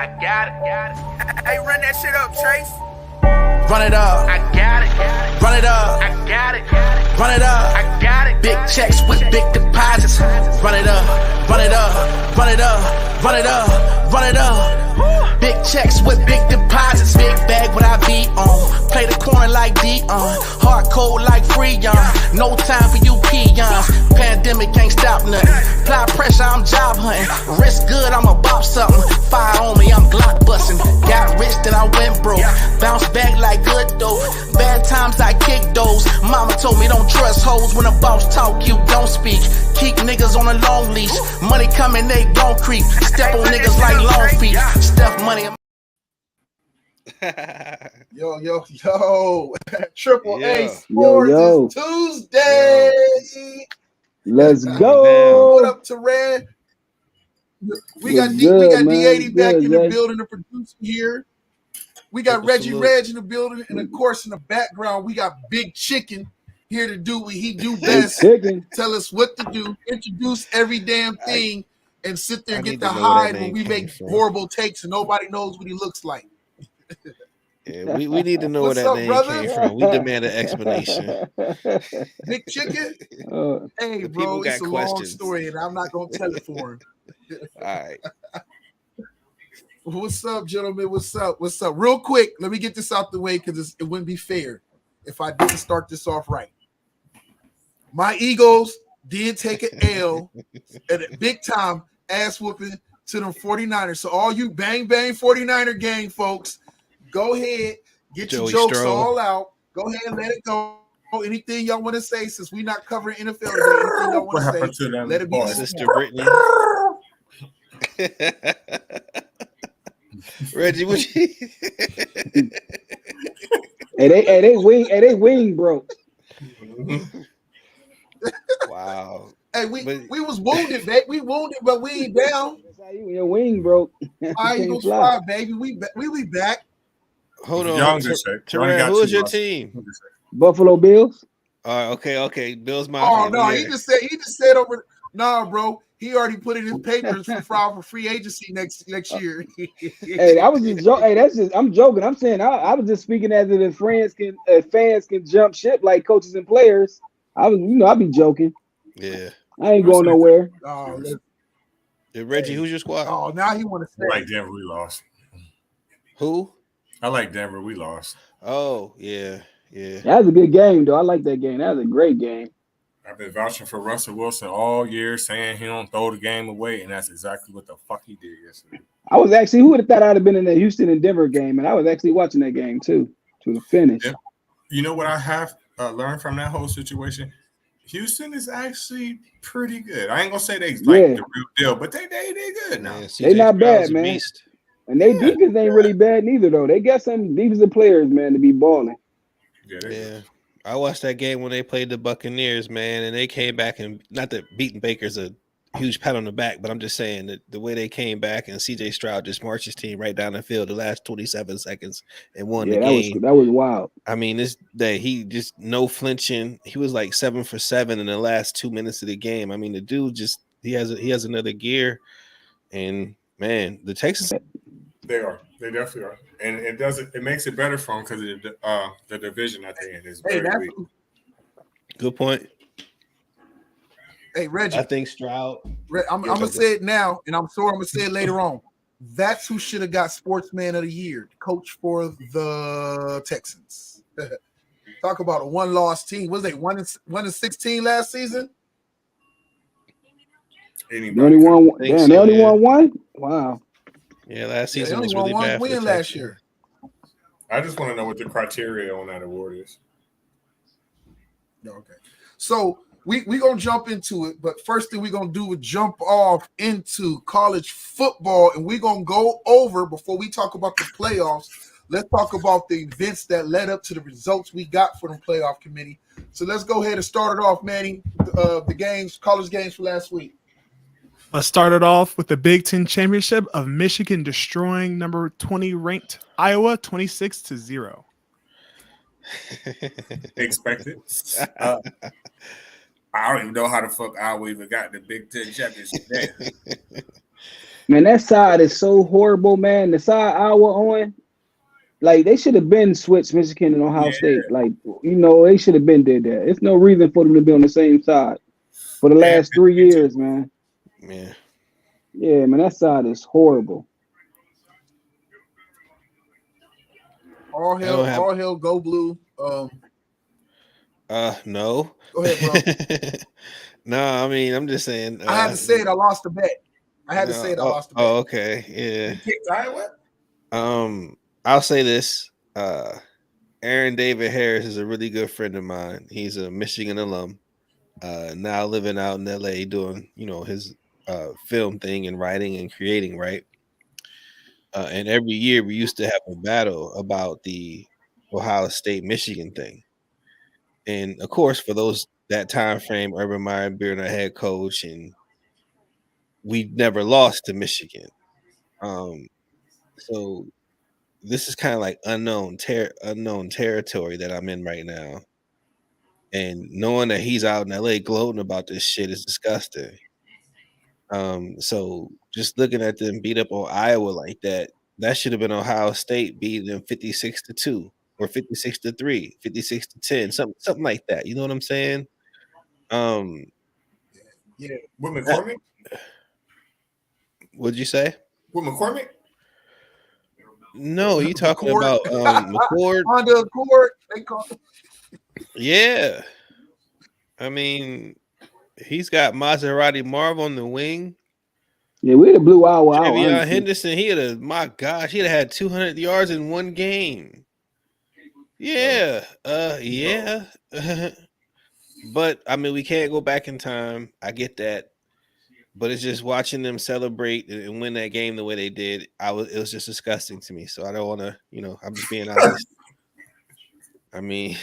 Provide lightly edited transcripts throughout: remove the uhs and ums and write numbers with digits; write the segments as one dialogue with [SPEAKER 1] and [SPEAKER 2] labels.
[SPEAKER 1] I got it. Hey, run that shit up, Trace.
[SPEAKER 2] Run it up.
[SPEAKER 1] I got it.
[SPEAKER 2] Run it up.
[SPEAKER 1] I got it.
[SPEAKER 2] Run it up.
[SPEAKER 1] I got it.
[SPEAKER 2] Big checks with big deposits. Run it up. Run it up. Run it up. Run it up. Run it up. Big checks with big deposits. Big bag with I beat on. Play the corner like Dion. Hard code like Freon. No time for you peons. Pandemic ain't stop nothing. Apply pressure, I'm job hunting. Risk good, I'm about something. Fire on me, I'm Glock busting. Got rich, then I went broke. Bounce back like good dope. Bad times I kick those. Mama told me don't trust hoes. When a boss talk, you don't speak. Keep niggas on a long leash. Money coming, they gon' creep. Step on niggas like long feet. Step money.
[SPEAKER 3] Yo. Triple A
[SPEAKER 4] Yeah.
[SPEAKER 3] Sports
[SPEAKER 5] Yo.
[SPEAKER 3] is Tuesday.
[SPEAKER 5] Let's go.
[SPEAKER 3] What up, Teran? We got
[SPEAKER 5] What's
[SPEAKER 3] D, we
[SPEAKER 5] good,
[SPEAKER 3] got
[SPEAKER 5] man?
[SPEAKER 3] D80 back
[SPEAKER 5] Good,
[SPEAKER 3] in the
[SPEAKER 5] Jay.
[SPEAKER 3] building, the producer here. We got
[SPEAKER 4] Salute.
[SPEAKER 3] Reggie Reg in the building, and of course, in the background, we got Big Chicken here to do what he do best.
[SPEAKER 5] Chicken.
[SPEAKER 3] Tell us what to do, introduce every damn thing, and sit there
[SPEAKER 4] I
[SPEAKER 3] and
[SPEAKER 4] need
[SPEAKER 3] get the
[SPEAKER 4] to know where that
[SPEAKER 3] hide when
[SPEAKER 4] name
[SPEAKER 3] we
[SPEAKER 4] came
[SPEAKER 3] make
[SPEAKER 4] from.
[SPEAKER 3] horrible takes and nobody knows what he looks like.
[SPEAKER 4] Yeah, we need to know where
[SPEAKER 3] What's
[SPEAKER 4] that
[SPEAKER 3] up,
[SPEAKER 4] name
[SPEAKER 3] brother?
[SPEAKER 4] came from. We demand an explanation.
[SPEAKER 3] Big Chicken? Hey,
[SPEAKER 4] The
[SPEAKER 3] bro,
[SPEAKER 4] people
[SPEAKER 3] it's
[SPEAKER 4] got
[SPEAKER 3] a long
[SPEAKER 4] questions.
[SPEAKER 3] story, and I'm not going to tell it for him.
[SPEAKER 4] All right.
[SPEAKER 3] What's up, gentlemen? What's up? Real quick, let me get this out the way because it wouldn't be fair if I didn't start this off right. My Eagles did take an L at a big time ass whooping to them 49ers. So all you bang 49er gang folks, go ahead, get
[SPEAKER 4] Joey
[SPEAKER 3] your jokes
[SPEAKER 4] Stroll.
[SPEAKER 3] all out. Go ahead and let it go. Anything y'all want to say, since we're not covering NFL today, anything y'all
[SPEAKER 6] What
[SPEAKER 3] want
[SPEAKER 6] happened
[SPEAKER 3] to say,
[SPEAKER 6] to them
[SPEAKER 3] let it be.
[SPEAKER 6] boys?
[SPEAKER 4] Sister Brittany. Reggie, what you
[SPEAKER 5] They wing broke.
[SPEAKER 4] Wow.
[SPEAKER 3] Hey, we
[SPEAKER 4] But-
[SPEAKER 3] was wounded, baby. We wounded, but we ain't down.
[SPEAKER 5] That's how your wing broke. You
[SPEAKER 3] All right,
[SPEAKER 5] can't
[SPEAKER 3] Eagles
[SPEAKER 5] fly.
[SPEAKER 3] fly, baby. We be back.
[SPEAKER 4] Hold on.
[SPEAKER 6] Young to say.
[SPEAKER 4] Terran, who is your team?
[SPEAKER 5] Buffalo Bills.
[SPEAKER 4] Okay. Bills Mafia.
[SPEAKER 3] Oh no,
[SPEAKER 4] we
[SPEAKER 3] he
[SPEAKER 4] here.
[SPEAKER 3] just said over. Nah, bro, he already put in his papers for file for free agency next year.
[SPEAKER 5] Hey, I was just joking. Hey, I'm joking. I'm saying I was just speaking as if fans can jump ship like coaches and players. I'll be joking.
[SPEAKER 4] Yeah.
[SPEAKER 5] I ain't going nowhere.
[SPEAKER 3] Oh,
[SPEAKER 4] Yeah, Reggie, who's your squad?
[SPEAKER 3] oh, now he want to
[SPEAKER 6] I
[SPEAKER 3] say.
[SPEAKER 6] like Denver, we lost.
[SPEAKER 4] Who?
[SPEAKER 6] I like Denver, we lost.
[SPEAKER 4] Oh, yeah.
[SPEAKER 5] That was a good game, though. I like that game. That was a great game.
[SPEAKER 6] I've been vouching for Russell Wilson all year, saying he don't throw the game away, and that's exactly what the fuck he did yesterday.
[SPEAKER 5] Who would have thought I'd have been in the Houston and Denver game, and I was actually watching that game too to the finish.
[SPEAKER 6] Yeah. You know what I have learned from that whole situation? Houston is actually pretty good. I ain't gonna say they like the real deal, but they good now.
[SPEAKER 4] Man,
[SPEAKER 5] They not
[SPEAKER 4] CJ
[SPEAKER 5] bad,
[SPEAKER 4] Stroud's a
[SPEAKER 5] man.
[SPEAKER 4] beast.
[SPEAKER 5] And they defense ain't really bad neither, though. They got some defensive players, man, to be balling.
[SPEAKER 4] Yeah. I watched that game when they played the Buccaneers, man, and they came back and not that beating Baker's a huge pat on the back, but I'm just saying that the way they came back and CJ Stroud just marched his team right down the field the last 27 seconds and won the game.
[SPEAKER 5] That was wild.
[SPEAKER 4] I mean, this day he just no flinching. He was like 7 for 7 in the last 2 minutes of the game. I mean, the dude just he has another gear, and man, the Texans.
[SPEAKER 6] They are. They definitely are, and it makes it better for them because the division that they're in is very weak.
[SPEAKER 4] Good point.
[SPEAKER 3] Hey, Reggie.
[SPEAKER 4] I think Stroud.
[SPEAKER 3] I'm gonna say it now, and I'm sure I'm gonna say it later on. That's who should have got Sportsman of the Year, coach for the Texans. Talk about a one-loss team. Was they 1-16 last season?
[SPEAKER 5] They only won one. Wow.
[SPEAKER 4] Yeah, last season
[SPEAKER 3] they
[SPEAKER 4] was
[SPEAKER 3] only
[SPEAKER 4] really
[SPEAKER 3] won
[SPEAKER 4] bad
[SPEAKER 3] one
[SPEAKER 4] for the
[SPEAKER 3] win last
[SPEAKER 4] Texans.
[SPEAKER 3] year.
[SPEAKER 6] I just want to know what the criteria on that award is.
[SPEAKER 3] Okay, so we gonna jump into it, but first thing we're gonna do is jump off into college football, and we're gonna go over before we talk about the playoffs. Let's talk about the events that led up to the results we got for the playoff committee. So let's go ahead and start it off, Manny. The games, college games for last week.
[SPEAKER 7] Let's start it off with the Big Ten Championship of Michigan destroying number 20 ranked Iowa 26-0.
[SPEAKER 6] Expected. I don't even know how the fuck Iowa even got the Big Ten championship there.
[SPEAKER 5] Man, that side is so horrible, man. The side Iowa on, like they should have been switched Michigan and Ohio
[SPEAKER 6] Yeah.
[SPEAKER 5] State. Like, they should have been did that. It's no reason for them to be on the same side for the
[SPEAKER 6] Yeah,
[SPEAKER 5] last 3
[SPEAKER 6] me too.
[SPEAKER 5] years, man.
[SPEAKER 4] Yeah.
[SPEAKER 5] Yeah, man, that side is horrible.
[SPEAKER 3] All
[SPEAKER 4] I don't have-
[SPEAKER 3] hell, go blue.
[SPEAKER 4] No.
[SPEAKER 3] Go ahead, bro.
[SPEAKER 4] No, I mean, I'm just saying.
[SPEAKER 3] I had to say it. I lost the bet. I had to
[SPEAKER 4] no,
[SPEAKER 3] say it. I
[SPEAKER 4] oh,
[SPEAKER 3] lost the bet.
[SPEAKER 4] Oh, okay. Yeah.
[SPEAKER 6] You picked Iowa?
[SPEAKER 4] I'll say this. Aaron David Harris is a really good friend of mine. He's a Michigan alum. Now living out in LA doing, his film thing and writing and creating, right? And every year we used to have a battle about the Ohio State Michigan thing. And of course, for that time frame, Urban Meyer being our head coach, and we never lost to Michigan. So this is kind of like unknown territory that I'm in right now. And knowing that he's out in LA gloating about this shit is disgusting. So just looking at them beat up on Iowa like that should have been Ohio State beating them 56-2 or 56-3, 56-10, something like that. You know what I'm saying?
[SPEAKER 3] Yeah.
[SPEAKER 6] With McCormick?
[SPEAKER 4] What'd you say?
[SPEAKER 6] With McCormick?
[SPEAKER 4] No, you talking
[SPEAKER 3] McCord.
[SPEAKER 4] about McCord?
[SPEAKER 3] Honda Accord. They call it.
[SPEAKER 4] Yeah. I mean, he's got Maserati Marv on the wing.
[SPEAKER 5] Yeah, we had a blue Iowa out.
[SPEAKER 4] Trevion
[SPEAKER 5] honestly.
[SPEAKER 4] Henderson, he'd have had 200 yards in one game. Yeah. Yeah. But I mean, we can't go back in time. I get that. But it's just watching them celebrate and win that game the way they did. It was just disgusting to me. So I don't want to, I'm just being honest. I mean,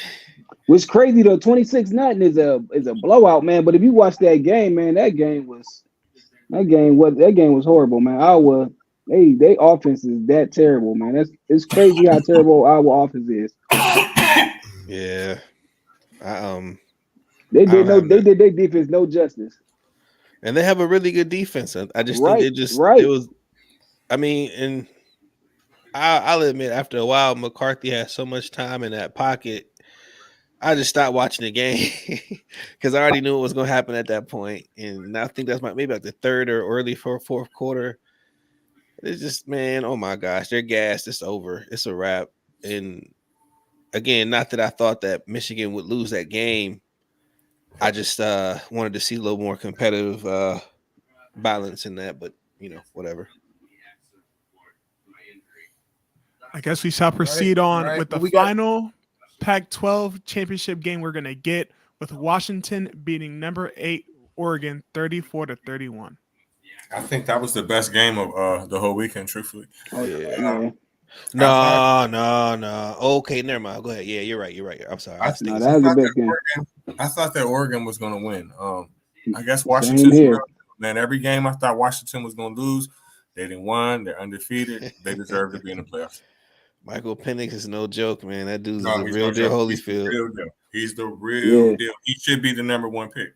[SPEAKER 5] What's crazy though, 26-0 is a blowout, man. But if you watch that game, man, that game was horrible, man. Iowa, they offense is that terrible, man. It's crazy how terrible Iowa offense is.
[SPEAKER 4] yeah.
[SPEAKER 5] They did their defense no justice.
[SPEAKER 4] And they have a really good defense. I just
[SPEAKER 5] Right,
[SPEAKER 4] think
[SPEAKER 5] right.
[SPEAKER 4] it was. I mean, and I'll admit, after a while, McCarthy had so much time in that pocket. I just stopped watching the game because I already knew what was going to happen at that point. And I think that's maybe like the third or early fourth quarter. It's just, man, oh my gosh, they're gassed. It's over. It's a wrap. And again, not that I thought that Michigan would lose that game. I just wanted to see a little more competitive balance in that, but whatever.
[SPEAKER 7] I guess we shall proceed on
[SPEAKER 3] right.
[SPEAKER 7] with the
[SPEAKER 3] We got-
[SPEAKER 7] final Pac-12 championship game we're gonna get, with Washington beating number 8 Oregon 34-31.
[SPEAKER 6] I think that was the best game of the whole weekend, truthfully.
[SPEAKER 5] Oh yeah.
[SPEAKER 4] No. Okay, never mind. Go ahead. Yeah, you're right. I'm sorry. I was thinking
[SPEAKER 5] that was the best game.
[SPEAKER 6] I thought that Oregon was going to win. I guess
[SPEAKER 5] Same
[SPEAKER 6] Washington.
[SPEAKER 5] here.
[SPEAKER 6] Man, every game I thought Washington was going to lose. They didn't win. They're undefeated. They deserve to be in the playoffs.
[SPEAKER 4] Michael Penix is no joke, man. That dude's
[SPEAKER 6] No,
[SPEAKER 4] the
[SPEAKER 6] he's
[SPEAKER 4] real
[SPEAKER 6] no
[SPEAKER 4] deal
[SPEAKER 6] joke.
[SPEAKER 4] Holyfield.
[SPEAKER 6] He's the real
[SPEAKER 5] Yeah.
[SPEAKER 6] deal. He should be the number one pick.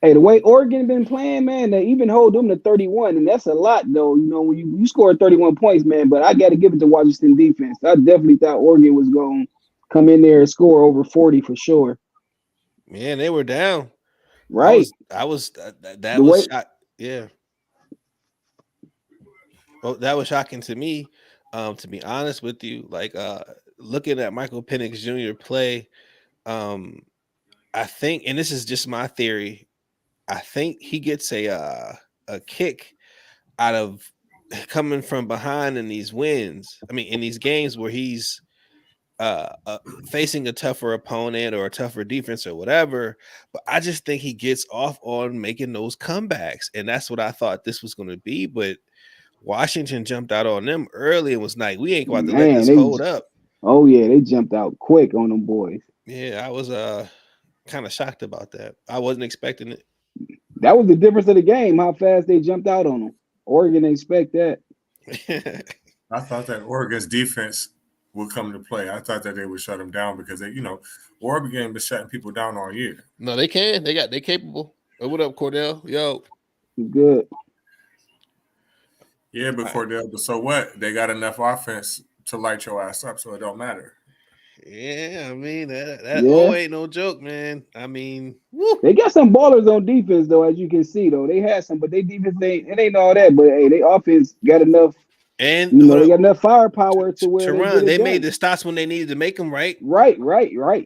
[SPEAKER 5] Hey, the way Oregon been playing, man, they even hold them to 31, and that's a lot, though. When you scored 31 points, man, but I got to give it to Washington defense. I definitely thought Oregon was going to come in there and score over 40 for sure.
[SPEAKER 4] Man, they were down.
[SPEAKER 5] Right.
[SPEAKER 4] That was yeah. Well, that was shocking to me. To be honest with you, like looking at Michael Penix Jr. play, I think, and this is just my theory, I think he gets a kick out of coming from behind in these wins. I mean, in these games where he's facing a tougher opponent or a tougher defense or whatever. But I just think he gets off on making those comebacks, and that's what I thought this was going to be. But Washington jumped out on them early and was like, "We ain't going to let this hold up."
[SPEAKER 5] Oh yeah, they jumped out quick on them boys.
[SPEAKER 4] Yeah, I was kind of shocked about that. I wasn't expecting it.
[SPEAKER 5] That was the difference of the game, how fast they jumped out on them. Oregon didn't expect that.
[SPEAKER 6] I thought that Oregon's defense would come to play. I thought that they would shut them down because they, Oregon been shutting people down all year.
[SPEAKER 4] No, they can. They capable. Oh, what up, Cordell? Yo.
[SPEAKER 5] Good.
[SPEAKER 6] Yeah, before that, but so what? They got enough offense to light your ass up, so it don't matter.
[SPEAKER 4] Yeah, I mean that
[SPEAKER 5] Yeah.
[SPEAKER 4] ain't no joke, man. I mean, woo.
[SPEAKER 5] They got some ballers on defense though, as you can see though. They had some, but they defense ain't all that. But hey, they offense got enough.
[SPEAKER 4] And
[SPEAKER 5] You know,
[SPEAKER 4] hold
[SPEAKER 5] they
[SPEAKER 4] up,
[SPEAKER 5] got enough firepower to where they get
[SPEAKER 4] Teron,
[SPEAKER 5] it
[SPEAKER 4] they
[SPEAKER 5] done.
[SPEAKER 4] made the stops when they needed to make them, right?
[SPEAKER 5] Right.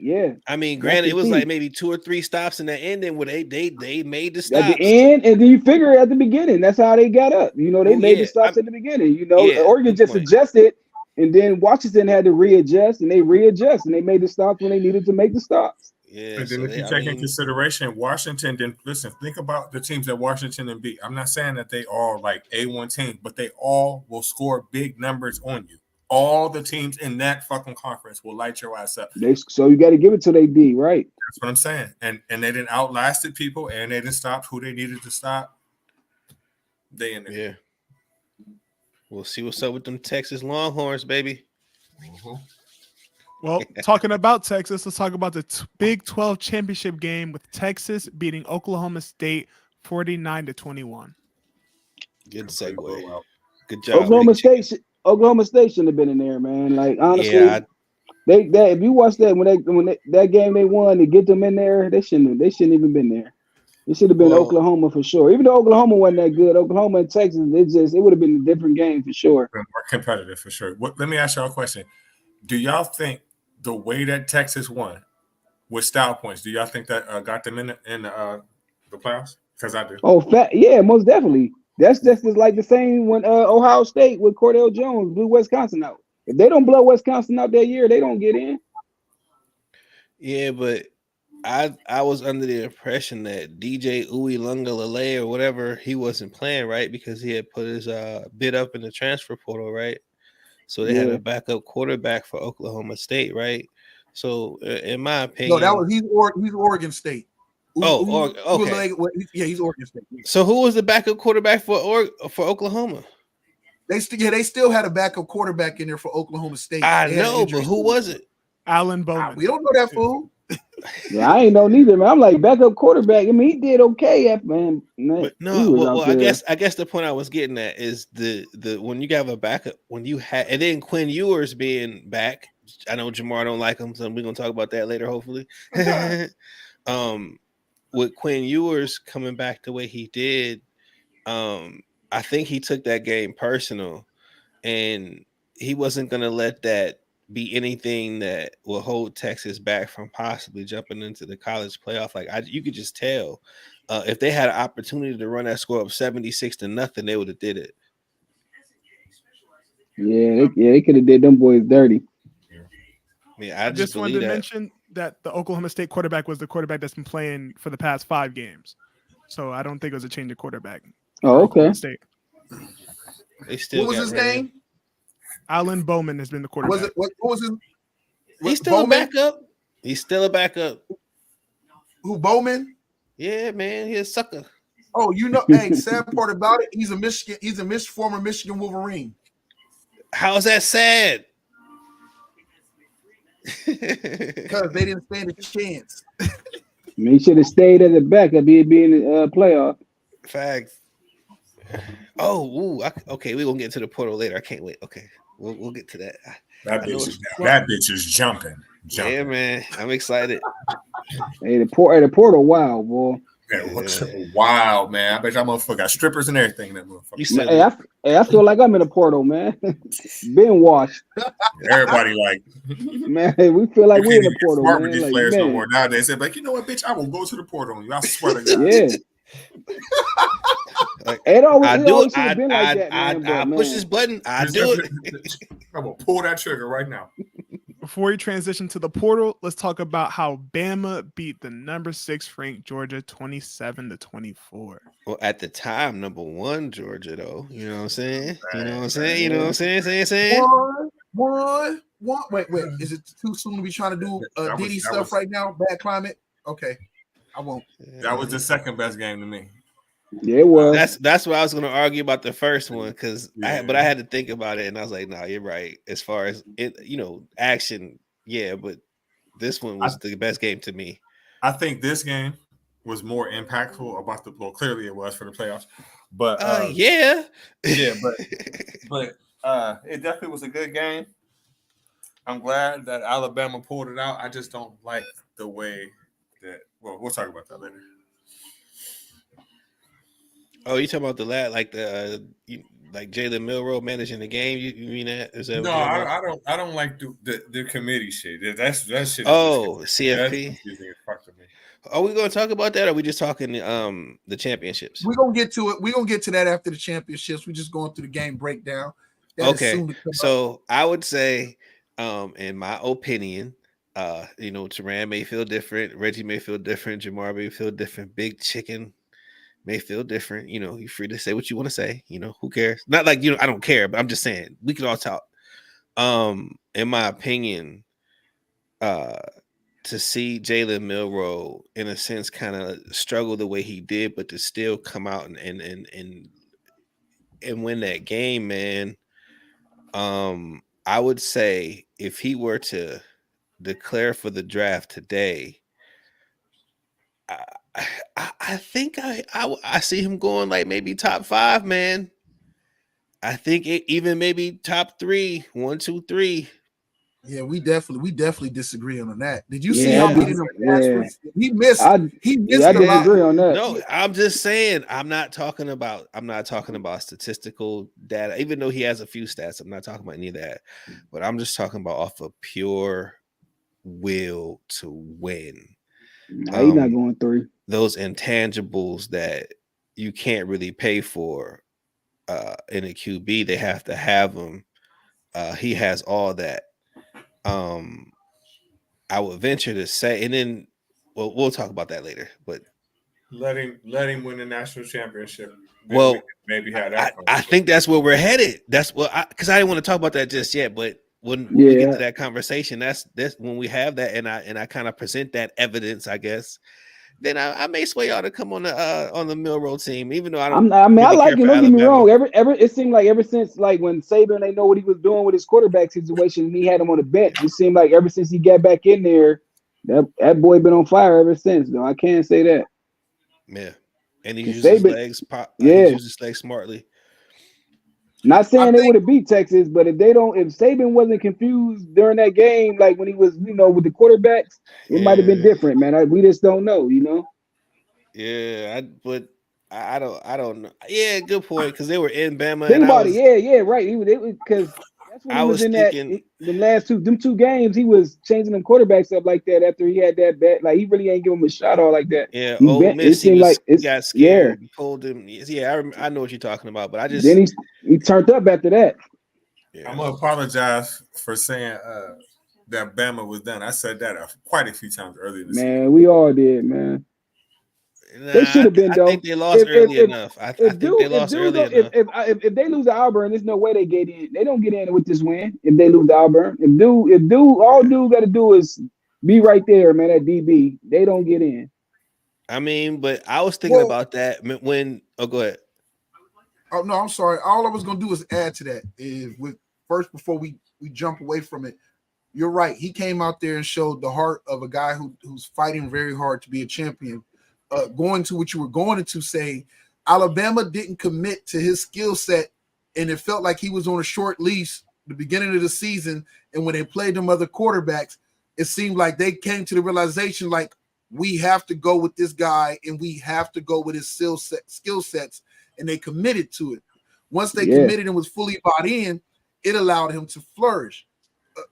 [SPEAKER 5] Yeah.
[SPEAKER 4] I mean,
[SPEAKER 5] That's
[SPEAKER 4] granted,
[SPEAKER 5] the
[SPEAKER 4] it was
[SPEAKER 5] key.
[SPEAKER 4] like maybe 2 or 3 stops in the ending where they made the
[SPEAKER 5] At
[SPEAKER 4] stops.
[SPEAKER 5] the end, and then you figure at the beginning. That's how they got up. You know, they made the stops at the beginning. You know,
[SPEAKER 4] yeah,
[SPEAKER 5] Oregon
[SPEAKER 4] good
[SPEAKER 5] just
[SPEAKER 4] point.
[SPEAKER 5] adjusted, and then Washington had to readjust, and they made the stops when they needed to make the stops.
[SPEAKER 4] Yeah,
[SPEAKER 6] And
[SPEAKER 4] so
[SPEAKER 6] then if you take in consideration, Washington didn't listen. Think about the teams that Washington and beat. I'm not saying that they all like A1 teams, but they all will score big numbers on you. All the teams in that fucking conference will light your ass up.
[SPEAKER 5] So you got to give it to they D, right?
[SPEAKER 6] That's what I'm saying. And they didn't outlasted people, and they didn't stop who they needed to stop. They in there.
[SPEAKER 4] Yeah. We'll see what's up with them Texas Longhorns, baby.
[SPEAKER 6] Mm-hmm.
[SPEAKER 7] Well, talking about Texas, let's talk about the Big 12 championship game with Texas beating Oklahoma State 49-21.
[SPEAKER 4] Good segue. Good job.
[SPEAKER 5] Oklahoma State shouldn't have been in there, man. Like honestly,
[SPEAKER 4] yeah,
[SPEAKER 5] they if you watch that when that game they won to get them in there, they shouldn't even been there. It should have been Oklahoma for sure. Even though Oklahoma wasn't that good, Oklahoma and Texas, it would have been a different game for sure.
[SPEAKER 6] More competitive for sure. Let me ask y'all a question. Do y'all think the way that Texas won with style points, do y'all think that got them in the playoffs? Because I do.
[SPEAKER 5] Oh, yeah, most definitely. That's just like the same when Ohio State with Cordell Jones blew Wisconsin out. If they don't blow Wisconsin out that year, they don't get in.
[SPEAKER 4] Yeah, but I was under the impression that DJ Uiagalelei or whatever, he wasn't playing, right? Because he had put his bid up in the transfer portal, right? So they had a backup quarterback for Oklahoma State, right? So in my opinion,
[SPEAKER 3] no, he's Oregon State.
[SPEAKER 4] Okay.
[SPEAKER 3] He's Oregon State.
[SPEAKER 4] So who was the backup quarterback for Oklahoma?
[SPEAKER 3] They still had a backup quarterback in there for Oklahoma State.
[SPEAKER 4] I know, but who was it?
[SPEAKER 7] Alan Bowman.
[SPEAKER 3] We don't know that fool.
[SPEAKER 5] Yeah, I ain't know neither, man. I'm like backup quarterback. I mean, he did okay at man.
[SPEAKER 4] But no, well, I guess the point I was getting at is the when you have a backup, when you have, and then Quinn Ewers being back. I know Jamar don't like him, so we're gonna talk about that later, hopefully. With Quinn Ewers coming back the way he did, I think he took that game personal, and he wasn't gonna let that be anything that will hold Texas back from possibly jumping into the college playoff. Like you could just tell if they had an opportunity to run that score up 76-0, they would have did it.
[SPEAKER 5] Yeah, they could have did them boys dirty.
[SPEAKER 4] Yeah, I
[SPEAKER 7] just wanted to mention that the Oklahoma State quarterback was the quarterback that's been playing for the past 5 games. So I don't think it was a change of quarterback.
[SPEAKER 5] Oh, okay.
[SPEAKER 7] State.
[SPEAKER 4] They still
[SPEAKER 3] what was his name?
[SPEAKER 7] Alan Bowman has been the quarterback.
[SPEAKER 3] What was his?
[SPEAKER 4] He's still Bowman? A backup. He's still a backup.
[SPEAKER 3] Who, Bowman?
[SPEAKER 4] Yeah, man, he's a sucker.
[SPEAKER 3] Oh, hey, sad part about it, he's a former Michigan Wolverine.
[SPEAKER 4] How's that sad?
[SPEAKER 3] Because they didn't stand a chance.
[SPEAKER 5] He should have stayed at the back of being in the playoff.
[SPEAKER 4] Facts. Oh, okay. We're gonna get to the portal later. I can't wait. Okay, we'll get to that.
[SPEAKER 6] That bitch is jumping.
[SPEAKER 4] Yeah, man, I'm excited.
[SPEAKER 5] Hey, the portal, wow, boy.
[SPEAKER 6] Yeah, wow, man. I bet y'all motherfucker got strippers and everything in that
[SPEAKER 5] motherfucker. I feel like I'm in a portal, man. Been washed.
[SPEAKER 6] Everybody like,
[SPEAKER 5] man, we feel like we're in a portal, man.
[SPEAKER 6] These
[SPEAKER 5] like,
[SPEAKER 6] players
[SPEAKER 5] man.
[SPEAKER 6] no more nowadays. They're like, you know what, bitch? I will go to the portal on you. I swear to God.
[SPEAKER 5] Yeah.
[SPEAKER 4] Like,
[SPEAKER 5] it always
[SPEAKER 4] I
[SPEAKER 5] been like that, man.
[SPEAKER 4] I push this button. I do it.
[SPEAKER 6] I'm gonna pull that trigger right now.
[SPEAKER 7] Before we transition to the portal, let's talk about how Bama beat the number 6 ranked Georgia 27-24.
[SPEAKER 4] Well, at the time, number 1 Georgia, though. You know what I'm saying? You know what I'm saying? You know what I'm saying?
[SPEAKER 3] One. Wait. Is it too soon to be trying to do Diddy stuff right now? Bad climate? Okay. I won't.
[SPEAKER 6] That was the second best game to me.
[SPEAKER 5] Yeah, well,
[SPEAKER 4] that's what I was going to argue about the first one because I had to think about it and I was like, nah, you're right. As far as it, action, yeah, but this one was the best game to me.
[SPEAKER 6] I think this game was more impactful clearly it was for the playoffs, But
[SPEAKER 4] Yeah.
[SPEAKER 6] yeah, but it definitely was a good game. I'm glad that Alabama pulled it out. I just don't like the way that. Well, we'll talk about that later.
[SPEAKER 4] Oh, you talking about the lad like like Jalen Milroe managing the game? You mean that? Is that
[SPEAKER 6] No,
[SPEAKER 4] what you're talking about?
[SPEAKER 6] I don't like the committee shit. That shit. Is
[SPEAKER 4] Oh,
[SPEAKER 6] just, that's
[SPEAKER 4] CFP.
[SPEAKER 6] confusing as fuck to me.
[SPEAKER 4] Are we going to talk about that? Or are we just talking the championships?
[SPEAKER 3] We're gonna get to it. We're gonna get to that after the championships. We're just going through the game breakdown. That is
[SPEAKER 4] Okay,
[SPEAKER 3] soon to come up.
[SPEAKER 4] so I would say, in my opinion, Teran may feel different, Reggie may feel different, Jamar may feel different, Big Chicken may feel different. You're free to say what you want to say. Who cares? Not like I don't care, but I'm just saying we can all talk. In my opinion, to see Jalen Milroe in a sense kind of struggle the way he did, but to still come out and win that game, man. I would say if he were to declare for the draft today, I think I see him going like maybe top 5, man. I think even maybe top 3, 1, 2, 3.
[SPEAKER 3] Yeah, we definitely disagree on that. Did you see
[SPEAKER 5] Yeah,
[SPEAKER 3] how many of them passes he missed?
[SPEAKER 5] I
[SPEAKER 3] He missed
[SPEAKER 5] I
[SPEAKER 3] a lot.
[SPEAKER 5] disagree on that.
[SPEAKER 4] No, I'm just saying I'm not talking about statistical data, even though he has a few stats. I'm not talking about any of that, but I'm just talking about off of pure will to win.
[SPEAKER 5] Nah, he's not going 3.
[SPEAKER 4] Those intangibles that you can't really pay for in a QB, they have to have them. He has all that. I would venture to say, and then we'll talk about that later. But
[SPEAKER 6] let him win the national championship.
[SPEAKER 4] Well,
[SPEAKER 6] maybe have that.
[SPEAKER 4] I think that's where we're headed. That's what because I didn't want to talk about that just yet. But when we get to that conversation, that's when we have that, and I kind of present that evidence, I guess. Then I may sway y'all to come on the Milroe team, even though I don't.
[SPEAKER 5] I
[SPEAKER 4] really
[SPEAKER 5] like
[SPEAKER 4] care
[SPEAKER 5] it.
[SPEAKER 4] for
[SPEAKER 5] Don't get me
[SPEAKER 4] Alabama.
[SPEAKER 5] wrong. It seemed like ever since like when Saban they know what he was doing with his quarterback situation, and he had him on the bench. It seemed like ever since he got back in there, that boy been on fire ever since. Though I can't say that.
[SPEAKER 4] Yeah, and he uses his legs. He uses his legs smartly.
[SPEAKER 5] Not saying they would have beat Texas, but if Saban wasn't confused during that game, like when he was, with the quarterbacks, it might have been different, man. We just don't know,
[SPEAKER 4] Yeah, I don't know. Yeah, good point because they were in Bama.
[SPEAKER 5] Think about it. Yeah, right. He was because that's when
[SPEAKER 4] I was thinking
[SPEAKER 5] them two games. He was changing them quarterbacks up like that after he had that bet. Like he really ain't give him a shot all like that.
[SPEAKER 4] Yeah, Ole Miss. He got scared. He pulled him. Yeah, I know what you're talking about. But I just
[SPEAKER 5] then he turned up after that.
[SPEAKER 6] Yeah. I'm gonna apologize for saying that Bama was done. I said that quite a few times earlier this year.
[SPEAKER 5] Man, we all did, man. They should have been.
[SPEAKER 4] I think they lost early enough. I think they lost early enough.
[SPEAKER 5] If they lose to Auburn, there's no way they get in. They don't get in with this win if they lose to Auburn. All dude got to do is be right there, man. At DB, they don't get in.
[SPEAKER 4] I mean, but I was thinking about that when. Oh, go ahead.
[SPEAKER 3] Oh no, I'm sorry. All I was gonna do is add to that. Before we jump away from it, you're right. He came out there and showed the heart of a guy who's fighting very hard to be a champion. Going to what you were going to say, Alabama didn't commit to his skill set, and it felt like he was on a short leash the beginning of the season. And when they played them other quarterbacks, it seemed like they came to the realization like we have to go with this guy and we have to go with his skill sets, and they committed to it. Once they committed and was fully bought in, it allowed him to flourish.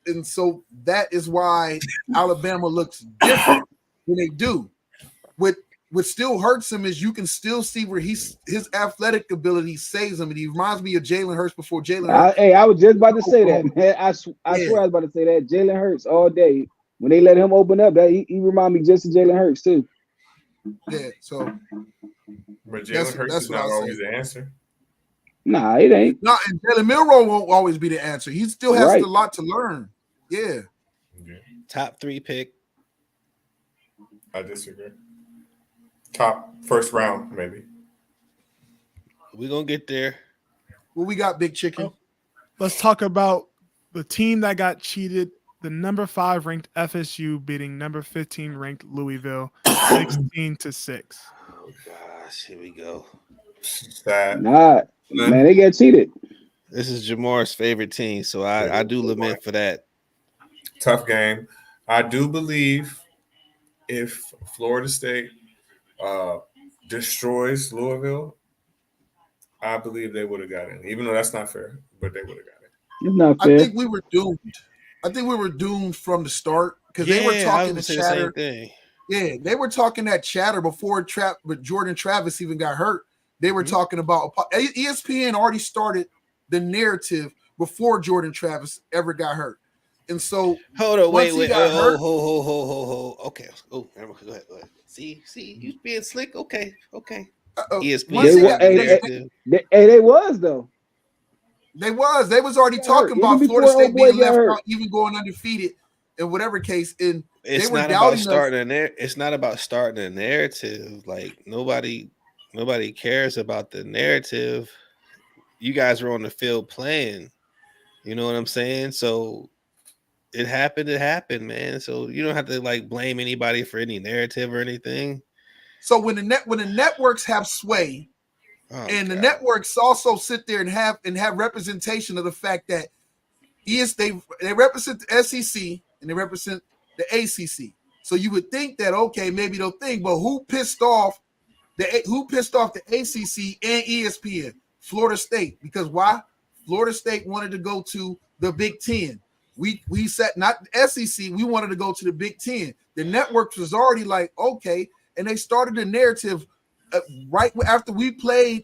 [SPEAKER 3] And so that is why Alabama looks different when they do. What still hurts him is you can still see where his athletic ability saves him, and he reminds me of Jalen Hurts before Jalen Hurts.
[SPEAKER 5] I was just about to say that, man. I swear I was about to say that. Jalen Hurts all day. When they let him open up, that he remind me just of Jalen Hurts too.
[SPEAKER 3] Yeah, so
[SPEAKER 6] but Jalen Hurts is not always the answer.
[SPEAKER 5] Nah, it ain't.
[SPEAKER 3] No, and Jalen Milroe won't always be the answer. He still has a lot to learn. Yeah.
[SPEAKER 4] Top 3 pick.
[SPEAKER 6] I disagree. Top first round, maybe.
[SPEAKER 4] We're gonna get there.
[SPEAKER 3] Well, we got Big Chicken.
[SPEAKER 7] Let's talk about the team that got cheated. The number 5 ranked FSU beating number 15 ranked Louisville 16-6.
[SPEAKER 4] Oh gosh, here we go.
[SPEAKER 6] Sad.
[SPEAKER 5] Nah, man, they got cheated.
[SPEAKER 4] This is Jamar's favorite team, so I do lament for that.
[SPEAKER 6] Tough game. I do believe if Florida State destroys Louisville, I believe they would have got in, even though that's not fair, but they would have got in.
[SPEAKER 5] It's not
[SPEAKER 3] I
[SPEAKER 5] fair.
[SPEAKER 3] think we were doomed. I think we were doomed from the start because they were
[SPEAKER 4] I
[SPEAKER 3] talking
[SPEAKER 4] was
[SPEAKER 3] the
[SPEAKER 4] gonna say
[SPEAKER 3] chatter.
[SPEAKER 4] the same thing.
[SPEAKER 3] Yeah, they were talking that chatter before but Jordan Travis even got hurt. They were talking about ESPN already started the narrative before Jordan Travis ever got hurt. And so
[SPEAKER 4] Hold on,
[SPEAKER 3] once
[SPEAKER 4] wait,
[SPEAKER 3] he got hurt-
[SPEAKER 4] ho. Okay. Oh, go ahead. See, you being slick. Okay. ESPN.
[SPEAKER 3] once he got-
[SPEAKER 5] They was though.
[SPEAKER 3] They was already
[SPEAKER 5] Got
[SPEAKER 3] talking
[SPEAKER 5] hurt,
[SPEAKER 3] about
[SPEAKER 5] even
[SPEAKER 3] Florida
[SPEAKER 5] before
[SPEAKER 3] State
[SPEAKER 5] old boy
[SPEAKER 3] being
[SPEAKER 5] got
[SPEAKER 3] left
[SPEAKER 5] hurt.
[SPEAKER 3] out, even going undefeated in whatever case. And
[SPEAKER 4] It's
[SPEAKER 3] they were
[SPEAKER 4] not about
[SPEAKER 3] doubting us.
[SPEAKER 4] starting it's not about starting a narrative. Like nobody cares about the narrative. You guys were on the field playing. You know what I'm saying? So it happened, man. So you don't have to like blame anybody for any narrative or anything.
[SPEAKER 3] So when the networks have sway, and the networks also sit there and have representation of the fact that they represent the SEC and they represent the ACC. So you would think that okay, maybe they'll think, but who pissed off the ACC and ESPN? Florida State, because why? Florida State wanted to go to the Big Ten. We said not the SEC. We wanted to go to the Big Ten. The networks was already like okay, and they started the narrative right after we played.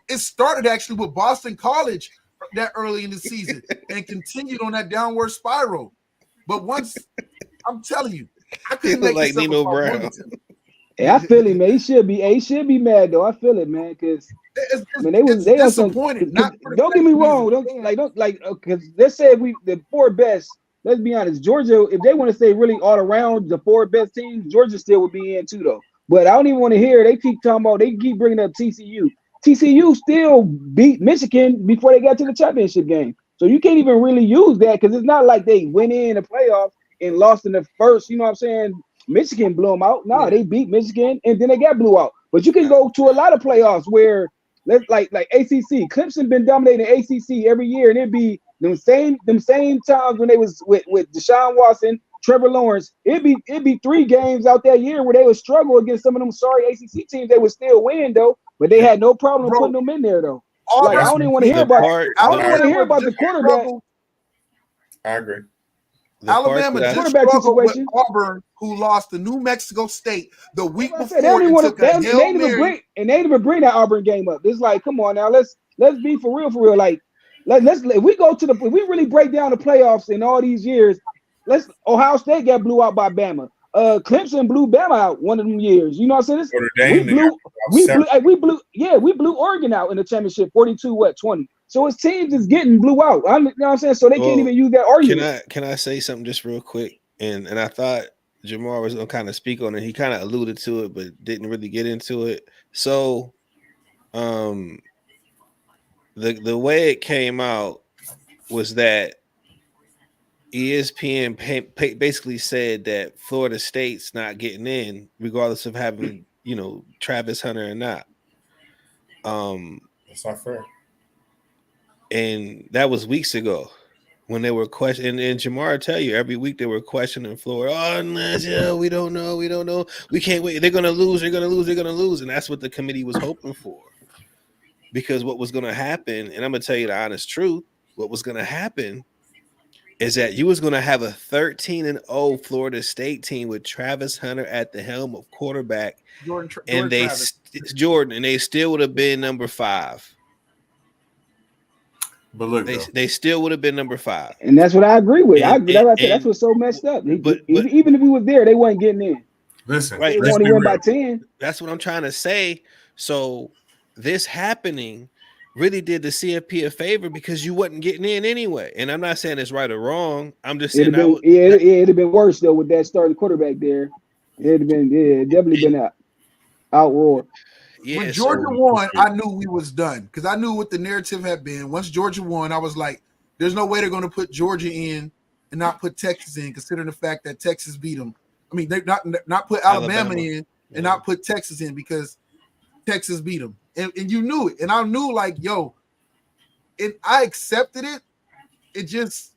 [SPEAKER 3] It started actually with Boston College that early in the season and continued on that downward spiral. But once I'm telling you, I couldn't make
[SPEAKER 4] like
[SPEAKER 3] this up
[SPEAKER 4] Nino
[SPEAKER 3] about
[SPEAKER 4] Brown.
[SPEAKER 3] Wilmington.
[SPEAKER 5] Hey, I feel it, man. He should be mad though. I feel it, man, because
[SPEAKER 3] It's
[SPEAKER 5] they
[SPEAKER 3] disappointed. Not for the
[SPEAKER 5] don't get
[SPEAKER 3] fact
[SPEAKER 5] me
[SPEAKER 3] that
[SPEAKER 5] wrong. Because let's say the four best. Let's be honest, Georgia. If they want to say really all around the four best teams, Georgia still would be in too, though. But I don't even want to hear. They keep talking about. They keep bringing up TCU. TCU still beat Michigan before they got to the championship game. So you can't even really use that because it's not like they went in the playoffs and lost in the first. You know what I'm saying? Michigan blew them out. No, they beat Michigan and then they got blew out. But you can go to a lot of playoffs where like ACC. Clemson been dominating ACC every year, and it'd be them same times when they was with Deshaun Watson, Trevor Lawrence. It'd be 3 games out that year where they would struggle against some of them sorry ACC teams. They would still win though, but they had no problem putting them in there though. Like I don't even want to hear about. I don't want to hear about the quarterback.
[SPEAKER 6] I agree.
[SPEAKER 3] Alabama just
[SPEAKER 5] quarterback
[SPEAKER 3] struggled with
[SPEAKER 5] situation.
[SPEAKER 3] Auburn, who lost to New Mexico State the week before.
[SPEAKER 5] They don't even want
[SPEAKER 3] took
[SPEAKER 5] to.
[SPEAKER 3] a
[SPEAKER 5] They
[SPEAKER 3] Hail
[SPEAKER 5] ain't even
[SPEAKER 3] Mary.
[SPEAKER 5] bring that Auburn game up. It's like, come on now, let's be for real. Like, if we go to if we really break down the playoffs in all these years, Ohio State got blew out by Bama. Clemson blew Bama out one of them years. You know what I'm saying? We blew Oregon out in the championship 42-20. So his teams is getting blew out. You know what I'm saying? So they can't even use that argument.
[SPEAKER 4] Can I say something just real quick? And I thought Jamar was gonna kind of speak on it. He kind of alluded to it, but didn't really get into it. So, the way it came out was that ESPN basically said that Florida State's not getting in, regardless of having Travis Hunter or not.
[SPEAKER 6] That's not fair.
[SPEAKER 4] And that was weeks ago when they were questioning. And Jamar tell you every week they were questioning Florida. Oh, we don't know. We can't wait. They're gonna lose. And that's what the committee was hoping for. Because what was gonna happen, and I'm gonna tell you the honest truth, what was gonna happen is that you was gonna have a 13-0 Florida State team with Travis Hunter at the helm of quarterback, and they still would have been number 5.
[SPEAKER 6] But look,
[SPEAKER 4] they still would have been number 5,
[SPEAKER 5] and that's what I agree with. That's what's so messed up. Even if we was there, they wasn't getting in.
[SPEAKER 6] Listen,
[SPEAKER 5] they only win by 10.
[SPEAKER 4] That's what I'm trying to say. So this happening really did the CFP a favor because you wasn't getting in anyway. And I'm not saying it's right or wrong. I'm just saying
[SPEAKER 5] it'd have been worse though with that starting quarterback there. It'd have been definitely been an outroar.
[SPEAKER 3] Yeah, when Georgia won, I knew we was done because I knew what the narrative had been. Once Georgia won, I was like, "There's no way they're going to put Georgia in and not put Texas in, considering the fact that Texas beat them. I mean, they not put Alabama in and not put Texas in because Texas beat them. and you knew it, and I knew like, yo, and I accepted it. It just,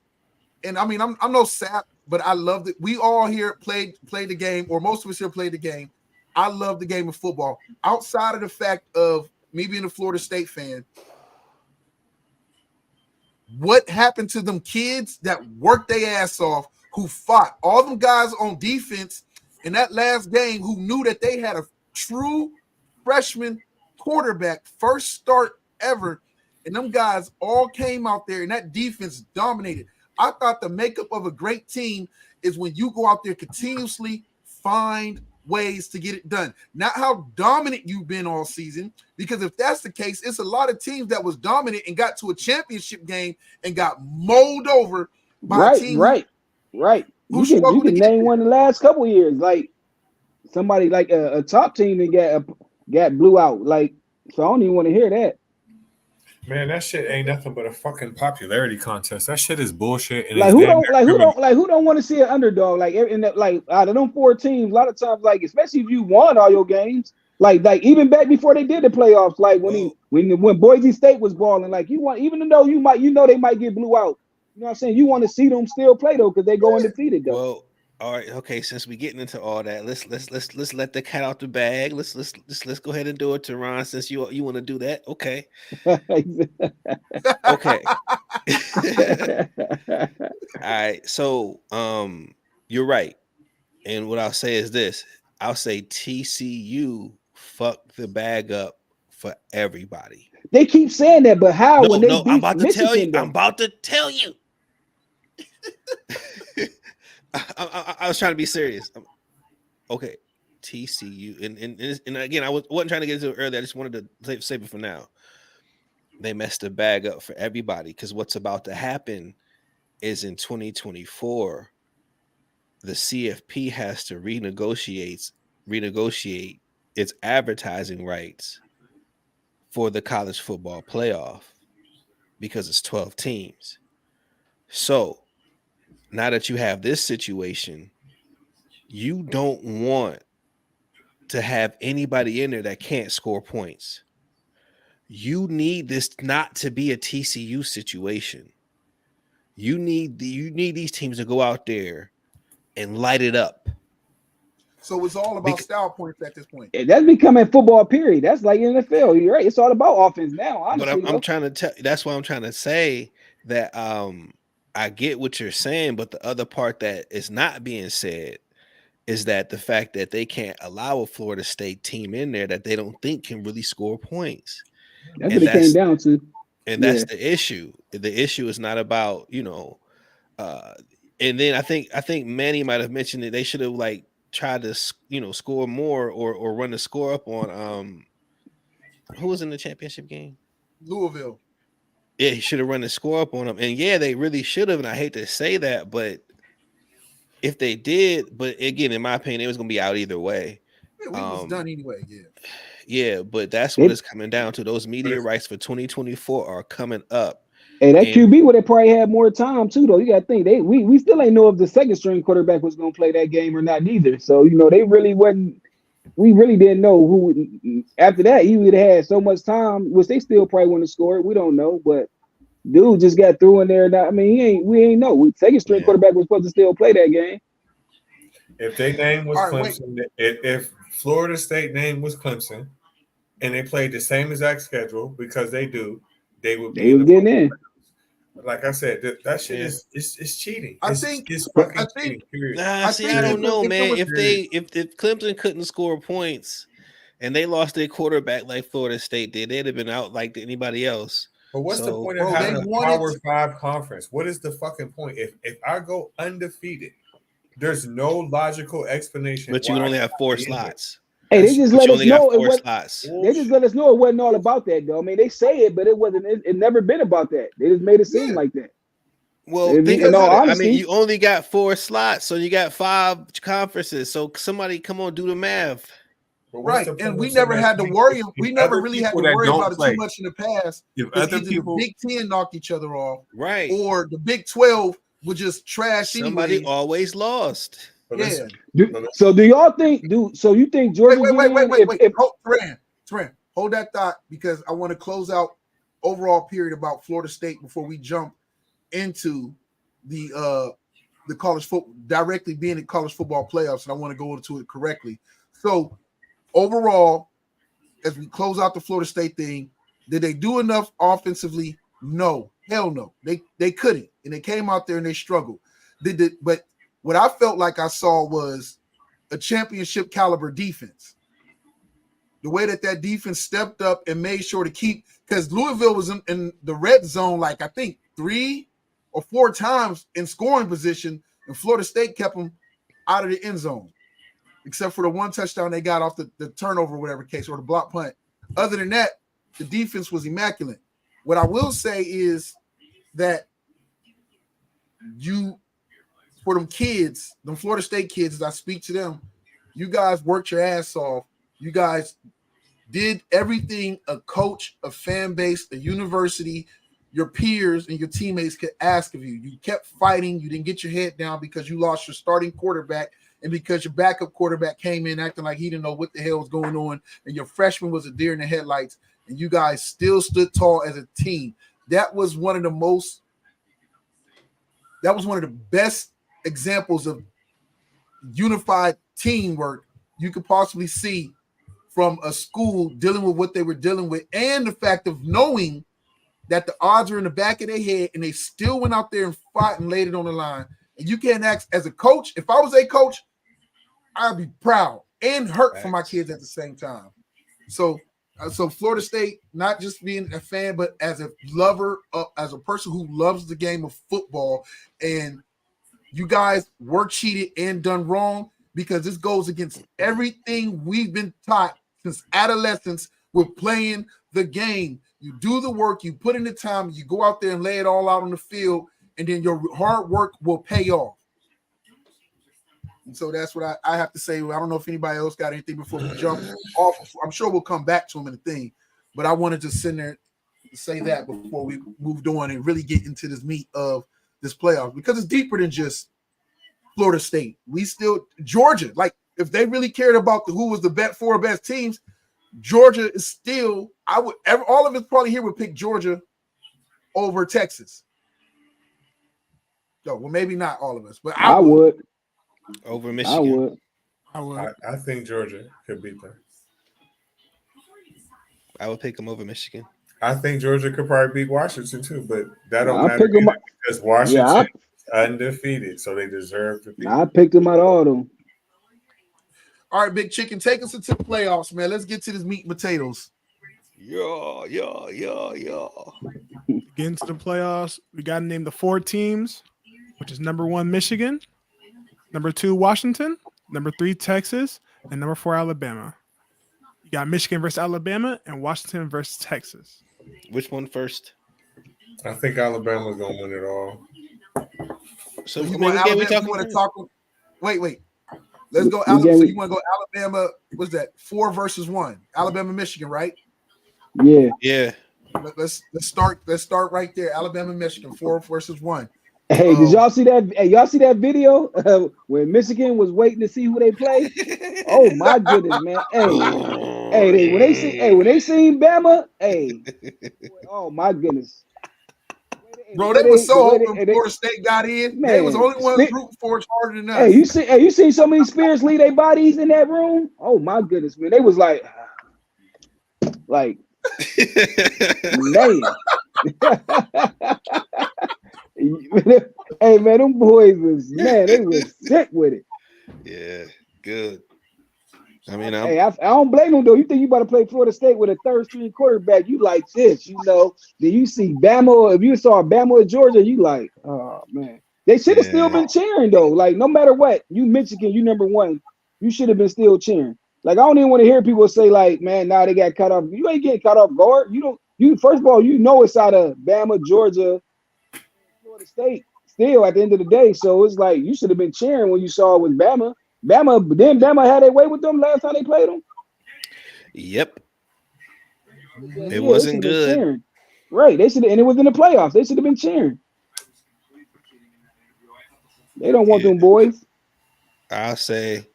[SPEAKER 3] and I mean, I'm no sap, but I loved it. We all here played the game, or most of us here played the game. I love the game of football. Outside of the fact of me being a Florida State fan, what happened to them kids that worked their ass off, who fought, all them guys on defense in that last game who knew that they had a true freshman quarterback, first start ever, and them guys all came out there and that defense dominated. I thought the makeup of a great team is when you go out there continuously find ways to get it done. Not how dominant you've been all season, because if that's the case, it's a lot of teams that was dominant and got to a championship game and got mowed over by a team.
[SPEAKER 5] Right. You can name one in the last couple of years, like somebody like a top team that got blew out. Like, so I don't even want to hear that.
[SPEAKER 6] Man, that shit ain't nothing but a fucking popularity contest. That shit is bullshit. And
[SPEAKER 5] Like who don't want to see an underdog? Like out of them 4 teams, a lot of times, like especially if you won all your games, like even back before they did the playoffs, like when Boise State was balling, like you want, even though they might get blew out. You know what I'm saying? You want to see them still play though, because they go undefeated though.
[SPEAKER 4] Well, all right, okay. Since we getting into all that, let's let the cat out the bag. Let's go ahead and do it, Teron. Since you want to do that, okay. Okay. All right. So, you're right. And what I'll say is this: I'll say TCU fucked the bag up for everybody.
[SPEAKER 5] They keep saying that, but how?
[SPEAKER 4] I'm about to tell you. I'm about to tell you. I was trying to be serious. Okay, TCU, and again, I wasn't trying to get into it earlier. I just wanted to save it for now. They messed the bag up for everybody, because what's about to happen is in 2024, the CFP has to renegotiate its advertising rights for the college football playoff, because it's 12 teams. So now that you have this situation, you don't want to have anybody in there that can't score points. You need this not to be a TCU situation. You need these teams to go out there and light it up.
[SPEAKER 3] So it's all about style points at this point.
[SPEAKER 5] That's becoming football, period. That's like NFL. You're right. It's all about offense now. Honestly,
[SPEAKER 4] but I'm trying to tell. That's why I'm trying to say that I get what you're saying, but the other part that is not being said is that the fact that they can't allow a Florida State team in there that they don't think can really score points.
[SPEAKER 5] That's what it came down to.
[SPEAKER 4] And that's the issue. The issue is not about, and then I think Manny might have mentioned that they should have like tried to, score more or run the score up on who was in the championship game?
[SPEAKER 3] Louisville.
[SPEAKER 4] Yeah, he should have run the score up on them. And yeah, they really should have. And I hate to say that, but if they did, but again, in my opinion, it was going to be out either way.
[SPEAKER 3] Yeah, we was done anyway, yeah.
[SPEAKER 4] Yeah, but that's what it's coming down to. Those media rights for 2024 are coming up.
[SPEAKER 5] Hey, that QB would have probably had more time too, though. You got to think we still ain't know if the second string quarterback was going to play that game or not neither. So they really wasn't. We really didn't know who. After that, he would have had so much time, which they still probably wouldn't have scored. We don't know, but dude just got through in there. I mean, we ain't know. Second string quarterback was supposed to still play that game.
[SPEAKER 6] If their name was Clemson, if Florida State name was Clemson, and they played the same exact schedule, because they do, they would be
[SPEAKER 5] getting in.
[SPEAKER 6] Like I said, that shit is cheating.
[SPEAKER 3] I think
[SPEAKER 6] it's fucking cheating. Period.
[SPEAKER 4] I don't know, man. If Clemson couldn't score points and they lost their quarterback like Florida State did, they'd have been out like anybody else.
[SPEAKER 6] But what's the point of having a Power 5 conference? What is the fucking point? If I go undefeated, there's no logical explanation.
[SPEAKER 4] But you can only have 4 slots.
[SPEAKER 5] Hey, they just let us know
[SPEAKER 4] it
[SPEAKER 5] wasn't all about that, though. I mean, they say it, but it wasn't. It never been about that. They just made it seem like that.
[SPEAKER 4] Well, I mean, you only got 4 slots, so you got 5 conferences. So somebody, come on, do the math.
[SPEAKER 3] Right, and we never had to worry. We never really had to worry about it too much in the past.
[SPEAKER 6] If other people,
[SPEAKER 3] the Big 10 knocked each other off,
[SPEAKER 4] right,
[SPEAKER 3] or the Big 12 would just trash.
[SPEAKER 4] Somebody always lost.
[SPEAKER 3] Yeah.
[SPEAKER 5] So do y'all think? So you think Georgia?
[SPEAKER 3] Wait. Hold, Teran. hold that thought because I want to close out overall period about Florida State before we jump into the college football directly being in college football playoffs, and I want to go into it correctly. So overall, as we close out the Florida State thing, did they do enough offensively? No, hell no. They couldn't, and they came out there and they struggled. But what I felt like I saw was a championship caliber defense. The way that defense stepped up and made sure to keep, because Louisville was in the red zone, like I think 3 or 4 times in scoring position, and Florida State kept them out of the end zone, except for the one touchdown they got off the turnover, whatever case, or the block punt. Other than that, the defense was immaculate. What I will say is that for them kids, them Florida State kids, as I speak to them, you guys worked your ass off. You guys did everything a coach, a fan base, a university, your peers, and your teammates could ask of you. You kept fighting. You didn't get your head down because you lost your starting quarterback and because your backup quarterback came in acting like he didn't know what the hell was going on, and your freshman was a deer in the headlights, and you guys still stood tall as a team. That was one of the best examples of unified teamwork you could possibly see from a school dealing with what they were dealing with, and the fact of knowing that the odds are in the back of their head and they still went out there and fought and laid it on the line. And you can't ask as a coach. If I was a coach, I'd be proud and hurt for my kids at the same time. So Florida State, not just being a fan, but as a lover, as a person who loves the game of football, and you guys were cheated and done wrong, because this goes against everything we've been taught since adolescence with playing the game. You do the work, you put in the time, you go out there and lay it all out on the field, and then your hard work will pay off. And so that's what I have to say. I don't know if anybody else got anything before we jump off. I'm sure we'll come back to them in the thing, but I wanted to sit there and say that before we moved on and really get into this meat of this playoff, because it's deeper than just Florida State. Georgia, like if they really cared about who was the four best teams, Georgia is still, all of us probably here would pick Georgia over Texas. No, well, maybe not all of us, but I would.
[SPEAKER 4] Over Michigan.
[SPEAKER 7] I would.
[SPEAKER 6] I think Georgia could beat them.
[SPEAKER 4] I would pick them over Michigan.
[SPEAKER 6] I think Georgia could probably beat Washington too, but that don't matter because Washington is undefeated, so they deserve to beat.
[SPEAKER 5] I picked them out of all of them.
[SPEAKER 3] All right, Big Chicken, take us into the playoffs, man. Let's get to this meat and potatoes.
[SPEAKER 4] Yeah.
[SPEAKER 7] Get into the playoffs. We got to name the 4 teams, which is number 1, Michigan, number 2, Washington, number 3, Texas, and number 4, Alabama. You got Michigan versus Alabama and Washington versus Texas.
[SPEAKER 4] Which one first?
[SPEAKER 6] I think Alabama's going to win it all.
[SPEAKER 3] So you want to talk? Wait. Let's go. So you want to go Alabama? What's that? 4 versus 1. Alabama, Michigan, right?
[SPEAKER 5] Yeah.
[SPEAKER 3] Let's start right there. Alabama, Michigan, 4 versus 1.
[SPEAKER 5] Hey, did y'all see that? Hey, y'all see that video when Michigan was waiting to see who they play? Oh my goodness, man! When they seen Bama, oh my goodness,
[SPEAKER 3] bro, they was so hoping Florida State got in. Man, they was the only ones rooting for it harder than us.
[SPEAKER 5] Hey, you seen so many Spears leave their bodies in that room? Oh my goodness, man! They was like man. Hey man, them boys they was sick with it.
[SPEAKER 4] Yeah, good. I mean,
[SPEAKER 5] I don't blame them though. You think you about to play Florida State with a third string quarterback? You like this, Then you see Bama. If you saw Bama or Georgia, you like, oh man, they should have still been cheering though. Like no matter what, you Michigan, you number 1, you should have been still cheering. Like I don't even want to hear people say like, man, now they got cut off. You ain't getting cut off guard. You first of all, it's out of Bama, Georgia, Florida State still at the end of the day. So it's like you should have been cheering when you saw it with Bama. Bama had their way with them last time they played them.
[SPEAKER 4] Yep. It wasn't good.
[SPEAKER 5] Right. They should have, and it was in the playoffs. They should have been cheering. They don't want them boys.
[SPEAKER 4] I'll say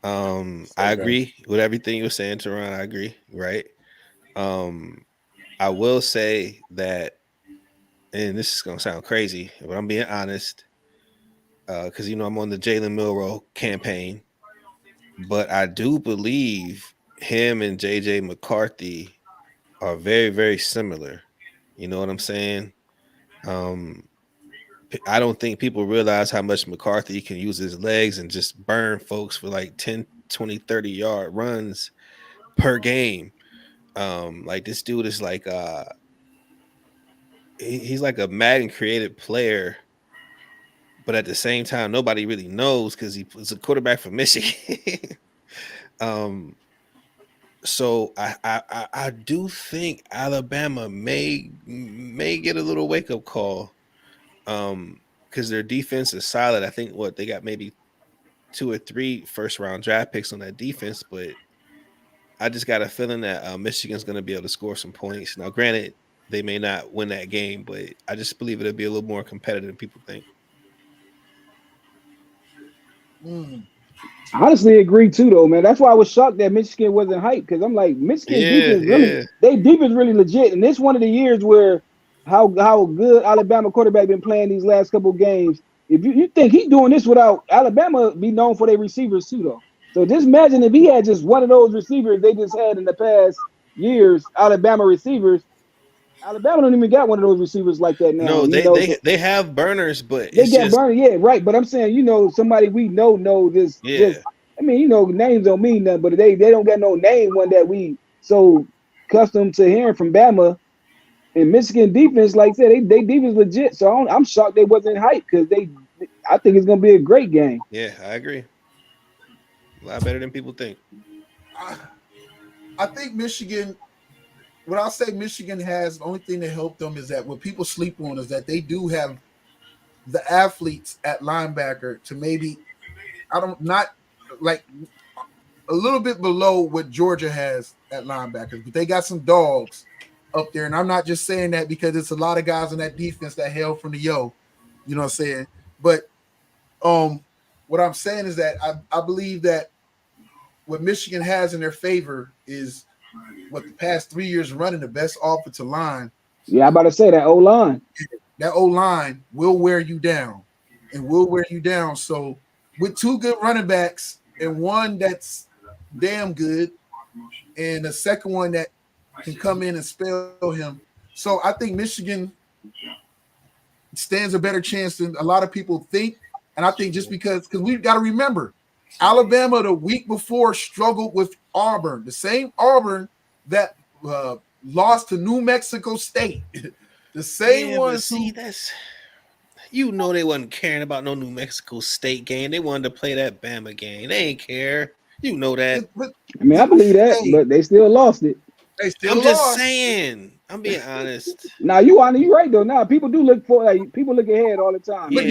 [SPEAKER 4] I agree with everything you were saying, Teron. I agree, right? I will say that, and this is gonna sound crazy, but I'm being honest, because I'm on the Jalen Milroe campaign, but I do believe him and JJ McCarthy are very, very similar. You know what I'm saying? Um, I don't think people realize how much McCarthy can use his legs and just burn folks for like 10, 20, 30-yard runs per game. Like this dude is like he's like a Madden created player, but at the same time, nobody really knows because he was a quarterback for Michigan. um, so I do think Alabama may get a little wake up call. Because their defense is solid. I think they got maybe 2 or 3 first round draft picks on that defense, but I just got a feeling that Michigan's going to be able to score some points. Now, granted, they may not win that game, but I just believe it'll be a little more competitive than people think.
[SPEAKER 5] I honestly agree too, though, man. That's why I was shocked that Michigan wasn't hyped because I'm like, Michigan defense they defense really legit, and this one of the years where how good Alabama quarterback been playing these last couple games. If you think he's doing this without Alabama, be known for their receivers too, though. So just imagine if he had just one of those receivers they just had in the past years, Alabama receivers. Alabama don't even got one of those receivers like that now.
[SPEAKER 4] No, they have burners, but
[SPEAKER 5] they get burned. Yeah, right. But I'm saying, somebody we know this.
[SPEAKER 4] Yeah.
[SPEAKER 5] I mean, names don't mean nothing, but they don't got no name one that we so accustomed to hearing from Bama. And Michigan defense, like I said, they defense legit. So I'm shocked they wasn't hyped because I think it's gonna be a great game.
[SPEAKER 4] Yeah, I agree. A lot better than people think.
[SPEAKER 3] I think Michigan. What I'll say Michigan has, the only thing that helped them is that what people sleep on is that they do have the athletes at linebacker to maybe not like a little bit below what Georgia has at linebackers, but they got some dogs up there. And I'm not just saying that because it's a lot of guys in that defense that hail from the you know what I'm saying? But what I'm saying is that I believe that what Michigan has in their favor is what the past 3 years running the best offensive line.
[SPEAKER 5] Yeah, I'm about to say that O-line.
[SPEAKER 3] That O-line will wear you down and will wear you down. So with 2 good running backs and one that's damn good and a second one that can come in and spell him. So I think Michigan stands a better chance than a lot of people think. And I think just because we've got to remember, Alabama the week before struggled with Auburn, the same Auburn that lost to New Mexico State. The same one.
[SPEAKER 4] See, they wasn't caring about no New Mexico State game. They wanted to play that Bama game. They ain't care. You know that.
[SPEAKER 5] I mean, I believe that, but they still lost it.
[SPEAKER 3] I'm
[SPEAKER 4] just saying. I'm being honest.
[SPEAKER 5] Now you right though. Now people do look people look ahead all the time.
[SPEAKER 3] But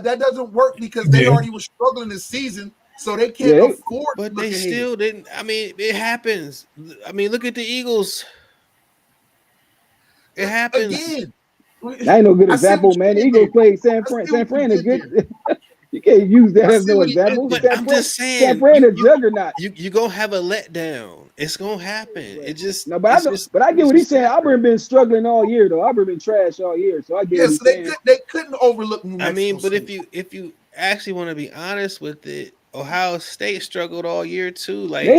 [SPEAKER 3] that doesn't work because they already were struggling this season, so they can't afford.
[SPEAKER 4] But they still didn't. I mean, it happens. I mean, look at the Eagles. It happens
[SPEAKER 3] again.
[SPEAKER 5] That ain't no good example, man. The Eagles played San Fran. San Fran is good. You can't use that as no example.
[SPEAKER 4] But I'm just saying,
[SPEAKER 5] San Fran is juggernaut.
[SPEAKER 4] You gonna have a letdown. It's gonna happen. It just
[SPEAKER 5] no, but I get what he's saying. Auburn been struggling all year though. Auburn been trash all year, so I get.
[SPEAKER 3] Yes, they couldn't overlook New Mexico.
[SPEAKER 4] I mean, but
[SPEAKER 3] State.
[SPEAKER 4] if you actually want to be honest with it, Ohio State struggled all year too. Like
[SPEAKER 5] they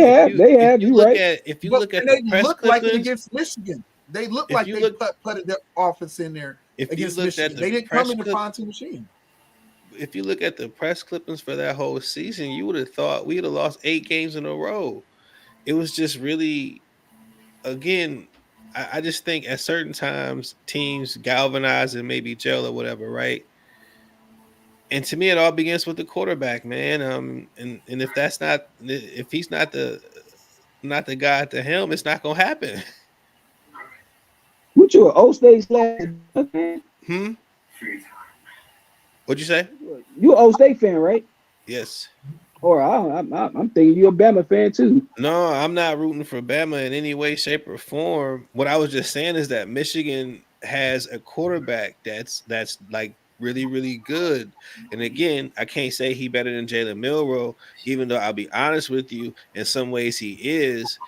[SPEAKER 5] have. You right.
[SPEAKER 4] If you look at
[SPEAKER 3] they
[SPEAKER 4] the press
[SPEAKER 3] look
[SPEAKER 4] clippings,
[SPEAKER 3] like it against Michigan. They look like they put their offense in there against Michigan. They didn't come in the pontoon machine.
[SPEAKER 4] If you look at the press clippings for that whole season, you would have thought we'd have lost 8 games in a row. It was just really, again, I just think at certain times teams galvanize and maybe gel or whatever, right? And to me, it all begins with the quarterback, man. And if he's not the guy at the helm, it's not gonna happen.
[SPEAKER 5] What you an O State fan?
[SPEAKER 4] What'd you say?
[SPEAKER 5] You an O State fan, right?
[SPEAKER 4] Yes.
[SPEAKER 5] Or I'm thinking you're a Bama fan too.
[SPEAKER 4] No, I'm not rooting for Bama in any way, shape, or form. What I was just saying is that Michigan has a quarterback that's like really, really good. And again, I can't say he better than Jalen Milroe, even though I'll be honest with you, in some ways he is.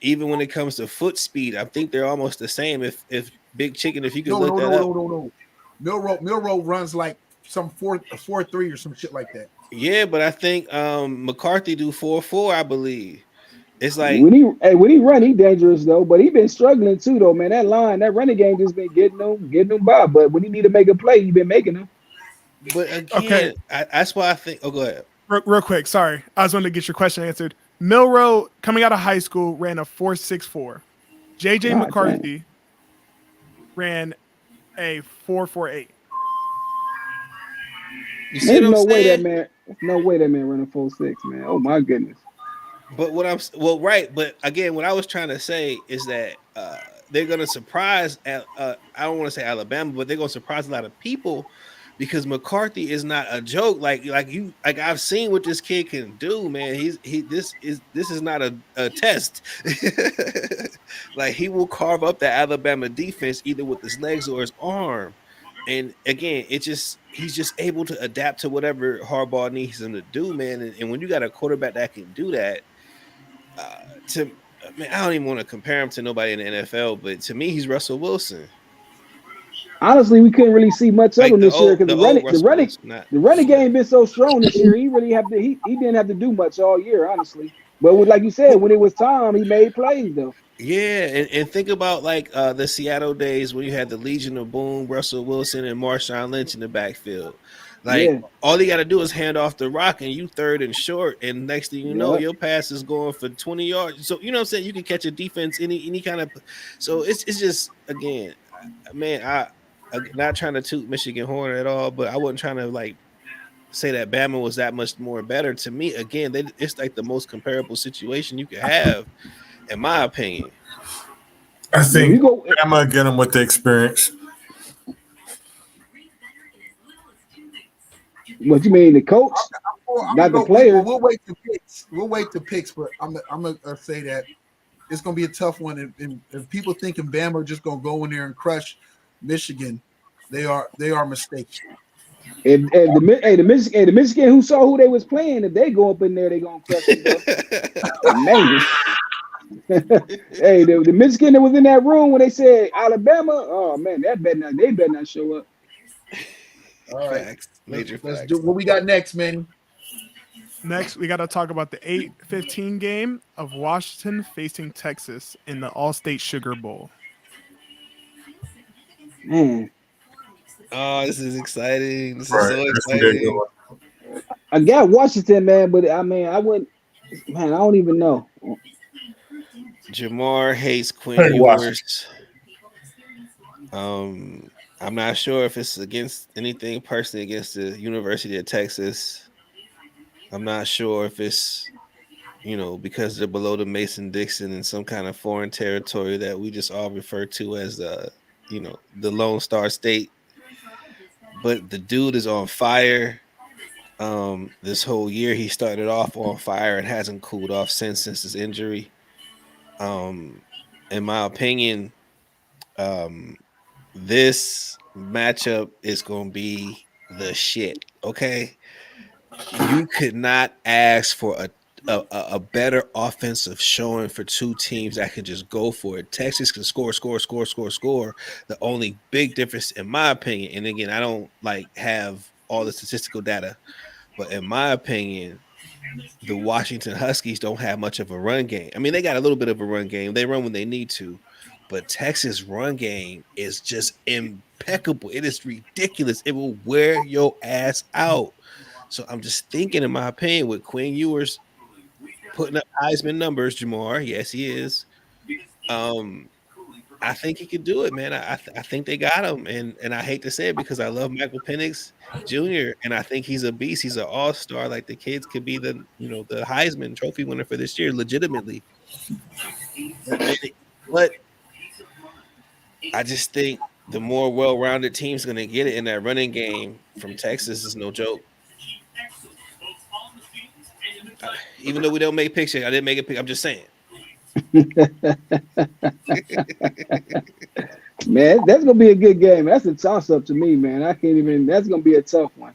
[SPEAKER 4] even when it comes to foot speed, I think they're almost the same. If Big Chicken, if you could
[SPEAKER 3] No,
[SPEAKER 4] look
[SPEAKER 3] no,
[SPEAKER 4] that
[SPEAKER 3] no,
[SPEAKER 4] up.
[SPEAKER 3] no, no, no. Milroe runs like some 4.3 or some shit like that.
[SPEAKER 4] Yeah, but I think McCarthy do 4.4, I believe. It's like
[SPEAKER 5] When he run, he dangerous though. But he been struggling too though, man. That running game just been getting him by. But when he need to make a play, he been making them.
[SPEAKER 4] but again,
[SPEAKER 7] Okay.
[SPEAKER 4] that's why I think go ahead.
[SPEAKER 7] Real quick, sorry. I was wanting to get your question answered. Milroe, coming out of high school, ran a 4.64. JJ
[SPEAKER 5] God
[SPEAKER 7] McCarthy ran a 4.48.
[SPEAKER 4] You see
[SPEAKER 5] There's
[SPEAKER 4] what I'm
[SPEAKER 5] no way
[SPEAKER 4] saying?
[SPEAKER 5] that man running 4.6, man. Oh my goodness.
[SPEAKER 4] But right. But again, what I was trying to say is that they're going to surprise. I don't want to say Alabama, but they're going to surprise a lot of people because McCarthy is not a joke. Like I've seen what this kid can do, man. This is not a test. Like he will carve up the Alabama defense either with his legs or his arm. And again, he's just able to adapt to whatever Harbaugh needs him to do, man. And when you got a quarterback that can do that, I don't even want to compare him to nobody in the NFL, but to me, he's Russell Wilson.
[SPEAKER 5] Honestly, we couldn't really see much of
[SPEAKER 4] Like
[SPEAKER 5] him this year because the running game been so strong this year. He really he didn't have to do much all year, honestly. But like you said, when it was time, he made plays though.
[SPEAKER 4] Yeah, and think about like the Seattle days when you had the Legion of Boom, Russell Wilson, and Marshawn Lynch in the backfield. Like all you got to do is hand off the rock, and you third and short, and next thing you know, your pass is going for 20 yards. So you know what I'm saying? You can catch a defense any kind of. So it's just again, man. I'm not trying to toot Michigan horn at all, but I wasn't trying to like say that Bama was that much more better. To me, again, it's like the most comparable situation you could have, in my opinion.
[SPEAKER 6] I think Bama get them with the experience.
[SPEAKER 5] What you mean, the coach, not the player?
[SPEAKER 3] We'll wait to picks. We'll wait to picks, but I'm gonna say that it's gonna be a tough one. If people thinking Bama are just gonna go in there and crush Michigan, they are mistaken.
[SPEAKER 5] And the Michigan who saw who they was playing, if they go up in there, they gonna crush them. Man. Hey, the Michigan that was in that room when they said Alabama, oh man, they better not show up.
[SPEAKER 3] All right,
[SPEAKER 4] facts. Major
[SPEAKER 3] let's
[SPEAKER 4] facts.
[SPEAKER 3] do what we got next, man.
[SPEAKER 7] Next, we got to talk about the 8-15 game of Washington facing Texas in the All-State Sugar Bowl.
[SPEAKER 5] Man,
[SPEAKER 4] oh, this is exciting. This is so exciting.
[SPEAKER 5] I got Washington, man, but I mean, I don't even know.
[SPEAKER 4] Jamar hates Quinn Ewers. I'm not sure if it's against anything personally against the University of Texas. I'm not sure if it's, because they're below the Mason-Dixon in some kind of foreign territory that we just all refer to as, the Lone Star State. But the dude is on fire. This whole year he started off on fire and hasn't cooled off since his injury. In my opinion, this matchup is going to be the shit. Okay, you could not ask for a better offensive showing for two teams that can just go for it. Texas can score. The only big difference, in my opinion, and again, I don't have all the statistical data, but in my opinion, the Washington Huskies don't have much of a run game. I mean, they got a little bit of a run game. They run when they need to, but Texas' run game is just impeccable. It is ridiculous. It will wear your ass out. So I'm just thinking, in my opinion, with Quinn Ewers putting up Heisman numbers, Jamar, yes, he is. I think he could do it, man. I think they got him, and I hate to say it because I love Michael Penix Jr. and I think he's a beast. He's an all-star. Like the kids could be the Heisman Trophy winner for this year, legitimately. But I just think the more well-rounded team's going to get it in that running game from Texas is no joke. Even though we don't make picks, I didn't make a pick. I'm just saying.
[SPEAKER 5] Man, that's gonna be a good game. That's a toss-up to me, man. That's gonna be a tough one.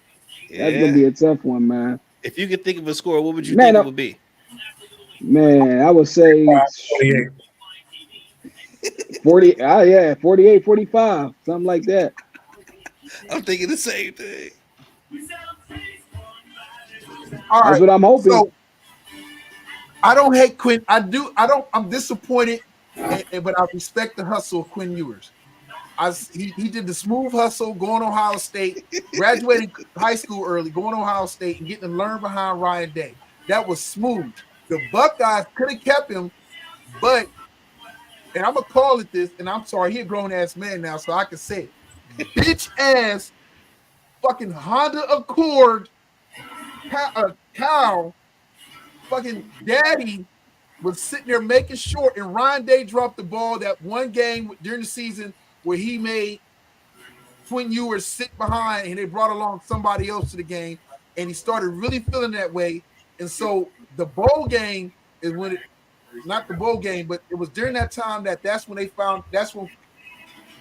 [SPEAKER 5] Yeah. That's gonna be a tough one, man.
[SPEAKER 4] If you could think of a score, what would you think it would be?
[SPEAKER 5] Man, I would say
[SPEAKER 6] 48.
[SPEAKER 5] 40. Yeah, 48, 45, something like that.
[SPEAKER 4] I'm thinking the same thing.
[SPEAKER 3] All
[SPEAKER 5] That's
[SPEAKER 3] right.
[SPEAKER 5] what I'm hoping.
[SPEAKER 3] So I don't hate Quinn. I do. I don't. I'm disappointed, but I respect the hustle of Quinn Ewers. He did the smooth hustle, going to Ohio State, graduating high school early, going to Ohio State, and getting to learn behind Ryan Day. That was smooth. The Buckeyes could have kept him, but, and I'm gonna call it this, and I'm sorry, he a grown ass man now, so I can say it. Bitch ass, fucking Honda Accord, cow, fucking daddy was sitting there making sure, and Ryan Day dropped the ball that one game during the season where he made Quinn Ewers sit behind and they brought along somebody else to the game, and he started really feeling that way. And so the bowl game is when not the bowl game, but it was during that time that's when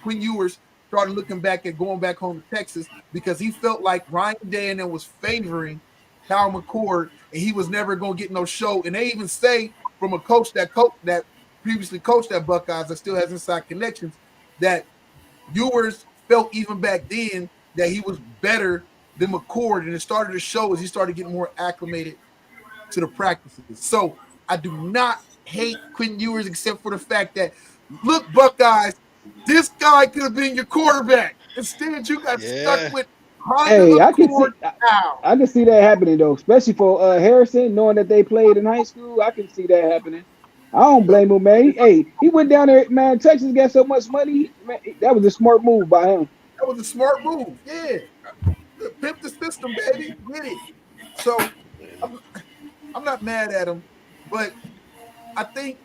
[SPEAKER 3] Quinn Ewers started looking back at going back home to Texas, because he felt like Ryan Day and them was favoring Cal McCord, and he was never going to get no show. And they even say from a coach that previously coached at Buckeyes that still has inside connections, that Ewers felt even back then that he was better than McCord, and it started to show as he started getting more acclimated to the practices. So I do not hate Quinn Ewers, except for the fact that, look, Buckeyes, this guy could have been your quarterback. Instead, you got stuck with
[SPEAKER 5] Hey, I can
[SPEAKER 3] I
[SPEAKER 5] see that happening though, especially for Harrison, knowing that they played in high school. I can see that happening. I don't blame him, man. He went down there, man. Texas got so much money. Man, that was a smart move by him.
[SPEAKER 3] That was a smart move. Yeah. Pimp the system, baby. Get it. So I'm not mad at him, but I think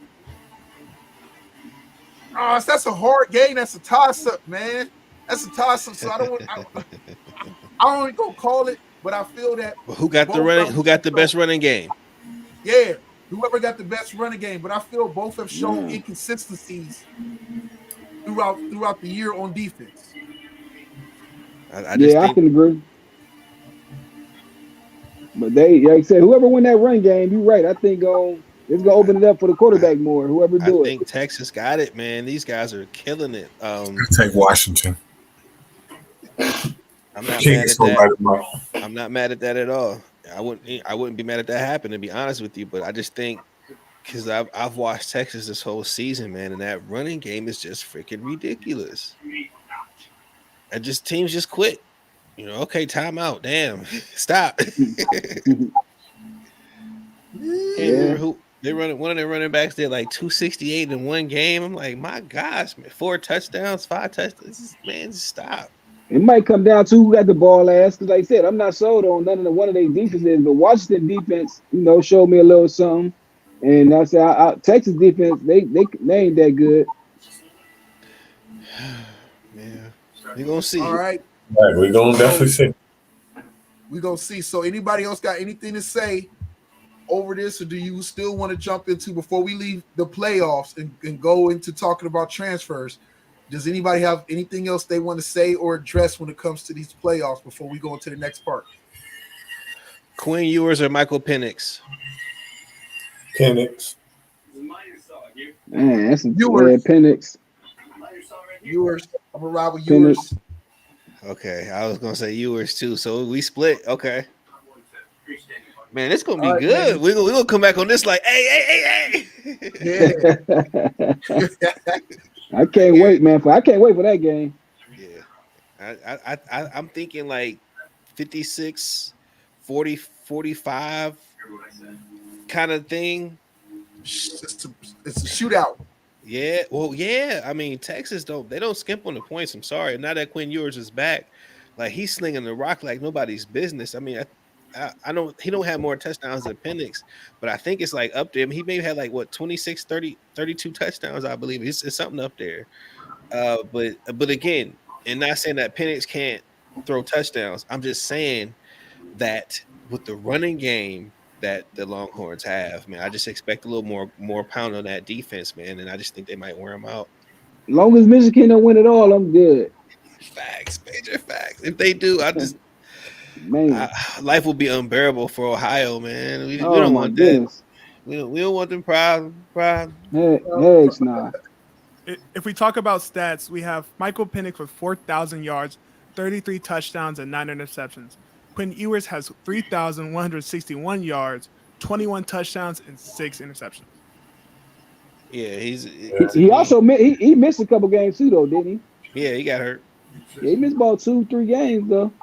[SPEAKER 3] that's a hard game. That's a toss-up, man. That's a toss-up. So I don't even gonna call it, but I feel that
[SPEAKER 4] Who got the best running game?
[SPEAKER 3] Yeah. Whoever got the best running game, but I feel both have shown inconsistencies throughout the year on defense.
[SPEAKER 5] I can agree. But like I said, whoever win that run game, you're right. I think it's gonna open it up for the quarterback more. Whoever do it.
[SPEAKER 4] I think Texas got it, man. These guys are killing it.
[SPEAKER 6] Take Washington.
[SPEAKER 4] I'm not mad at that. I'm not mad at that at all. I wouldn't be mad at that happening, to be honest with you. But I just think, because I've watched Texas this whole season, man, and that running game is just freaking ridiculous. And teams just quit. Okay, timeout. Damn, stop. They run one of their running backs did like 268 in one game. I'm like, my gosh, man, 4 touchdowns, 5 touchdowns. Man, just stop.
[SPEAKER 5] It might come down to who got the ball last, because like I said, I'm not sold on one of their defenses, but Washington defense, showed me a little something. And I said, Texas defense, they ain't that good.
[SPEAKER 4] Yeah, we're gonna see.
[SPEAKER 3] All right.
[SPEAKER 6] We're gonna definitely see.
[SPEAKER 3] We're gonna see. So anybody else got anything to say over this, or do you still want to jump into, before we leave the playoffs and go into talking about transfers? Does anybody have anything else they want to say or address when it comes to these playoffs before we go into the next part?
[SPEAKER 4] Quinn Ewers or Michael Penix?
[SPEAKER 6] Penix.
[SPEAKER 5] Man, that's a
[SPEAKER 3] Penix.
[SPEAKER 5] Ewers.
[SPEAKER 3] I'm gonna ride with Ewers.
[SPEAKER 4] Okay, I was gonna say Ewers too. So we split. Okay. Man, it's gonna be
[SPEAKER 3] right,
[SPEAKER 4] good.
[SPEAKER 3] man.
[SPEAKER 4] We're gonna come back on this like, hey.
[SPEAKER 3] Yeah.
[SPEAKER 5] I can't wait, man. I can't wait for that game.
[SPEAKER 4] Yeah. I'm thinking like 56, 40, 45 kind of thing.
[SPEAKER 3] It's a shootout.
[SPEAKER 4] Yeah. Well, yeah. I mean, Texas don't skimp on the points. I'm sorry. Now that Quinn Ewers is back, like he's slinging the rock like nobody's business. I mean, I don't. He don't have more touchdowns than Penix, but I think it's like up there. He maybe had like 26, 30, 32 touchdowns. I believe it's something up there. But again, and not saying that Penix can't throw touchdowns. I'm just saying that with the running game that the Longhorns have, man, I just expect a little more pound on that defense, man, and I just think they might wear them out.
[SPEAKER 5] As long as Michigan don't win it all, I'm good.
[SPEAKER 4] Facts, major facts. If they do,
[SPEAKER 5] Man,
[SPEAKER 4] life will be unbearable for Ohio, man. We
[SPEAKER 5] oh
[SPEAKER 4] don't
[SPEAKER 5] my
[SPEAKER 4] want
[SPEAKER 5] goodness.
[SPEAKER 4] We don't want them problems.
[SPEAKER 5] Heck, nah.
[SPEAKER 7] If we talk about stats, we have Michael Penix with 4,000 yards, 33 touchdowns, and 9 interceptions. Quinn Ewers has 3,161 yards, 21 touchdowns, and 6 interceptions.
[SPEAKER 4] Yeah,
[SPEAKER 5] He also he missed a couple games too, though, didn't he?
[SPEAKER 4] Yeah, he got hurt.
[SPEAKER 5] Yeah, he missed about 2-3 games though.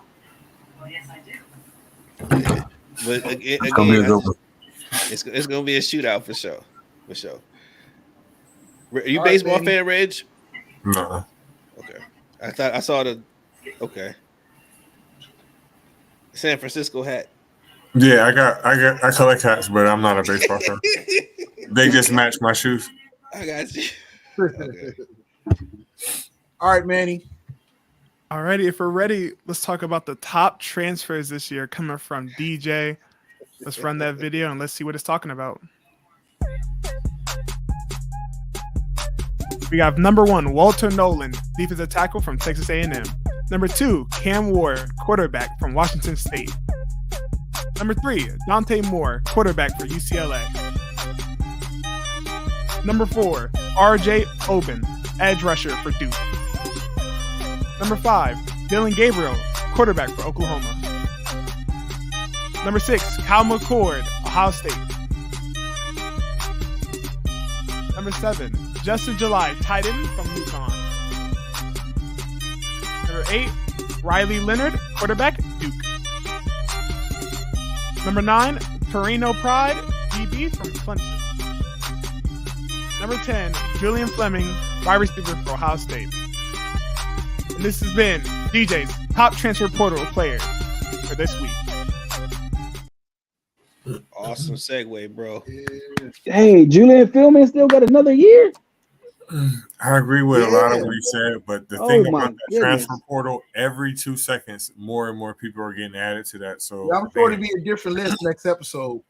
[SPEAKER 4] But again,
[SPEAKER 8] It's gonna be a good one.
[SPEAKER 4] it's gonna be a shootout for sure. For sure. Are you
[SPEAKER 3] All right,
[SPEAKER 4] baseball
[SPEAKER 3] Manny.
[SPEAKER 4] fan, Reg?
[SPEAKER 8] No.
[SPEAKER 4] Okay. I saw the okay. San Francisco hat.
[SPEAKER 6] Yeah, I collect hats, but I'm not a baseball fan. They just match my shoes.
[SPEAKER 4] I got you. Okay.
[SPEAKER 3] All right, Manny.
[SPEAKER 7] Alrighty, if we're ready, let's talk about the top transfers this year coming from DJ. Let's run that video and let's see what it's talking about. We have number 1, Walter Nolan, defensive tackle from Texas A&M. Number 2, Cam Ward, quarterback from Washington State. Number 3, Dante Moore, quarterback for UCLA. Number 4, RJ Oben, edge rusher for Duke. Number 5, Dylan Gabriel, quarterback for Oklahoma. Number 6, Kyle McCord, Ohio State. Number 7, Justin July, tight end from UConn. Number 8, Riley Leonard, quarterback, Duke. Number 9, Torino Pride, DB from Clemson. Number 10, Julian Fleming, wide receiver for Ohio State. And this has been DJ's top transfer portal players for this week.
[SPEAKER 4] Awesome segue, bro.
[SPEAKER 5] Hey, Julian Philman still got another year?
[SPEAKER 6] I agree with a lot of what you said, but the thing
[SPEAKER 5] my
[SPEAKER 6] about the transfer portal, every 2 seconds, more and more people are getting added to that. So
[SPEAKER 3] Yeah, I'm sure it'll be a different list next episode.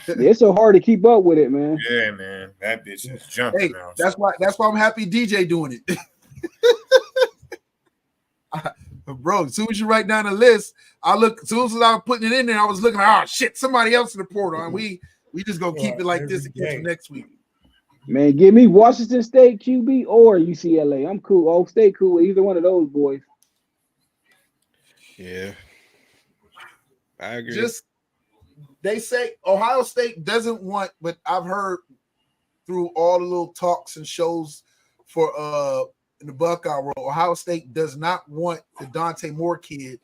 [SPEAKER 5] It's so hard to keep up with it, man.
[SPEAKER 6] yeah, man, that bitch is jumping
[SPEAKER 3] Hey,
[SPEAKER 6] now.
[SPEAKER 3] that's why I'm happy DJ doing it. Bro, as soon as you write down a list, I look. As soon as I was putting it in there, I was looking. Oh shit, somebody else in the portal. And we just gonna keep it like this again for next week.
[SPEAKER 5] Man, give me Washington State QB or UCLA. I'm cool. Oak State cool with either one of those boys.
[SPEAKER 4] Yeah. I agree.
[SPEAKER 3] Just they say Ohio State doesn't want, but I've heard through all the little talks and shows for in the Buckeye world, Ohio State does not want the Dante Moore kid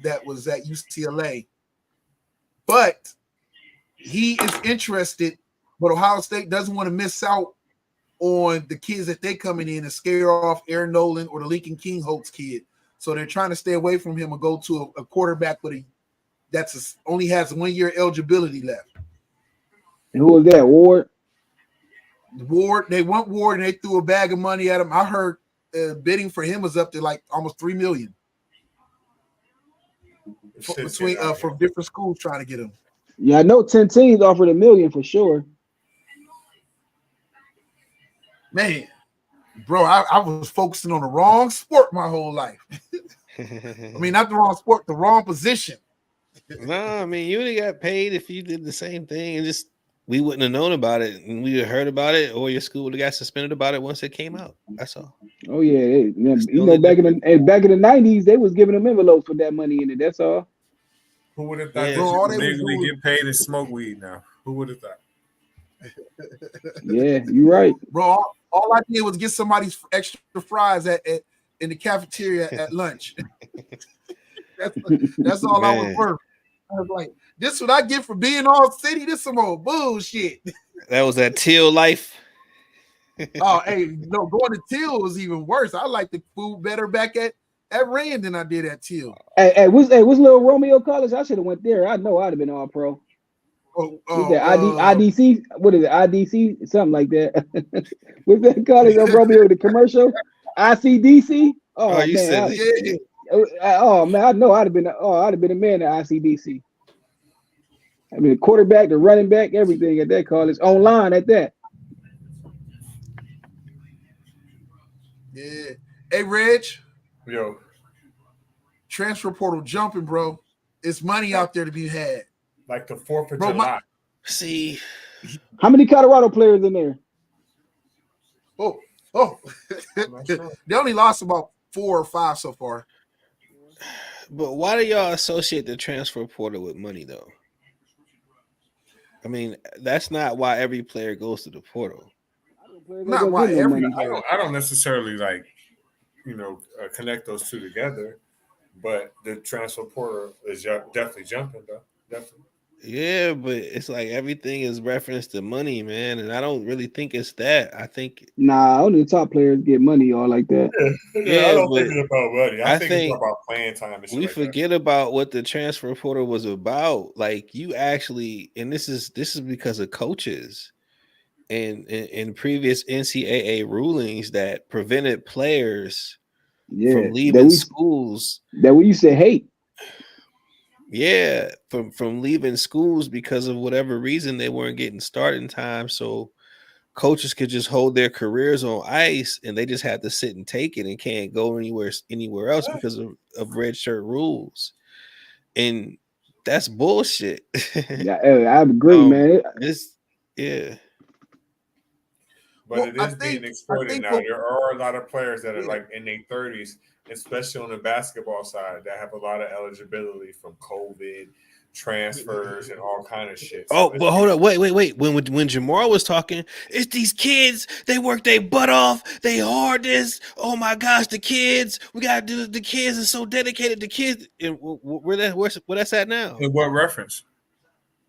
[SPEAKER 3] that was at UCLA, but he is interested. But Ohio State doesn't want to miss out on the kids that they coming in and scare off Aaron Nolan or the Lincoln King Holtz kid. So they're trying to stay away from him and go to a quarterback with only has 1 year eligibility left.
[SPEAKER 5] And who was that? Ward?
[SPEAKER 3] They want Ward, and they threw a bag of money at him. I heard bidding for him was up to like almost $3 million from different schools trying to get him.
[SPEAKER 5] Yeah, I know 10 teams offered $1 million for sure.
[SPEAKER 3] Man, bro, I was focusing on the wrong sport my whole life. I mean, not the wrong sport, the wrong position.
[SPEAKER 4] No, I mean, you would have got paid if you did the same thing, and just we wouldn't have known about it, and we would have heard about it, or your school would have got suspended about it once it came out. That's all.
[SPEAKER 5] Oh yeah, back in the 90s, they was giving them envelopes with that money in it. That's all.
[SPEAKER 6] Who would have thought
[SPEAKER 4] Yeah.
[SPEAKER 6] that
[SPEAKER 3] Bro, all
[SPEAKER 6] you
[SPEAKER 3] they
[SPEAKER 6] could
[SPEAKER 3] was
[SPEAKER 6] legally
[SPEAKER 3] doing-
[SPEAKER 6] get paid and smoke weed now? Who would have thought?
[SPEAKER 5] Yeah, you're right.
[SPEAKER 3] Bro, all I did was get somebody's extra fries in the cafeteria at lunch. that's all I was
[SPEAKER 4] Man.
[SPEAKER 3] worth. I was like, this is what I get for being all city. This some old bullshit.
[SPEAKER 4] That was that Teal life.
[SPEAKER 3] Oh, hey, no, going to Teal was even worse. I like the food better back at Rand than I did at Teal.
[SPEAKER 5] Hey, what's Little Romeo College? I should have went there. I know I'd have been all pro. What's that? IDC? What is it? IDC? Something like that. What's that college of Romeo? The commercial? ICDC?
[SPEAKER 4] Oh, you said
[SPEAKER 3] yeah.
[SPEAKER 5] Oh man, I know I'd have been a man at ICDC. I mean, the quarterback, the running back, everything at that college, online at that.
[SPEAKER 3] Yeah. Hey, Reg,
[SPEAKER 6] Yo,
[SPEAKER 3] transfer portal jumping, bro. It's money out there to be had.
[SPEAKER 6] like the 4th of
[SPEAKER 3] Bro,
[SPEAKER 6] July.
[SPEAKER 4] See,
[SPEAKER 5] How many Colorado players in there?
[SPEAKER 3] Oh,
[SPEAKER 6] I'm not sure.
[SPEAKER 3] they only lost about 4 or 5 so far.
[SPEAKER 4] But why do y'all associate the transfer portal with money though? I mean, that's not why every player goes to the portal.
[SPEAKER 3] Not why every-
[SPEAKER 6] I don't necessarily connect those two together, but the transfer portal is definitely jumping though. Definitely.
[SPEAKER 4] Yeah, but it's like everything is referenced to money, man, and I don't really think it's that. I think
[SPEAKER 5] Nah, only the top players get money all like that.
[SPEAKER 4] Yeah,
[SPEAKER 6] I don't
[SPEAKER 4] but
[SPEAKER 6] think it's about money. I think it's
[SPEAKER 4] think
[SPEAKER 6] more about playing time and shit
[SPEAKER 4] we
[SPEAKER 6] like that.
[SPEAKER 4] forget about what the transfer portal was about. Like you actually, and this is because of coaches and in previous NCAA rulings that prevented players
[SPEAKER 5] Yeah,
[SPEAKER 4] from leaving schools.
[SPEAKER 5] That we used to hate.
[SPEAKER 4] Yeah, from leaving schools because of whatever reason they weren't getting started in time. So coaches could just hold their careers on ice and they just have to sit and take it and can't go anywhere else because of red shirt rules. And that's bullshit.
[SPEAKER 5] Yeah, I agree, man.
[SPEAKER 4] Yeah.
[SPEAKER 6] But
[SPEAKER 3] Well,
[SPEAKER 6] it is being exploited now. There are a lot of players that are like in their 30s, especially on the basketball side, that have a lot of eligibility from COVID, transfers, and all kind of shit.
[SPEAKER 4] Oh, but hold up, wait. When Jamar was talking, it's these kids. They work their butt off. They hard this. Oh my gosh, the kids. We gotta do. The kids are so dedicated. The kids. And where that's at now?
[SPEAKER 6] In what reference?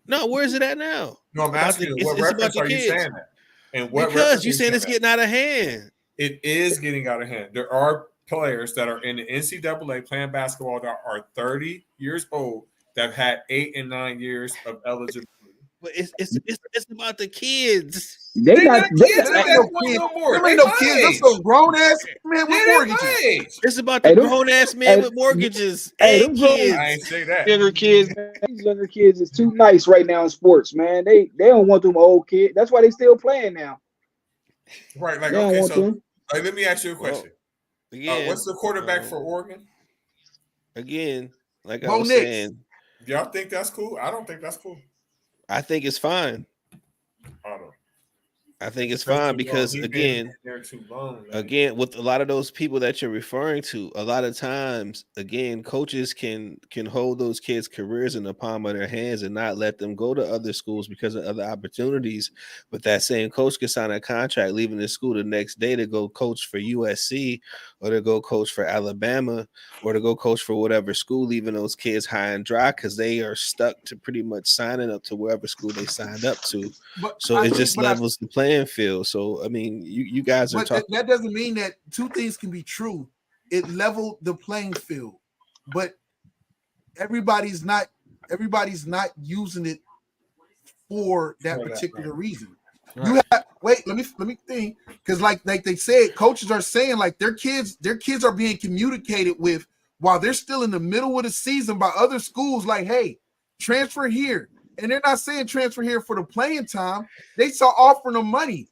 [SPEAKER 4] No, where is it at now?
[SPEAKER 6] No, I'm asking you, what reference are you saying that? And what
[SPEAKER 4] because you saying it's getting out of hand.
[SPEAKER 6] It is getting out of hand. There are players that are in the NCAA playing basketball that are 30 years old that have had 8 and 9 years of eligibility.
[SPEAKER 4] But it's about the kids.
[SPEAKER 5] They got
[SPEAKER 3] kids. There ain't no kids. That's some grown ass man with mortgages.
[SPEAKER 4] It's about the grown ass man with mortgages and kids.
[SPEAKER 6] I ain't say that.
[SPEAKER 5] Younger kids, man, these younger kids is too nice right now in sports, man. They don't want them old kids. That's why they still playing now.
[SPEAKER 6] Right, like
[SPEAKER 5] They don't
[SPEAKER 6] okay,
[SPEAKER 5] want
[SPEAKER 6] so
[SPEAKER 5] them.
[SPEAKER 6] let me ask you a question. What's the quarterback for Oregon?
[SPEAKER 4] Again, like
[SPEAKER 3] Bo
[SPEAKER 4] I was
[SPEAKER 3] Nix.
[SPEAKER 4] saying,
[SPEAKER 6] y'all think that's cool? I don't think that's cool.
[SPEAKER 4] I think it's fine. I think it's fine because again, with a lot of those people that you're referring to, a lot of times, again, coaches can hold those kids' careers in the palm of their hands and not let them go to other schools because of other opportunities. But that same coach can sign a contract leaving the school the next day to go coach for USC or to go coach for Alabama or to go coach for whatever school, leaving those kids high and dry because they are stuck to pretty much signing up to wherever school they signed up to. So it just levels the playing field. So I mean, you guys are talking.
[SPEAKER 3] That doesn't mean that two things can be true. It leveled the playing field, but everybody's not using it for that particular reason. Right. You have let me think, because like they said, coaches are saying like their kids are being communicated with while they're still in the middle of the season by other schools. Like, hey, transfer here. And they're not saying transfer here for the playing time. They start offering them money.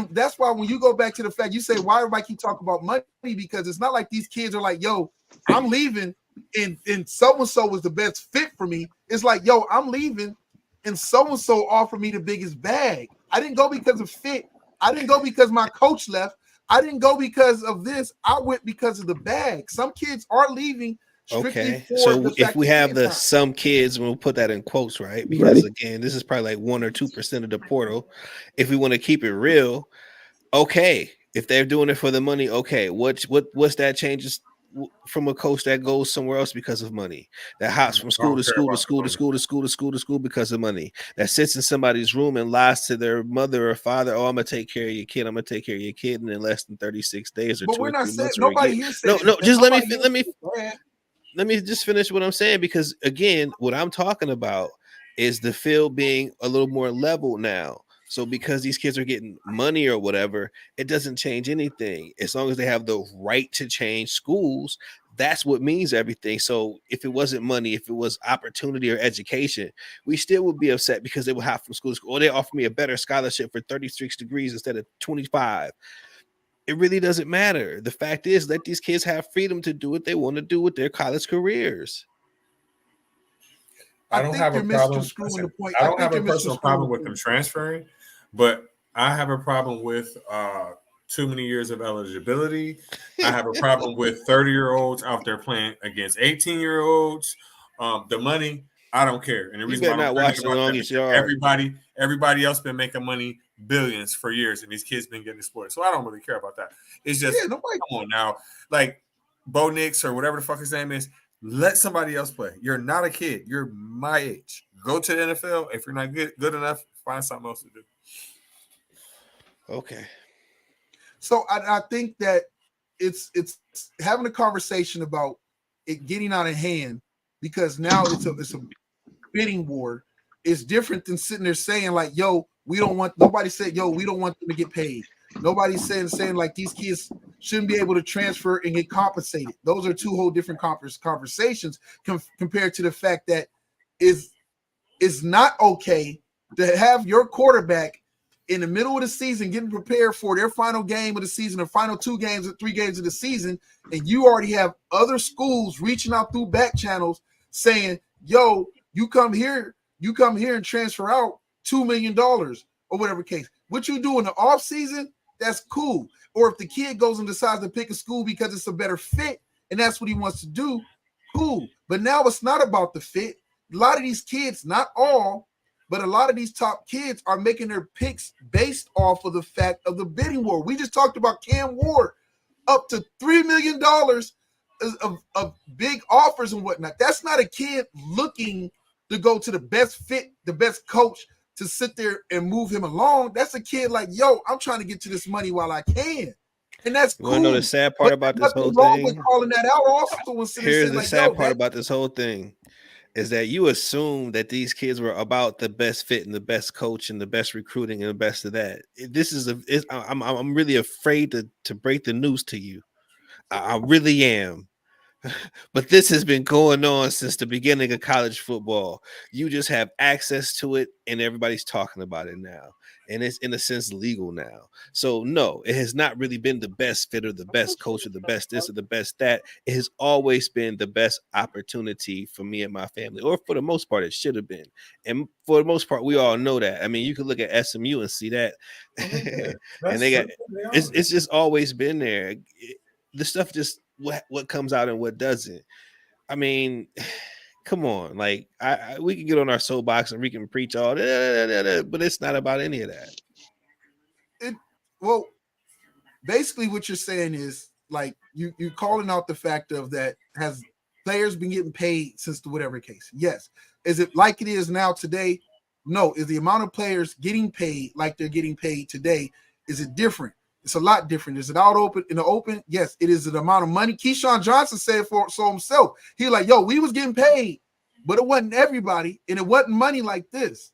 [SPEAKER 3] That's why when you go back to the fact, you say, why everybody keep talking about money? Because it's not like these kids are like, yo, I'm leaving and so-and-so was the best fit for me. It's like, yo, I'm leaving and so-and-so offered me the biggest bag. I didn't go because of fit. I didn't go because my coach left. I didn't go because of this. I went because of the bag. Some kids are leaving.
[SPEAKER 4] Okay, so if we have some kids, we'll put that in quotes, right? Because again, this is probably like 1 or 2% of the portal. If we want to keep it real, okay. If they're doing it for the money, okay. What's that changes from a coach that goes somewhere else because of money? That hops from school to school to school to school to school to school to school because of money. That sits in somebody's room and lies to their mother or father. Oh, I'm gonna take care of your kid. I'm gonna take care of your kid, and in less than 36 days or
[SPEAKER 3] but
[SPEAKER 4] 2
[SPEAKER 3] we're
[SPEAKER 4] or 3
[SPEAKER 3] not
[SPEAKER 4] months.
[SPEAKER 3] saying nobody here says
[SPEAKER 4] no. Just let me just finish what I'm saying, because again, what I'm talking about is the field being a little more level now. So because these kids are getting money or whatever, it doesn't change anything. As long as they have the right to change schools, that's what means everything. So if it wasn't money, if it was opportunity or education, we still would be upset because they would have from school to school. Or they offer me a better scholarship for 36 degrees instead of 25. It really doesn't matter. The fact is, let these kids have freedom to do what they want to do with their college careers.
[SPEAKER 6] I don't have a problem. I don't have a personal problem with them transferring, But I have a problem with too many years of eligibility. I have a problem with 30-year-olds out there playing against 18-year-olds. The money, I don't care. And the
[SPEAKER 4] You
[SPEAKER 6] reason why
[SPEAKER 4] better
[SPEAKER 6] I
[SPEAKER 4] not
[SPEAKER 6] don't
[SPEAKER 4] watch
[SPEAKER 6] care
[SPEAKER 4] the
[SPEAKER 6] about that
[SPEAKER 4] longest
[SPEAKER 6] is
[SPEAKER 4] yard.
[SPEAKER 6] everybody else been making money billions for years, and these kids been getting exploited. So I don't really care about that. It's just
[SPEAKER 3] Yeah, nobody.
[SPEAKER 6] come on now, like Bo Nix or whatever the fuck his name is. Let somebody else play. You're not a kid. You're my age. Go to the NFL. If you're not good enough, find something else to do.
[SPEAKER 4] Okay.
[SPEAKER 3] So I think that it's having a conversation about it getting out of hand, because now it's a bidding war. Is different than sitting there saying like, yo, we don't want, nobody said, yo, we don't want them to get paid. Nobody's saying like these kids shouldn't be able to transfer and get compensated. Those are two whole different conversations compared to the fact that it's not okay to have your quarterback in the middle of the season getting prepared for their final game of the season, or final 2 games or 3 games of the season, and you already have other schools reaching out through back channels saying, yo, you come here and transfer out $2 million or whatever case. What you do in the off season, that's cool. Or if the kid goes and decides to pick a school because it's a better fit and that's what he wants to do, cool. But now it's not about the fit. A lot of these kids, not all, but a lot of these top kids are making their picks based off of the fact of the bidding war. We just talked about Cam Ward, up to $3 million of big offers and whatnot. That's not a kid looking to go to the best fit, the best coach to sit there and move him along. That's a kid like, yo, I'm trying to get to this money while I can. And that's cool.
[SPEAKER 4] You want to know the sad part about this whole thing?
[SPEAKER 3] With calling that out also when
[SPEAKER 4] here's the sad part about this whole thing is that you assume that these kids were about the best fit and the best coach and the best recruiting and the best of that. I'm really afraid to break the news to you. I really am. But this has been going on since the beginning of college football. You just have access to it and everybody's talking about it now. And it's in a sense legal now. So no, it has not really been the best fit or the best coach or the best this or the best that. It has always been the best opportunity for me and my family, or for the most part, it should have been. And for the most part, we all know that. I mean, you can look at SMU and see that. And it's just always been there. The stuff just what comes out and what doesn't. I mean, come on, like we can get on our soapbox and we can preach all that, but it's not about any of that.
[SPEAKER 3] Well, basically what you're saying is like you're calling out the fact of that has players been getting paid since the whatever case. Yes. Is it like it is now today? No. Is the amount of players getting paid like they're getting paid today? Is it different? It's a lot different. Is it out open in the open? Yes, it is an amount of money. Keyshawn Johnson said so himself. He was like, yo, we was getting paid, but it wasn't everybody, and it wasn't money like this.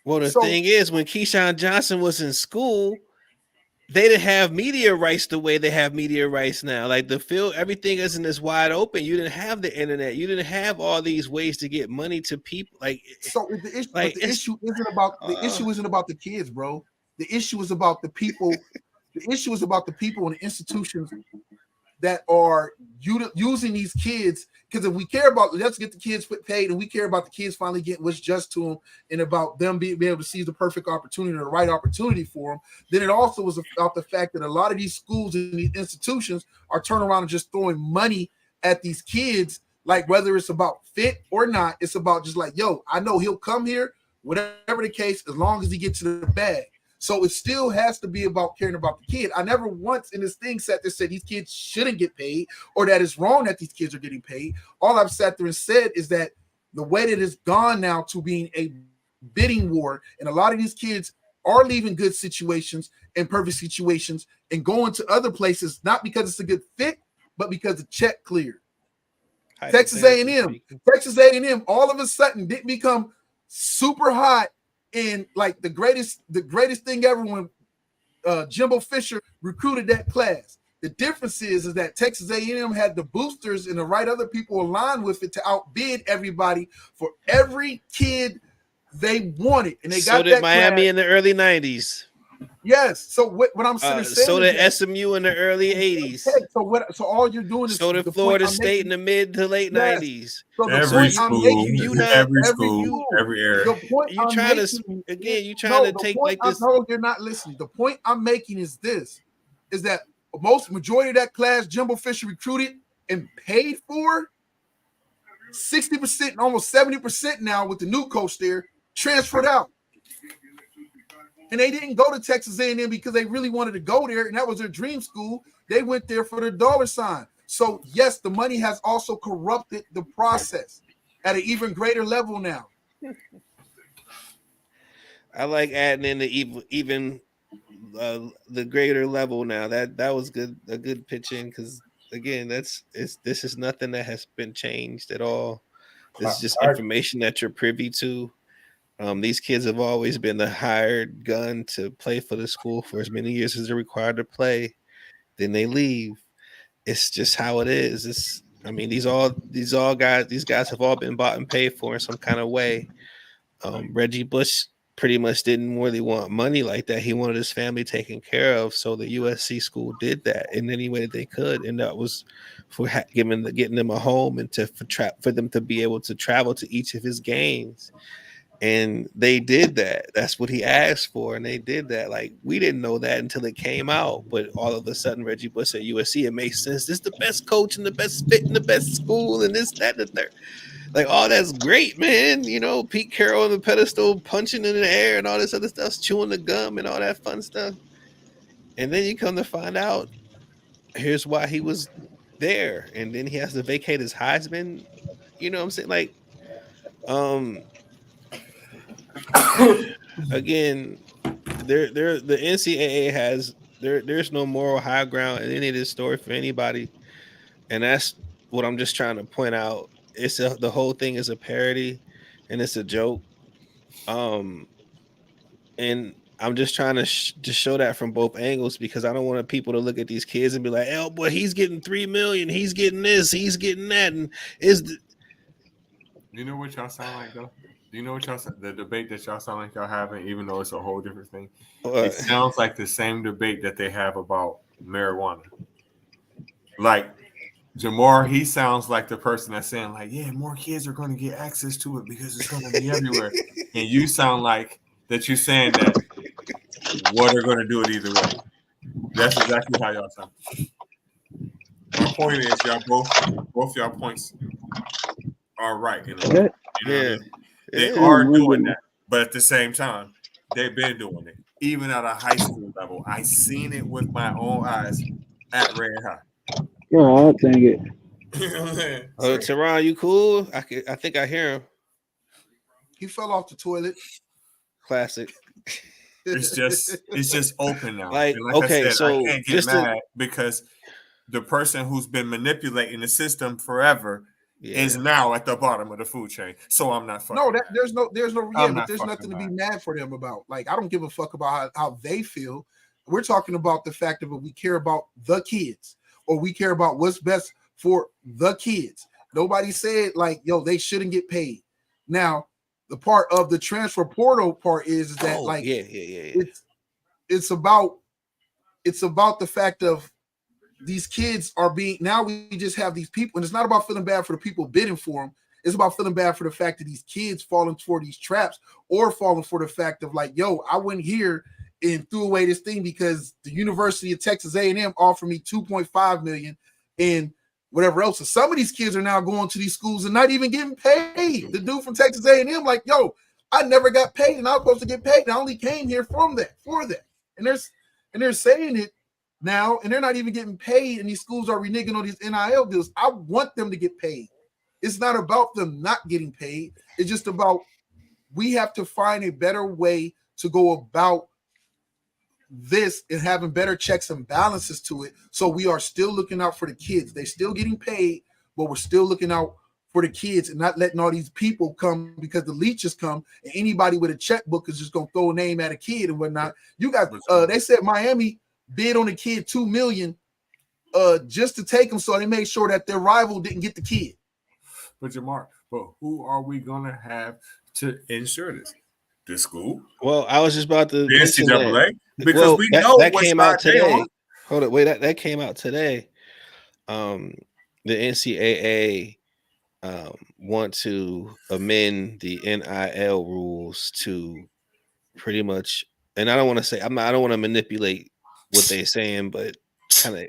[SPEAKER 4] Well, the thing is, when Keyshawn Johnson was in school, they didn't have media rights the way they have media rights now. Like the field, everything isn't as wide open. You didn't have the internet. You didn't have all these ways to get money to people. Like
[SPEAKER 3] so, the issue isn't about the kids, bro. The issue is about the people. The issue is about the people and the institutions that are using these kids. Because if we care about, let's get the kids paid, and we care about the kids finally getting what's just to them, and about them being able to seize the perfect opportunity or the right opportunity for them, then it also was about the fact that a lot of these schools and these institutions are turning around and just throwing money at these kids. Like whether it's about fit or not, it's about just like, yo, I know he'll come here, whatever the case, as long as he gets to the bag. So it still has to be about caring about the kid. I never once in this thing sat there said these kids shouldn't get paid or that it's wrong that these kids are getting paid. All I've sat there and said is that the way that it's gone now to being a bidding war, and a lot of these kids are leaving good situations and perfect situations and going to other places, not because it's a good fit, but because the check cleared. Texas A&M, all of a sudden didn't become super hot and like the greatest thing ever when Jimbo Fisher recruited that class. The difference is that Texas A&M had the boosters and the right other people aligned with it to outbid everybody for every kid they wanted, and they got
[SPEAKER 4] that. So did Miami in the early '90s.
[SPEAKER 3] Yes. So what I'm sitting saying
[SPEAKER 4] So
[SPEAKER 3] is
[SPEAKER 4] did
[SPEAKER 3] that,
[SPEAKER 4] SMU in the early '80s.
[SPEAKER 3] okay, so what? So all you're doing is
[SPEAKER 4] So did
[SPEAKER 3] the point
[SPEAKER 4] Florida
[SPEAKER 3] I'm
[SPEAKER 4] State in
[SPEAKER 3] making.
[SPEAKER 4] the mid to late
[SPEAKER 3] Yes.
[SPEAKER 4] '90s.
[SPEAKER 3] So the
[SPEAKER 4] So
[SPEAKER 6] Every
[SPEAKER 3] point I'm
[SPEAKER 6] school,
[SPEAKER 3] making is
[SPEAKER 4] not
[SPEAKER 6] every
[SPEAKER 3] every
[SPEAKER 6] school,
[SPEAKER 3] school.
[SPEAKER 6] every area.
[SPEAKER 3] The point
[SPEAKER 4] you
[SPEAKER 3] I'm
[SPEAKER 4] trying to
[SPEAKER 3] making
[SPEAKER 4] again. You trying
[SPEAKER 3] no.
[SPEAKER 4] to
[SPEAKER 3] The
[SPEAKER 4] take
[SPEAKER 3] point
[SPEAKER 4] like this.
[SPEAKER 3] no, you're not listening. The point I'm making is this: is that majority of that class Jimbo Fisher recruited and paid for 60%, almost 70% now with the new coach there transferred out. And they didn't go to Texas A&M because they really wanted to go there, and that was their dream school. They went there for the dollar sign. So, yes, the money has also corrupted the process at an even greater level now.
[SPEAKER 4] I like adding in the even the greater level now. That was good, a good pitch in, because again, this is nothing that has been changed at all. This is just information that you're privy to. These kids have always been the hired gun to play for the school for as many years as they're required to play. Then they leave. It's just how it is. These guys have all been bought and paid for in some kind of way. Reggie Bush pretty much didn't really want money like that. He wanted his family taken care of, so the USC school did that in any way that they could, and that was for getting them a home and for them to be able to travel to each of his games. And they did that. That's what he asked for, and they did that. Like, we didn't know that until it came out, but all of a sudden, Reggie Bush at USC, it makes sense. This is the best coach and the best fit and the best school, and this, that, and the third. Like, oh, that's great, man. Pete Carroll on the pedestal, punching in the air and all this other stuff, chewing the gum and all that fun stuff. And then you come to find out, here's why he was there, and then he has to vacate his Heisman. You know what I'm saying? Like, again, the NCAA has there's no moral high ground in any of this story for anybody, and that's what I'm just trying to point out. The whole thing is a parody, and it's a joke. And I'm just trying to just show that from both angles, because I don't want people to look at these kids and be like, "Oh boy, he's getting $3 million, he's getting this, he's getting that," and
[SPEAKER 6] You know what y'all sound like though? Do you know what the debate that y'all sound like y'all having, even though it's a whole different thing? It sounds like the same debate that they have about marijuana. Like Jamar, he sounds like the person that's saying, like, yeah, more kids are going to get access to it because it's going to be everywhere. And you sound like that you're saying that what are going to do it either way. That's exactly how y'all sound. My point is, y'all both y'all points are right. They are doing that, but at the same time, they've been doing it. Even at a high school level, I seen it with my own eyes at Red High.
[SPEAKER 5] Oh, dang it.
[SPEAKER 4] Teron, you cool? I think I hear him.
[SPEAKER 3] He fell off the toilet.
[SPEAKER 4] Classic.
[SPEAKER 6] It's just open now.
[SPEAKER 4] Like
[SPEAKER 6] okay, I said,
[SPEAKER 4] so
[SPEAKER 6] I can't get mad because the person who's been manipulating the system forever is now at the bottom of the food chain. So I'm not fucking.
[SPEAKER 3] No, there's nothing to be mad for them about. Like, I don't give a fuck about how they feel. We're talking about the fact of we care about the kids, or we care about what's best for the kids. Nobody said like, yo, they shouldn't get paid. Now, the part of the transfer portal part is that it's about the fact of these kids are being, now we just have these people, and it's not about feeling bad for the people bidding for them. It's about feeling bad for the fact that these kids falling for these traps, or falling for the fact of like, yo, I went here and threw away this thing because the University of Texas A&M offered me $2.5 million and whatever else. So some of these kids are now going to these schools and not even getting paid. The dude from Texas A&M, like, yo, I never got paid, and I was supposed to get paid, and I only came here for that. And they're saying it now, and they're not even getting paid, and these schools are reneging on these NIL deals. I want them to get paid. It's not about them not getting paid. It's just about, we have to find a better way to go about this and having better checks and balances to it. So we are still looking out for the kids. They're still getting paid, but we're still looking out for the kids and not letting all these people come, because the leeches come and anybody with a checkbook is just going to throw a name at a kid and whatnot. You got, they said Miami bid on the kid $2 million just to take him, so they made sure that their rival didn't get the kid.
[SPEAKER 6] But Jamar, who are we going to have to ensure this? The school,
[SPEAKER 4] Well, I was just about to
[SPEAKER 6] the
[SPEAKER 4] mention that.
[SPEAKER 6] NCAA, because
[SPEAKER 4] Well,
[SPEAKER 6] we
[SPEAKER 4] that,
[SPEAKER 6] know
[SPEAKER 4] that
[SPEAKER 6] what
[SPEAKER 4] came out
[SPEAKER 6] side they
[SPEAKER 4] today.
[SPEAKER 6] on.
[SPEAKER 4] Hold it, wait, that came out today. The NCAA want to amend the NIL rules to pretty much, and I don't want to say I don't want to manipulate what they're saying, but kind of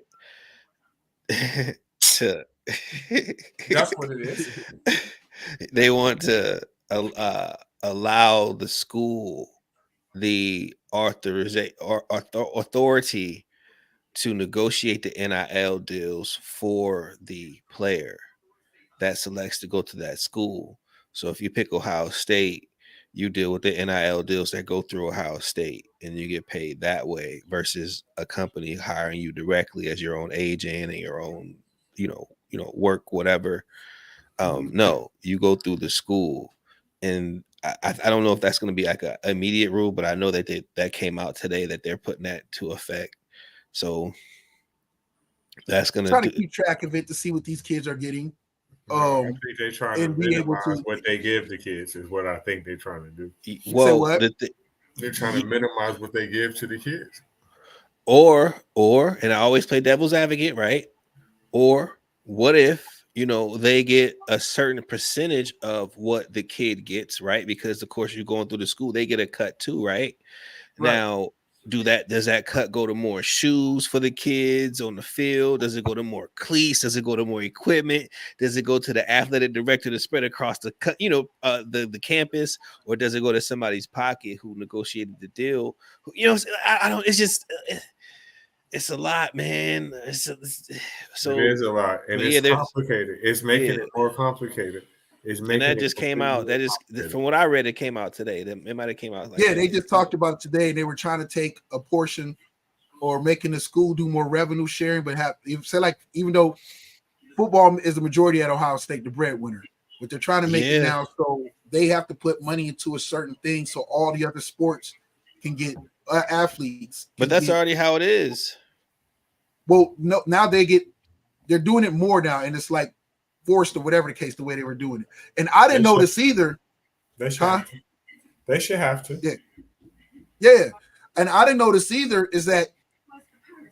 [SPEAKER 4] to
[SPEAKER 6] That's what it is.
[SPEAKER 4] they want to allow the school the authority to negotiate the NIL deals for the player that selects to go to that school. So if you pick Ohio State, you deal with the NIL deals that go through Ohio State, and you get paid that way versus a company hiring you directly as your own agent and your own, work, whatever. No, you go through the school, and I don't know if that's going to be like an immediate rule, but I know that that came out today that they're putting that to effect. So that's going
[SPEAKER 3] Trying to keep track of it to see what these kids are getting.
[SPEAKER 6] I think they're trying to
[SPEAKER 3] and be able
[SPEAKER 6] minimize
[SPEAKER 3] to-
[SPEAKER 6] what they give the kids is what I think they're trying to do.
[SPEAKER 4] Well,
[SPEAKER 3] what?
[SPEAKER 6] They're trying to minimize what they give to the kids.
[SPEAKER 4] or, and I always play devil's advocate, right? Or what if, they get a certain percentage of what the kid gets, right? Because of course you're going through the school, they get a cut too, right? Now, does that cut go to more shoes for the kids on the field? Does it go to more cleats? Does it go to more equipment? Does it go to the athletic director to spread across the the campus, or does it go to somebody's pocket who negotiated the deal? I don't. It's just. It's a lot, man. So
[SPEAKER 6] It is a lot, and it's complicated. It's making it more complicated.
[SPEAKER 4] And that just came out. That is, from what I read, it came out today. It might have came out.
[SPEAKER 3] They just talked about it today. They were trying to take a portion or making the school do more revenue sharing, but even though football is the majority at Ohio State, the breadwinner, but they're trying to make it now so they have to put money into a certain thing so all the other sports can get athletes.
[SPEAKER 4] But that's already how it is.
[SPEAKER 3] Well, no, now they're doing it more now, and it's like forced or whatever the case, the way they were doing it. And I didn't notice either.
[SPEAKER 6] They should have to. They should have to.
[SPEAKER 3] Yeah. And I didn't notice either is that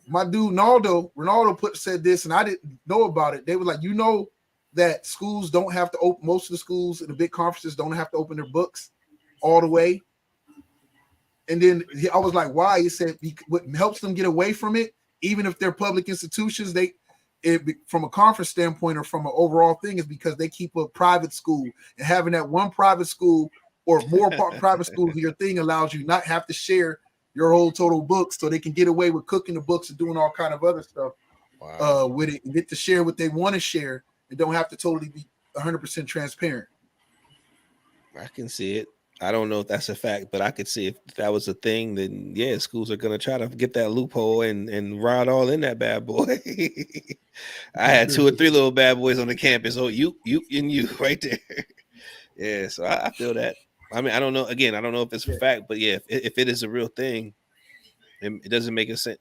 [SPEAKER 3] my dude Ronaldo said this, and I didn't know about it. They were like, that schools don't have to open, most of the schools in the big conferences don't have to open their books all the way. And then I was like, why? He said what helps them get away from it, even if they're public institutions, from a conference standpoint or from an overall thing, is because they keep a private school, and having that one private school or more private schools in your thing allows you not have to share your whole total books, so they can get away with cooking the books and doing all kind of other stuff with it, and get to share what they want to share and don't have to totally be 100% transparent.
[SPEAKER 4] I can see it. I don't know if that's a fact, but I could see if that was a thing, then schools are gonna try to get that loophole and ride all in that bad boy. I had 2 or 3 little bad boys on the campus. Oh, you and you right there. Yeah, so I feel that. I mean, I don't know. Again, I don't know if it's a fact, but if it is a real thing, it doesn't make a sense.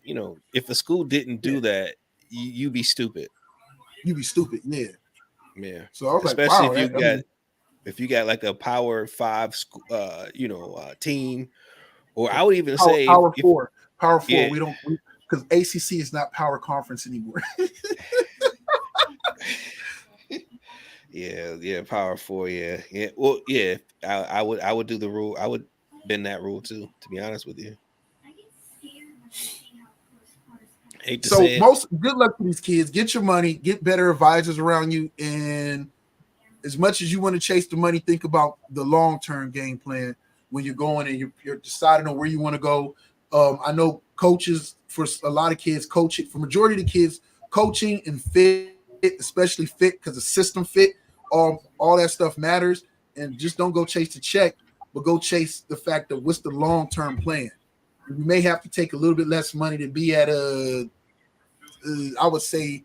[SPEAKER 4] If a school didn't do that, you be stupid.
[SPEAKER 3] You be stupid,
[SPEAKER 4] yeah.
[SPEAKER 3] So I was
[SPEAKER 4] especially
[SPEAKER 3] like, wow,
[SPEAKER 4] if you got like a Power 5 team, or I would even say
[SPEAKER 3] Power 4.
[SPEAKER 4] Yeah.
[SPEAKER 3] We don't, because ACC is not Power Conference anymore.
[SPEAKER 4] Yeah, Power 4, yeah. Well, yeah, I would do the rule. I would bend that rule too, to be honest with you. Hate to say it.
[SPEAKER 3] Good luck to these kids. Get your money, get better advisors around you, and as much as you want to chase the money, think about the long-term game plan when you're going and you're deciding on where you want to go. I know coaches, for a lot of kids, for majority of the kids, coaching and fit, especially fit, because the system fit, all that stuff matters. And just don't go chase the check, but go chase the fact of what's the long-term plan. You may have to take a little bit less money to be at I would say,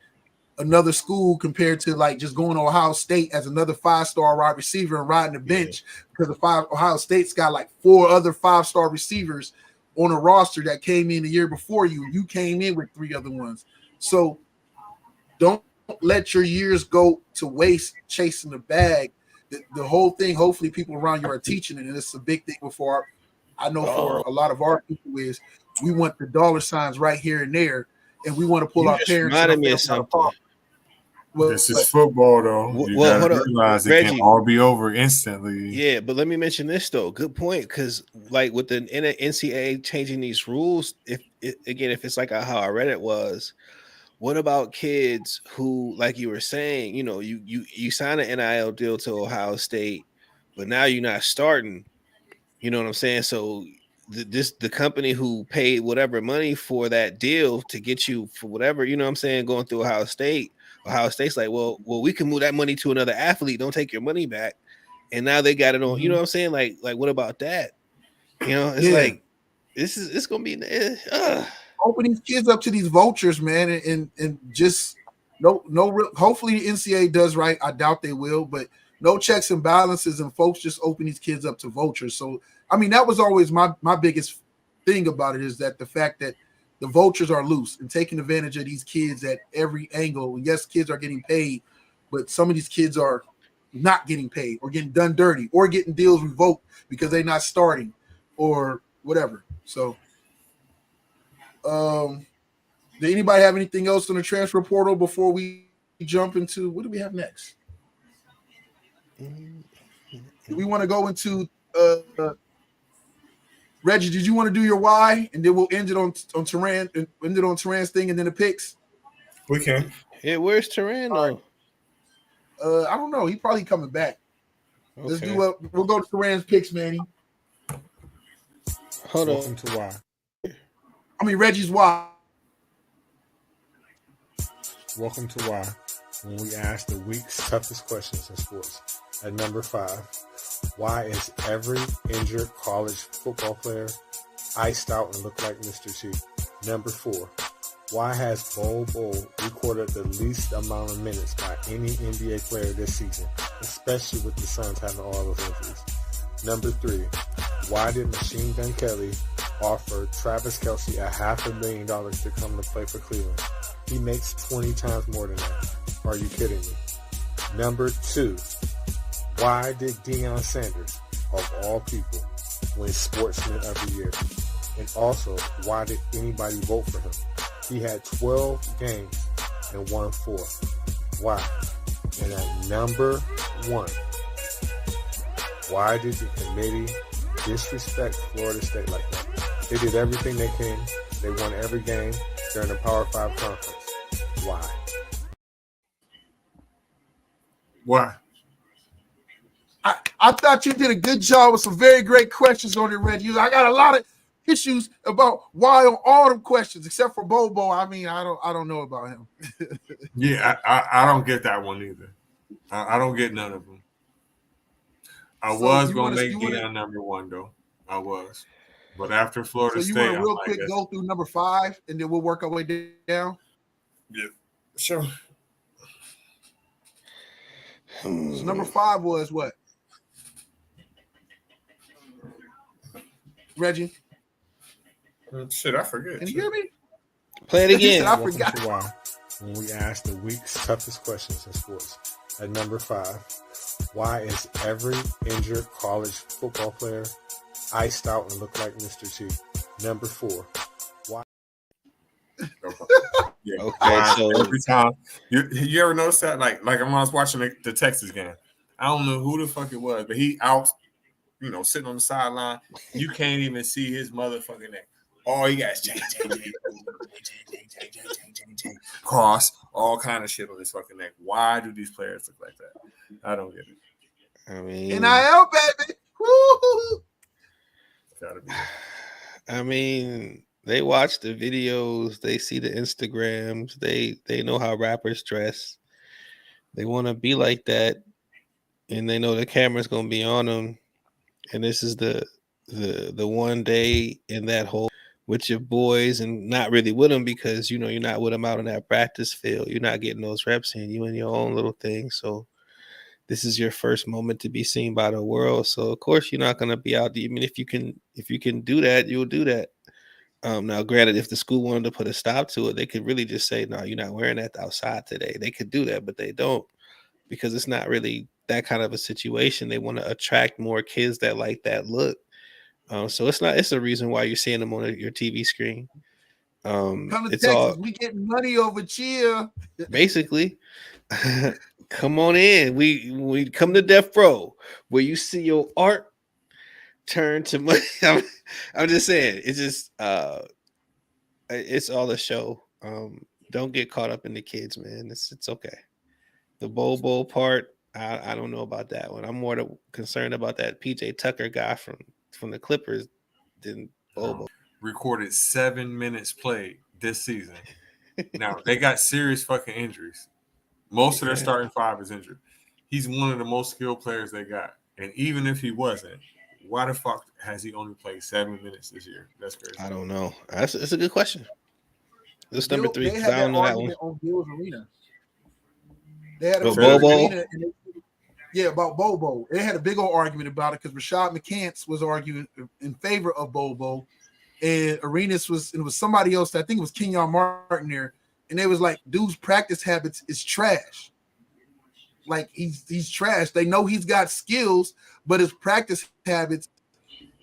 [SPEAKER 3] another school compared to like just going to Ohio State as another 5-star wide receiver and riding the bench, because Ohio State's got like 4 other 5-star receivers on a roster that came in the year before you. You came in with 3 other ones. So don't let your years go to waste chasing the bag the whole thing. Hopefully, people around you are teaching it, and it's a big thing before. I know for a lot of our people is we want the dollar signs right here and there, and we want to pull
[SPEAKER 4] You
[SPEAKER 3] our
[SPEAKER 4] just
[SPEAKER 3] parents and our
[SPEAKER 4] reminded me of
[SPEAKER 3] family out of
[SPEAKER 4] something.
[SPEAKER 3] poverty. Well,
[SPEAKER 6] This is football, though. You
[SPEAKER 4] Well,
[SPEAKER 6] gotta
[SPEAKER 4] hold on,
[SPEAKER 6] realize it
[SPEAKER 4] Reggie.
[SPEAKER 6] can all be over instantly.
[SPEAKER 4] Yeah, but let me mention this though. Good point, because like with the NCAA changing these rules, if it's like how I read it was, what about kids who, like you were saying, you sign an NIL deal to Ohio State, but now you're not starting. You know what I'm saying? So the company who paid whatever money for that deal to get you for whatever, you know what I'm saying, going through Ohio State's like, well, we can move that money to another athlete. Don't take your money back. And now they got it on. You know what I'm saying? Like what about that? It's like it's gonna be.
[SPEAKER 3] Open these kids up to these vultures, man, and just no real. Hopefully, the NCAA does right. I doubt they will, but no checks and balances, and folks just open these kids up to vultures. So, I mean, that was always my biggest thing about it, is that the fact that the vultures are loose and taking advantage of these kids at every angle. Yes, kids are getting paid, but some of these kids are not getting paid or getting done dirty or getting deals revoked because they're not starting or whatever. So, did anybody have anything else on the transfer portal before we jump into what do we have next? Do we want to go into Reggie? Did you want to do your why, and then we'll end it on Turan, and end it on Turan's thing, and then the picks?
[SPEAKER 6] We can.
[SPEAKER 4] Yeah, where's Turan though?
[SPEAKER 3] I don't know. He probably coming back.
[SPEAKER 4] Okay.
[SPEAKER 3] Let's do we'll go to Turan's picks, Manny.
[SPEAKER 4] Hold
[SPEAKER 6] Welcome
[SPEAKER 4] on.
[SPEAKER 6] to why.
[SPEAKER 3] I mean Reggie's why.
[SPEAKER 6] Welcome to why. When we ask the week's toughest questions in sports. At number 5, why is every injured college football player iced out and look like Mr. T? Number 4, why has Bol recorded the least amount of minutes by any NBA player this season, especially with the Suns having all those injuries? Number 3, why did Machine Gun Kelly offer Travis Kelce $500,000 to come to play for Cleveland? He makes 20 times more than that. Are you kidding me? Number 2, why did Deion Sanders, of all people, win Sportsman of the Year? And also, why did anybody vote for him? He had 12 games and won 4. Why? And at number 1, why did the committee disrespect Florida State like that? They did everything they can. They won every game. They're in the Power 5 conference. Why? Why?
[SPEAKER 3] I thought you did a good job with some very great questions on it, Reggie. I got a lot of issues about why on all them questions, except for Bobo. I mean, I don't know about him.
[SPEAKER 6] Yeah, I don't get that one either. I don't get none of them. I was going to make Deion number 1, though. I was. But after Florida State,
[SPEAKER 3] so you want to real quick go through number 5, and then we'll work our way down?
[SPEAKER 6] Yeah, sure.
[SPEAKER 3] So number 5 was what? Reggie?
[SPEAKER 6] Shit, I forget.
[SPEAKER 3] Can you hear me?
[SPEAKER 4] Play it again.
[SPEAKER 3] I forgot.
[SPEAKER 6] Why? When we ask the week's toughest questions in sports. At number 5, why is every injured college football player iced out and look like Mr. T? Number 4, why? Yeah.
[SPEAKER 4] Okay, so
[SPEAKER 6] every time you ever notice that? Like when I was watching the Texas game, I don't know who the fuck it was, but he out, sitting on the sideline. You can't even see his motherfucking neck. All he got is cross, all kind of shit on his fucking neck. Why do these players look like that? I don't get it.
[SPEAKER 4] I mean,
[SPEAKER 3] NIL, baby. Woo!
[SPEAKER 6] Gotta be.
[SPEAKER 4] I mean, they watch the videos, they see the Instagrams, they know how rappers dress. They want to be like that, and they know the camera's gonna be on them. And this is the one day in that whole with your boys, and not really with them because you're not with them out on that practice field. You're not getting those reps in. You in your own little thing. So this is your first moment to be seen by the world. So of course you're not gonna be out. I mean, if you can do that, you'll do that. Now, granted, if the school wanted to put a stop to it, they could really just say, "No, you're not wearing that outside today." They could do that, but they don't. because it's not really that kind of a situation. They want to attract more kids that like that look. So it's a reason why you're seeing them on your TV screen.
[SPEAKER 3] Come to
[SPEAKER 4] It's
[SPEAKER 3] Texas,
[SPEAKER 4] all
[SPEAKER 3] we getting money over here.
[SPEAKER 4] basically. Come on in. We come to Death Row where you see your art turn to money. I'm just saying, it's just it's all a show. Don't get caught up in the kids, man. It's okay. The Bobo part, I don't know about that one. I'm more concerned about that PJ Tucker guy from the Clippers than Bobo.
[SPEAKER 6] Recorded 7 minutes played this season. Now they got serious fucking injuries. Most of their starting five is injured. He's one of the most skilled players they got. And even if he wasn't, why the fuck has he only played 7 minutes this year? That's crazy.
[SPEAKER 4] I don't know. That's a good question. This number 3.
[SPEAKER 3] They
[SPEAKER 4] 'Cause
[SPEAKER 3] had
[SPEAKER 4] I don't
[SPEAKER 3] that
[SPEAKER 4] know that one.
[SPEAKER 3] argument on Bill's Arena. They had
[SPEAKER 4] About
[SPEAKER 3] a Bill's
[SPEAKER 4] Bobo?
[SPEAKER 3] Arena about Bobo. They had a big old argument about it because Rashad McCants was arguing in favor of Bobo, and Arenas it was somebody else. I think it was Kenyon Martin there, and they was like, dude's practice habits is trash. Like he's trash. They know he's got skills, but his practice habits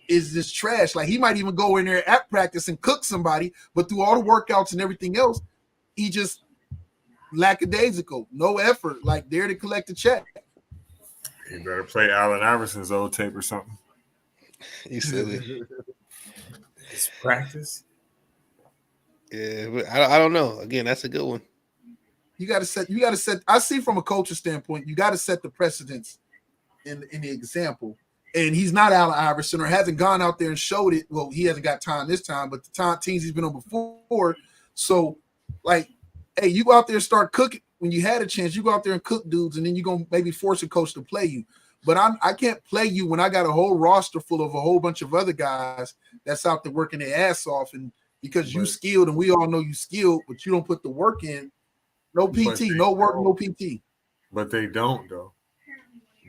[SPEAKER 3] is just trash. Like he might even go in there at practice and cook somebody, but through all the workouts and everything else, he just lackadaisical, no effort, like there to collect a check.
[SPEAKER 6] You better play Allen Iverson's old tape or something.
[SPEAKER 4] You silly.
[SPEAKER 6] It's practice.
[SPEAKER 4] Yeah, but I don't know. Again, that's a good one.
[SPEAKER 3] You got to set. I see from a coach's standpoint, you got to set the precedence in the example. And he's not Allen Iverson or hasn't gone out there and showed it. Well, he hasn't got time this time, but the teams he's been on before. So, like, hey, you go out there and start cooking when you had a chance. You go out there and cook dudes, and then you're gonna maybe force a coach to play you. But I can't play you when I got a whole roster full of a whole bunch of other guys that's out there working their ass off, and because you skilled and we all know you skilled, but you don't put the work in. No PT, no work, no PT.
[SPEAKER 6] But they don't though.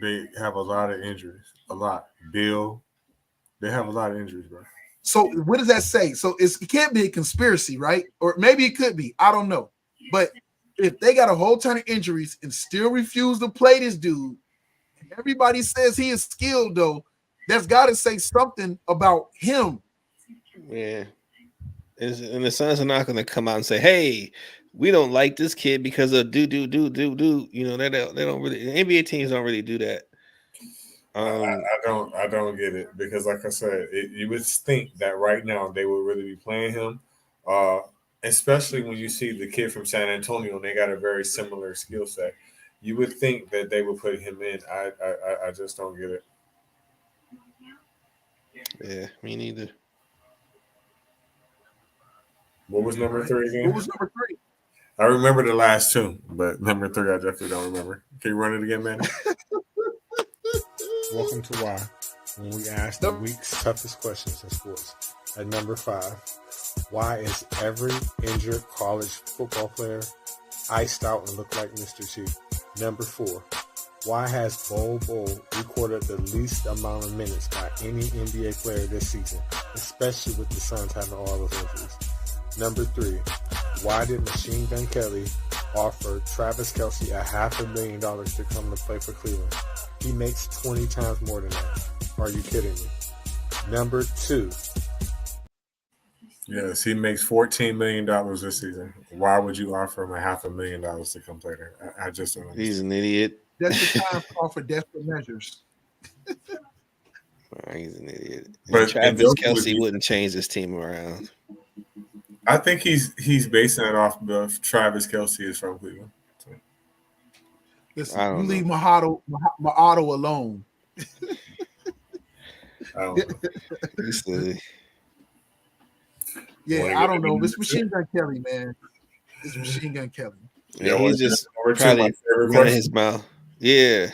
[SPEAKER 6] They have a lot of injuries. A lot. Bill, they have a lot of injuries, bro.
[SPEAKER 3] So what does that say? So it can't be a conspiracy, right? Or maybe it could be. I don't know. But if they got a whole ton of injuries and still refuse to play this dude, and everybody says he is skilled, though, that's got to say something about him.
[SPEAKER 4] Yeah. And the Suns are not going to come out and say, hey, we don't like this kid because of do. You know, they don't really, the NBA teams don't really do that.
[SPEAKER 6] I don't get it because, like I said, you would think that right now they would really be playing him, especially when you see the kid from San Antonio and they got a very similar skill set. You would think that they would put him in. I just don't get it.
[SPEAKER 4] Yeah, me neither.
[SPEAKER 6] What was number 3 again?
[SPEAKER 3] What was number 3?
[SPEAKER 6] I remember the last 2, but number 3 I definitely don't remember. Can you run it again, man?
[SPEAKER 8] Welcome to Why, when we ask the week's toughest questions in sports. At number 5, why is every injured college football player iced out and look like Mr. T? Number 4, why has Bol recorded the least amount of minutes by any NBA player this season, especially with the Suns having all those injuries? Number 3, why did Machine Gun Kelly offer Travis Kelce $500,000 to come to play for Cleveland? He makes 20 times more than that. Are you kidding me? Number 2.
[SPEAKER 6] Yes, he makes $14 million this season. Why would you offer him $500,000 to come play there? I just don't understand.
[SPEAKER 4] He's an idiot.
[SPEAKER 3] That's the time call for desperate measures.
[SPEAKER 4] He's an idiot.
[SPEAKER 6] But
[SPEAKER 4] Travis Kelce wouldn't change his team around.
[SPEAKER 6] I think he's basing it off of Travis Kelce is from Cleveland. So.
[SPEAKER 3] Listen, you leave Mahado alone.
[SPEAKER 6] I don't know.
[SPEAKER 4] He's silly.
[SPEAKER 3] Yeah, I don't know. It's Machine Gun Kelly, man. It's Machine Gun Kelly.
[SPEAKER 4] Yeah, he's just probably running his mouth. Yeah.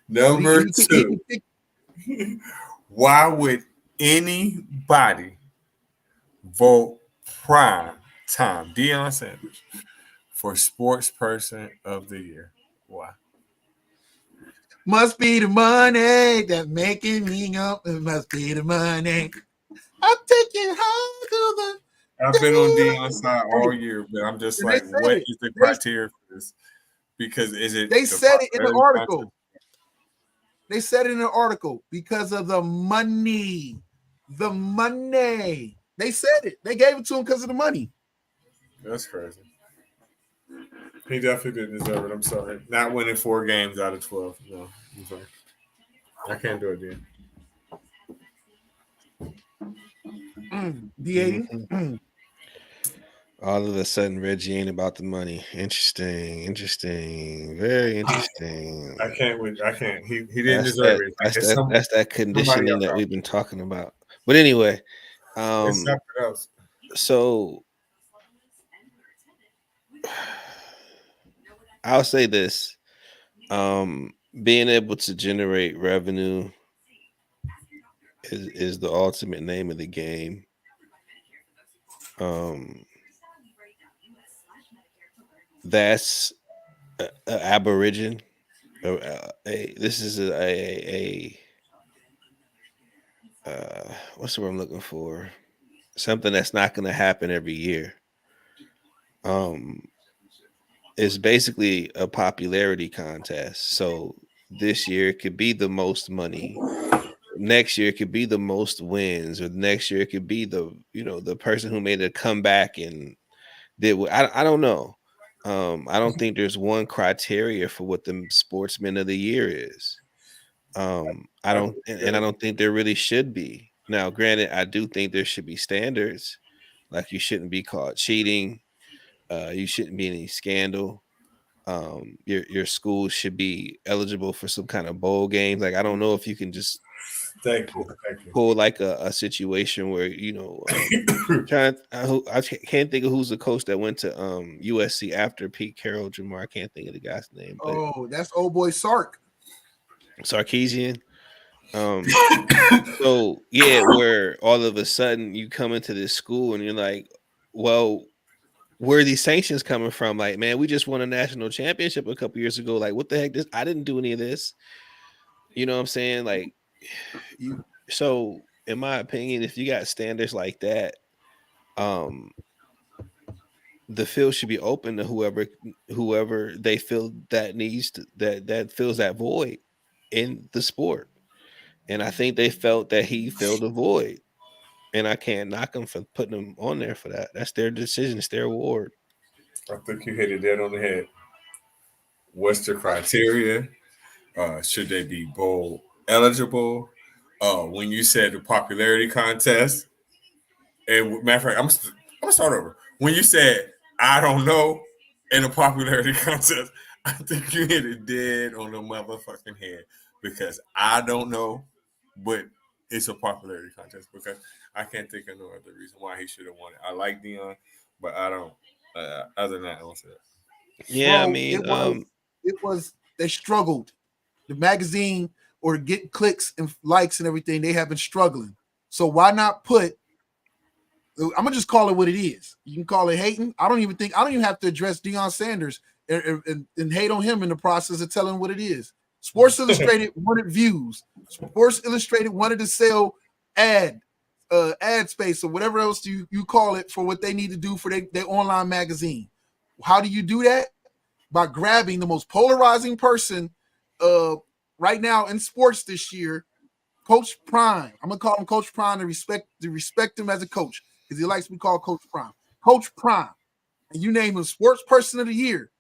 [SPEAKER 6] Number 2. Why would anybody vote prime time Deion Sanders for Sports Person of the Year? Why?
[SPEAKER 3] Must be the money that's making me up. It must be the money. I'll take you home to the.
[SPEAKER 6] I've been on Deion's side all year, but I'm just like, what is the criteria for this? Because is it?
[SPEAKER 3] They
[SPEAKER 6] the
[SPEAKER 3] said it in the
[SPEAKER 6] popularity
[SPEAKER 3] article.
[SPEAKER 6] contest?
[SPEAKER 3] They said it in the article because of the money. The money. They said it. They gave it to him because of the money.
[SPEAKER 6] That's crazy. He definitely didn't deserve it. I'm sorry. Not winning 4 games out of 12. No, I'm sorry. I can't do it, then.
[SPEAKER 3] D80.
[SPEAKER 4] All of a sudden, Reggie ain't about the money. Interesting. Very interesting.
[SPEAKER 6] I can't. He didn't
[SPEAKER 4] That's
[SPEAKER 6] deserve
[SPEAKER 4] that,
[SPEAKER 6] it.
[SPEAKER 4] that's that conditioning
[SPEAKER 6] else
[SPEAKER 4] that
[SPEAKER 6] out.
[SPEAKER 4] we've been talking about. But anyway,
[SPEAKER 6] It's something else.
[SPEAKER 4] so I'll say this. Being able to generate revenue is the ultimate name of the game. That's an aberration. This is what's the word I'm looking for? Something that's not going to happen every year. It's basically a popularity contest. So this year it could be the most money. Next year it could be the most wins, or next year it could be the person who made a comeback and did. I don't know. I don't think there's one criteria for what the sportsman of the year is. I don't think there really should be. Now, granted, I do think there should be standards. Like, you shouldn't be caught cheating. You shouldn't be in any scandal. Your school should be eligible for some kind of bowl games. Like, I don't know if you can just
[SPEAKER 6] Thank you.
[SPEAKER 4] pull like a situation where I can't think of who's the coach that went to USC after Pete Carroll. Jamar, I can't think of the guy's name. But
[SPEAKER 3] Oh, that's old boy Sark.
[SPEAKER 4] Sarkisian. So yeah, where all of a sudden you come into this school and you're like, well, where are these sanctions coming from? Like, man, we just won a national championship a couple years ago. Like, what the heck? I didn't do any of this. You know what I'm saying? Like, so in my opinion, if you got standards like that, the field should be open to whoever they feel that needs to, that fills that void in the sport. And I think they felt that he filled the void. And I can't knock them for putting him on there for that. That's their decision. It's their award.
[SPEAKER 6] I think you hit it dead on the head. What's the criteria? Should they be bowl eligible? When you said the popularity contest, and matter of fact, I'm gonna start over. When you said I don't know in a popularity contest, I think you hit it dead on the motherfucking head, because I don't know, but it's a popularity contest, because I can't think of no other reason why he should have won it. I like Dion, but I don't. Other than that, I won't say that.
[SPEAKER 4] Yeah,
[SPEAKER 3] Bro,
[SPEAKER 4] I mean,
[SPEAKER 3] it was they struggled. The magazine or get clicks and likes and everything, they have been struggling. So why not put? I'm gonna just call it what it is. You can call it hating. I don't even have to address Deion Sanders and hate on him in the process of telling what it is. Sports Illustrated wanted views. Sports Illustrated wanted to sell ad space or whatever else you call it for what they need to do for their online magazine. How do you do that? By grabbing the most polarizing person right now in sports this year, Coach Prime. I'm gonna call him Coach Prime to respect him as a coach, because he likes to be called Coach Prime. Coach Prime. And you name him Sports Person of the Year.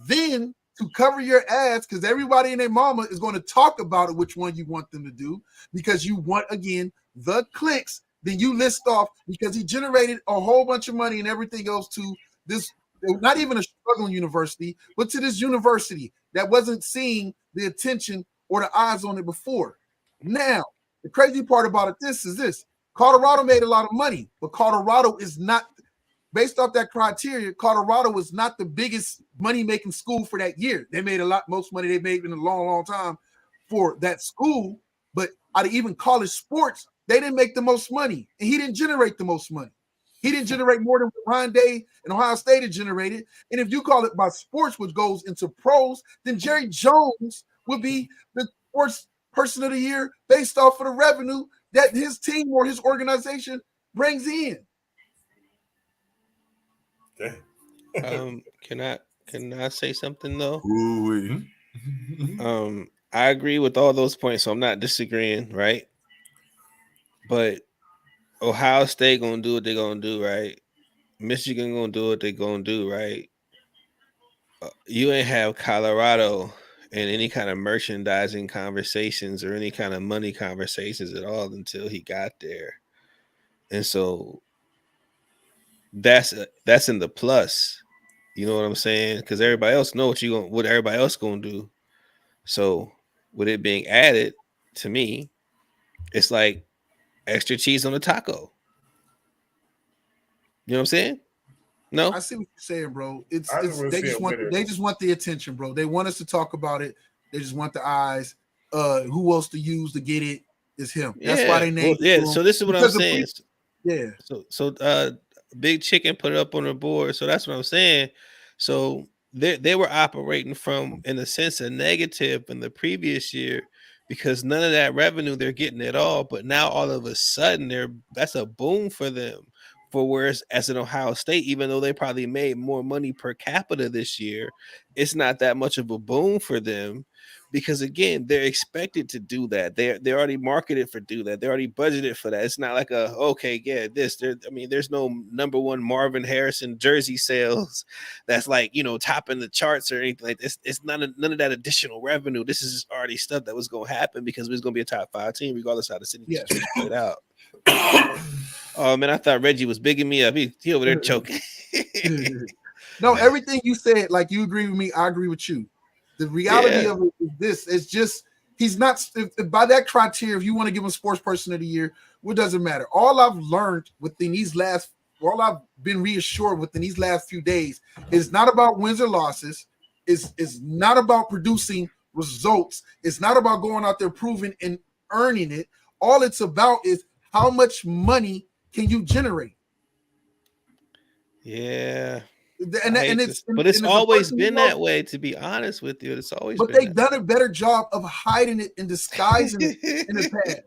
[SPEAKER 3] Then to cover your ads, because everybody and their mama is going to talk about it, which one you want them to do, because you want, again, the clicks. Then you list off, because he generated a whole bunch of money and everything else to this, not even a struggling university, but to this university that wasn't seeing the attention or the eyes on it before. Now, the crazy part about it is this. Colorado made a lot of money, but Colorado is not, based off that criteria, Colorado is not the biggest money-making school for that year. They made most money they made in a long, long time for that school, but out of even college sports, they didn't make the most money, and he didn't generate the most money. He didn't generate more than Ryan Day and Ohio State had generated. And if you call it by sports, which goes into pros, then Jerry Jones would be the sports person of the year based off of the revenue that his team or his organization brings in.
[SPEAKER 6] Okay.
[SPEAKER 4] can Can I say something though?
[SPEAKER 6] Ooh-wee.
[SPEAKER 4] I agree with all those points, so I'm not disagreeing, right? But Ohio State gonna do what they gonna do, right? Michigan gonna do what they gonna do, right? You ain't have Colorado in any kind of merchandising conversations or any kind of money conversations at all until he got there, and so that's in the plus. You know what I'm saying? Because everybody else know what everybody else gonna do. So with it being added, to me, it's like extra cheese on the taco. You know what I'm saying? No,
[SPEAKER 3] I see what you're saying, bro.
[SPEAKER 6] I just wanna
[SPEAKER 3] They
[SPEAKER 6] see
[SPEAKER 3] just
[SPEAKER 6] a
[SPEAKER 3] want
[SPEAKER 6] winner.
[SPEAKER 3] they just want the attention, bro. They want us to talk about it. They just want the eyes. Who else to use to get it is him. That's why they named him.
[SPEAKER 4] So this is what I'm
[SPEAKER 3] Because the
[SPEAKER 4] saying.
[SPEAKER 3] Yeah.
[SPEAKER 4] So Big Chicken put it up on the board. So that's what I'm saying. So they were operating from, in a sense, a negative in the previous year because none of that revenue they're getting at all. But now all of a sudden that's a boom for them. For whereas as an Ohio State, even though they probably made more money per capita this year, it's not that much of a boom for them. Because again, they're expected to do that. They're already marketed for do that. They're already budgeted for that. It's not like there's no number one Marvin Harrison jersey sales that's like topping the charts or anything like this. It's none of that additional revenue. This is just already stuff that was going to happen because we was going to be a top 5 team regardless of how the city played out. Oh man, I thought Reggie was bigging me up. He over there choking.
[SPEAKER 3] No, everything you said, like you agree with me, I agree with you. The reality of it is this: it's just he's not by that criteria. If you want to give him Sports Person of the Year, what doesn't matter. All I've learned all I've been reassured within these last few days is not about wins or losses. It's not about producing results. It's not about going out there proving and earning it. All it's about is how much money can you generate.
[SPEAKER 4] Yeah.
[SPEAKER 3] It's
[SPEAKER 4] always been that way, to be honest with you. It's always
[SPEAKER 3] but
[SPEAKER 4] been
[SPEAKER 3] they've done a better job of hiding it and disguising it in the past.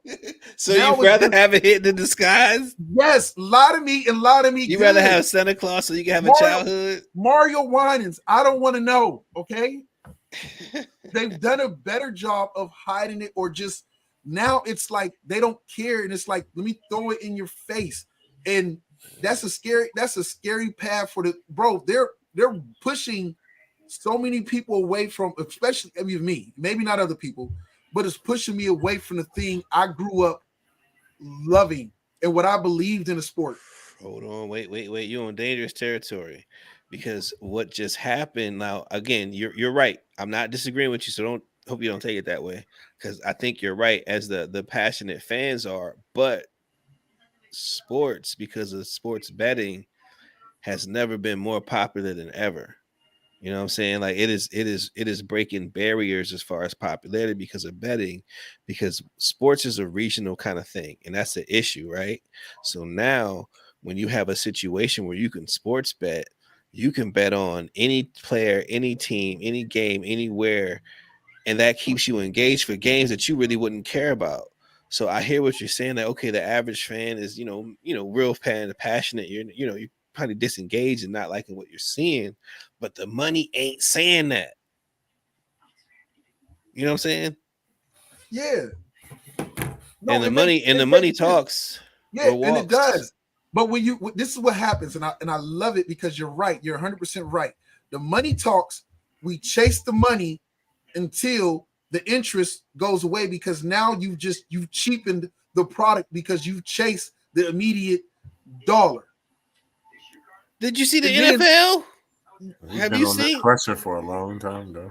[SPEAKER 4] So you'd rather have it hidden in disguise?
[SPEAKER 3] Yes, lie to me.
[SPEAKER 4] You rather have Santa Claus so you can have a childhood?
[SPEAKER 3] Mario Winans, I don't want to know, okay? They've done a better job of hiding it, or just now it's like they don't care, and it's like, let me throw it in your face. And that's a scary path for they're pushing so many people away from, especially me, maybe not other people, but it's pushing me away from the thing I grew up loving and what I believed in the sport.
[SPEAKER 4] Hold on, wait, you're on dangerous territory, because what just happened now, again, you're right. I'm not disagreeing with you, so hope you don't take it that way, because I think you're right, as the passionate fans are, but sports, because of sports betting, has never been more popular than ever. You know what I'm saying? Like it is breaking barriers as far as popularity because of betting, because sports is a regional kind of thing, and that's the issue, right? So now when you have a situation where you can sports bet, you can bet on any player, any team, any game, anywhere, and that keeps you engaged for games that you really wouldn't care about. So I hear what you're saying, that okay, the average fan is real passionate. You're probably disengaged and not liking what you're seeing, but the money ain't saying that. You know what I'm saying?
[SPEAKER 3] Yeah. No,
[SPEAKER 4] and the money talks.
[SPEAKER 3] Yeah, and it does. But this is what happens, and I love it, because you're right. You're 100% right. The money talks. We chase the money until the interest goes away, because now you've cheapened the product because you chase the immediate dollar.
[SPEAKER 4] Did you see the NFL?
[SPEAKER 6] Have you seen pressure for a long time though?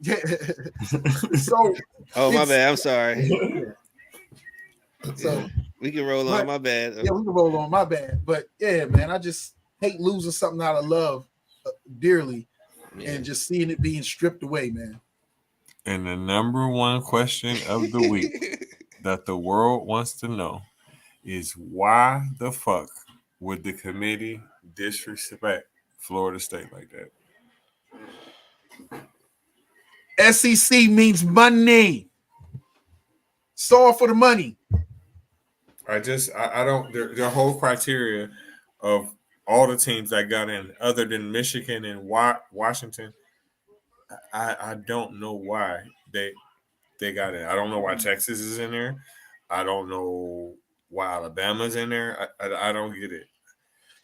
[SPEAKER 3] Yeah. So
[SPEAKER 4] my bad. I'm sorry.
[SPEAKER 3] So
[SPEAKER 4] we can roll on. My bad.
[SPEAKER 3] Yeah, we can roll on. My bad. But yeah, man, I just hate losing something out of love dearly, and just seeing it being stripped away, man.
[SPEAKER 6] And the number one question of the week that the world wants to know is, why the fuck would the committee disrespect Florida State like
[SPEAKER 3] that? SEC means money. It's all for the money.
[SPEAKER 6] I don't. Their whole criteria of all the teams that got in, other than Michigan and Washington, I don't know why they got in. I don't know why Texas is in there. I don't know why Alabama's in there. I don't get it.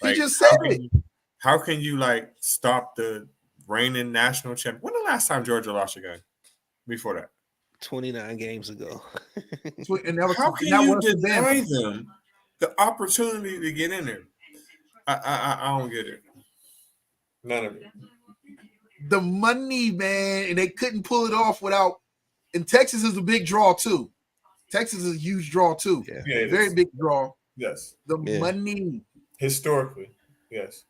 [SPEAKER 3] He just said it.
[SPEAKER 6] How can you like stop the reigning national champion? When the last time Georgia lost a game? Before that,
[SPEAKER 4] 29 games ago.
[SPEAKER 3] And that was,
[SPEAKER 6] how can you deny them the opportunity to get in there? I don't get it. None of it.
[SPEAKER 3] The money, man, and they couldn't pull it off without. And Texas is a big draw too. Texas is a huge draw too.
[SPEAKER 6] Yeah,
[SPEAKER 3] very big draw.
[SPEAKER 6] Yes,
[SPEAKER 3] the money
[SPEAKER 6] historically. Yes.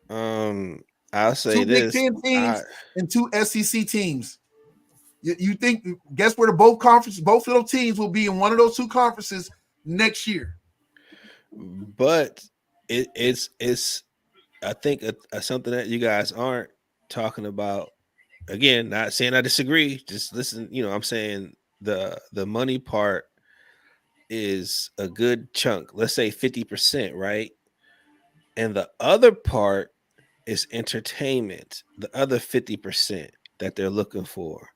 [SPEAKER 4] I'll say
[SPEAKER 3] two
[SPEAKER 4] this:
[SPEAKER 3] Big Ten teams and two SEC teams. You think? Guess where both of those teams will be in one of those two conferences next year.
[SPEAKER 4] But it's I think something that you guys aren't talking about. Again, not saying I disagree. Just listen. I'm saying the money part is a good chunk. Let's say 50%, right? And the other part is entertainment. The other 50% that they're looking for.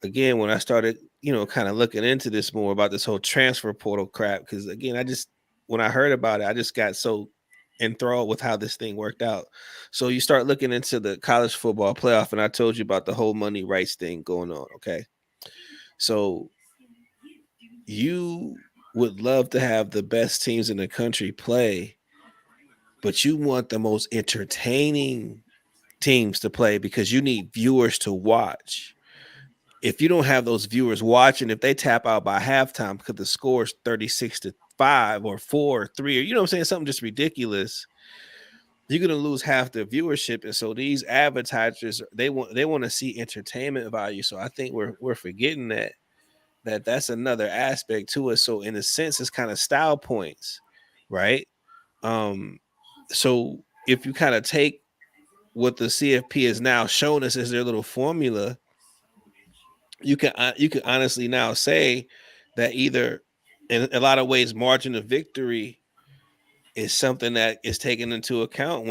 [SPEAKER 4] Again, when I started, kind of looking into this more about this whole transfer portal crap, because again, when I heard about it, I just got so enthralled with how this thing worked out. So you start looking into the college football playoff, and I told you about the whole money rights thing going on. Okay. So you would love to have the best teams in the country play, but you want the most entertaining teams to play because you need viewers to watch. If you don't have those viewers watching, if they tap out by halftime because the score is 36-5 or 4-3, or you know what I'm saying, something just ridiculous, you're gonna lose half the viewership. And so these advertisers, they want to see entertainment value. So I think we're forgetting that's another aspect to it. So in a sense, it's kind of style points, right? So if you kind of take what the CFP has now shown us as their little formula, you can honestly now say that either in a lot of ways margin of victory is something that is taken into account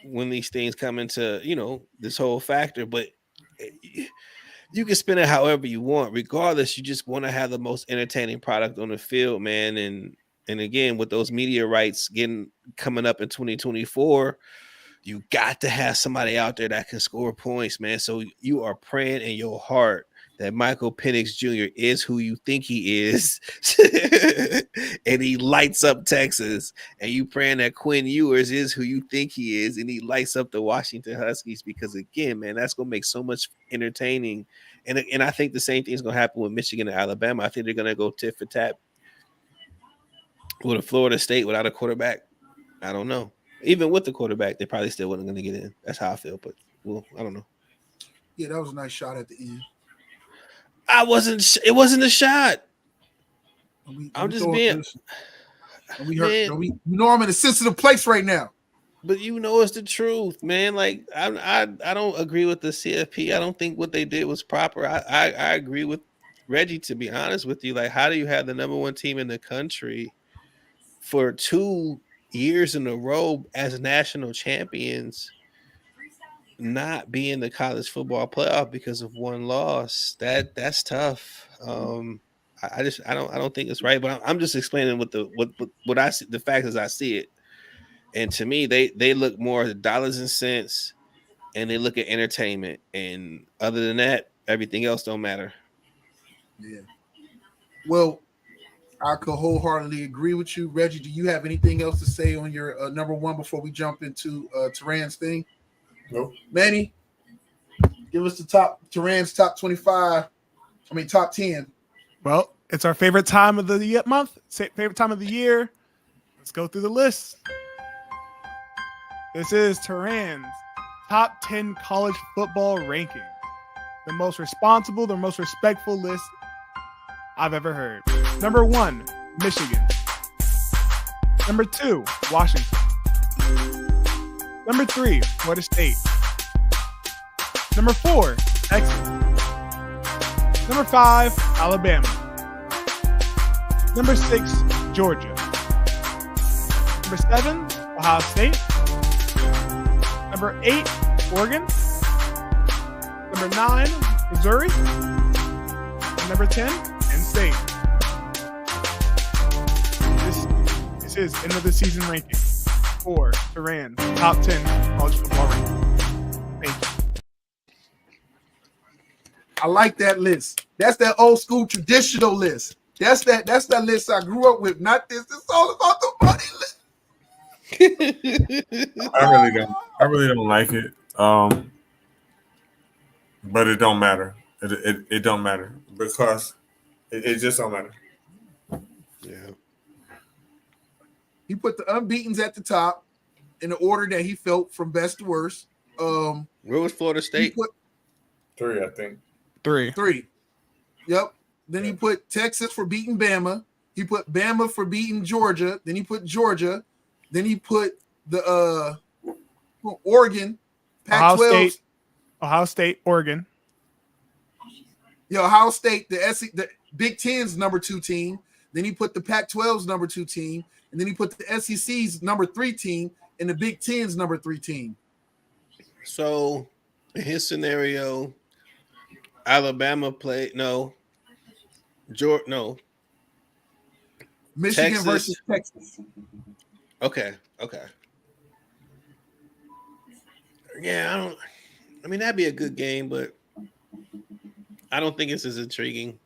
[SPEAKER 4] when these things come into this whole factor, but you can spin it however you want. Regardless, you just want to have the most entertaining product on the field, man. And again, with those media rights coming up in 2024, you got to have somebody out there that can score points, man. So you are praying in your heart that Michael Penix Jr. is who you think he is, and he lights up Texas. And you praying that Quinn Ewers is who you think he is, and he lights up the Washington Huskies. Because again, man, that's gonna make so much entertaining. And I think the same thing is gonna happen with Michigan and Alabama. I think they're gonna go tit for tat with a Florida State without a quarterback. I don't know. Even with the quarterback, they probably still wasn't going to get in. That's how I feel. But, I don't know.
[SPEAKER 3] Yeah, that was a nice shot at the end.
[SPEAKER 4] It wasn't a shot. I'm just being.
[SPEAKER 3] We I'm in a sensitive place right now.
[SPEAKER 4] But it's the truth, man. Like I don't agree with the CFP. I don't think what they did was proper. I agree with Reggie, to be honest with you. Like, how do you have the number one team in the country for 2 years in a row as national champions not be in the college football playoff because of one loss? That's tough. I don't think it's right, but I'm just explaining what I see, the facts as I see it. And to me, they look more at dollars and cents, and they look at entertainment. And other than that, everything else don't matter.
[SPEAKER 3] Yeah. Well, I could wholeheartedly agree with you. Reggie, do you have anything else to say on your number one before we jump into Teran's thing?
[SPEAKER 6] Nope.
[SPEAKER 3] Manny, give us the Teran's top 10.
[SPEAKER 7] Well, it's our favorite time of the month, favorite time of the year. Let's go through the list. This is Teran's top 10 college football ranking. The most responsible, the most respectful list I've ever heard. Number 1, Michigan. Number 2, Washington. Number 3, Florida State. Number 4, Texas. Number 5, Alabama. Number 6, Georgia. Number 7, Ohio State. Number 8, Oregon. Number 9, Missouri. And number 10, Penn State. This is end of the season ranking for Duran, top 10 college football ranking. Thank you.
[SPEAKER 3] I like that list. That's that old school traditional list. That's that list I grew up with. Not this. It's all about the money list.
[SPEAKER 6] I really don't like it. But it don't matter. It don't matter because it just don't matter.
[SPEAKER 4] Yeah.
[SPEAKER 3] He put the unbeatens at the top in the order that he felt from best to worst.
[SPEAKER 4] Where was Florida
[SPEAKER 3] He
[SPEAKER 4] State?
[SPEAKER 3] put
[SPEAKER 6] 3, I think.
[SPEAKER 7] 3.
[SPEAKER 3] 3. Yep. Then he put Texas for beating Bama. He put Bama for beating Georgia. Then he put Georgia. Then he put the Oregon, Pac-12.
[SPEAKER 7] Ohio State, Oregon.
[SPEAKER 3] Yeah, Ohio State, the Big Ten's number 2 team. Then he put the Pac-12's number 2 team. And then he put the SEC's number 3 team and the Big Ten's number 3 team.
[SPEAKER 4] So in his scenario, Alabama played
[SPEAKER 3] Michigan
[SPEAKER 4] Texas
[SPEAKER 3] versus Texas.
[SPEAKER 4] Okay. Yeah, I mean that'd be a good game, but I don't think it's as intriguing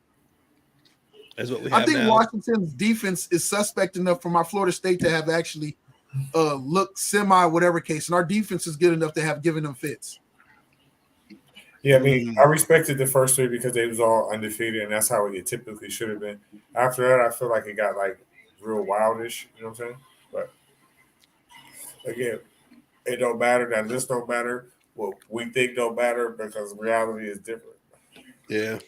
[SPEAKER 4] as what we have
[SPEAKER 3] I think
[SPEAKER 4] now.
[SPEAKER 3] Washington's defense is suspect enough for my Florida State to have actually looked semi whatever case, and our defense is good enough to have given them fits.
[SPEAKER 6] Yeah, I mean, I respected the first 3 because they was all undefeated, and that's how it typically should have been. After that, I feel like it got like real wildish. You know what I'm saying? But again, it don't matter. That list don't matter. What we think don't matter because reality is different.
[SPEAKER 4] Yeah.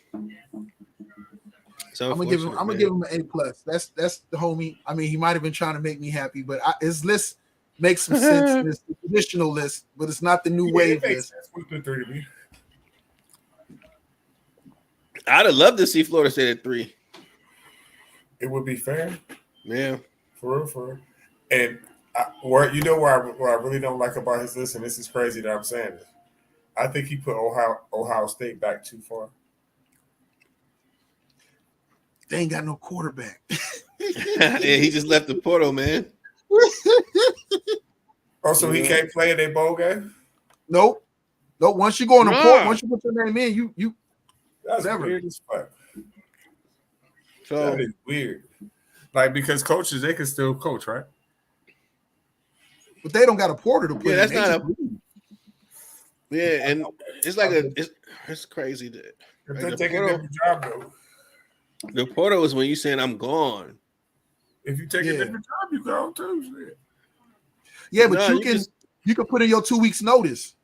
[SPEAKER 3] I'm gonna give him an A+. That's the homie. I mean, he might have been trying to make me happy, but his list makes some sense. It's the traditional list, but it's not the new wave list.
[SPEAKER 4] I'd have loved to see Florida State at 3.
[SPEAKER 6] It would be fair.
[SPEAKER 4] Yeah.
[SPEAKER 6] For real. And where I really don't like about his list, and this is crazy that I'm saying this, I think he put Ohio State back too far.
[SPEAKER 3] They ain't got no quarterback.
[SPEAKER 4] Yeah, he just left the portal, man.
[SPEAKER 6] So he can't play in a bowl game?
[SPEAKER 3] Nope. Once you go on the port, once you put your name in, you
[SPEAKER 6] that's
[SPEAKER 3] whatever.
[SPEAKER 6] Weird as fuck.
[SPEAKER 4] So
[SPEAKER 6] that is weird. Like, because coaches, they can still coach, right?
[SPEAKER 3] But they don't got a porter to put
[SPEAKER 4] yeah,
[SPEAKER 3] in.
[SPEAKER 4] that's
[SPEAKER 3] They
[SPEAKER 4] not
[SPEAKER 3] just-
[SPEAKER 4] yeah, and it's like it's crazy that
[SPEAKER 6] If
[SPEAKER 4] like
[SPEAKER 6] they're
[SPEAKER 4] the
[SPEAKER 6] taking
[SPEAKER 4] portal-
[SPEAKER 6] a different job, though.
[SPEAKER 4] the portal is when you saying I'm gone.
[SPEAKER 6] If you take a different job, you go too. Shit.
[SPEAKER 3] Yeah, but
[SPEAKER 4] No,
[SPEAKER 3] you can put in your 2 weeks notice.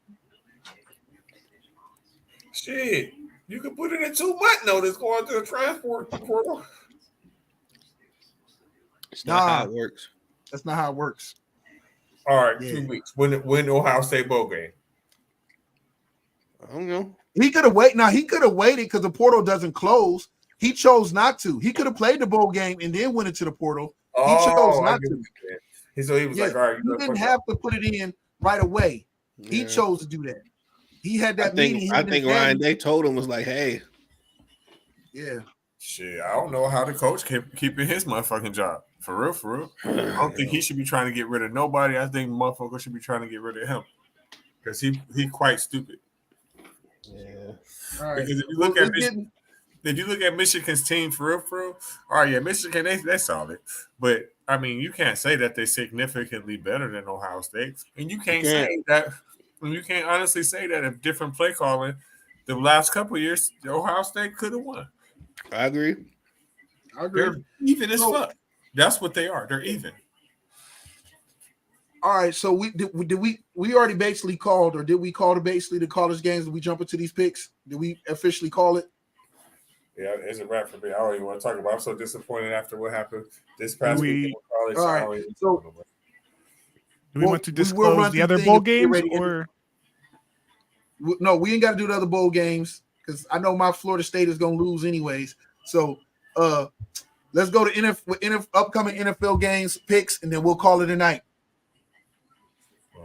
[SPEAKER 6] Shit. You can put in a 2-month notice going to the transport portal.
[SPEAKER 4] It's not how it works.
[SPEAKER 3] That's not how it works.
[SPEAKER 6] All right,
[SPEAKER 3] Yeah.
[SPEAKER 6] 2 weeks. When Ohio State bowl game?
[SPEAKER 4] I don't know.
[SPEAKER 3] He could have waited. Now he could have waited because the portal doesn't close. He chose not to. He could have played the bowl game and then went into the portal. He chose not to.
[SPEAKER 6] So he was like, all right,
[SPEAKER 3] you didn't have to put it in right away. He
[SPEAKER 4] Yeah.
[SPEAKER 3] chose to do that. He had that
[SPEAKER 4] I think
[SPEAKER 3] meeting.
[SPEAKER 4] I think Ryan they told him was like, hey,
[SPEAKER 3] Yeah.
[SPEAKER 6] Shit, I don't know how the coach keeping his motherfucking job. For real. I don't think he should be trying to get rid of nobody. I think motherfucker should be trying to get rid of him. Because he quite stupid.
[SPEAKER 4] yeah.
[SPEAKER 3] All right.
[SPEAKER 6] Because if you look at Michigan's team for real, all right, yeah, Michigan, they solid. But I mean, you can't say that they're significantly better than Ohio State. And you can't say that, and you can't honestly say that if different play calling the last couple of years, Ohio State could have won.
[SPEAKER 4] I agree.
[SPEAKER 6] They're even as fuck. That's what they are. They're even.
[SPEAKER 3] All right. So we already basically called, or did we call basically the college games? Did we jump into these picks? Did we officially call it?
[SPEAKER 6] Yeah, it's a wrap for me. I don't even want to talk about it. I'm so disappointed after what happened this past week.
[SPEAKER 3] All right. So
[SPEAKER 7] do we want to disclose the other bowl games or?
[SPEAKER 3] No, we ain't got to do the other bowl games because I know my Florida State is going to lose anyways. So let's go to upcoming NFL games picks, and then we'll call it a night.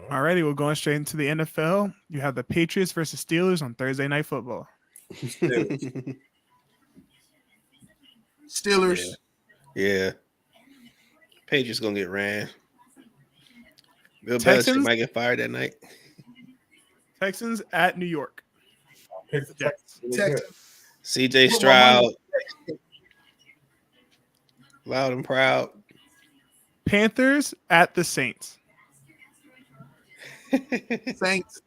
[SPEAKER 7] Alrighty, we're going straight into the NFL. You have the Patriots versus Steelers on Thursday Night Football.
[SPEAKER 3] Steelers.
[SPEAKER 4] Yeah. Patriots gonna get ran. Bill
[SPEAKER 7] Texans?
[SPEAKER 4] Belichick might get fired that night.
[SPEAKER 7] Texans at New York.
[SPEAKER 8] Pick the
[SPEAKER 7] Jets.
[SPEAKER 3] Texans.
[SPEAKER 4] CJ
[SPEAKER 3] Put my money
[SPEAKER 4] Stroud, loud and proud.
[SPEAKER 7] Panthers at the Saints.
[SPEAKER 3] Saints.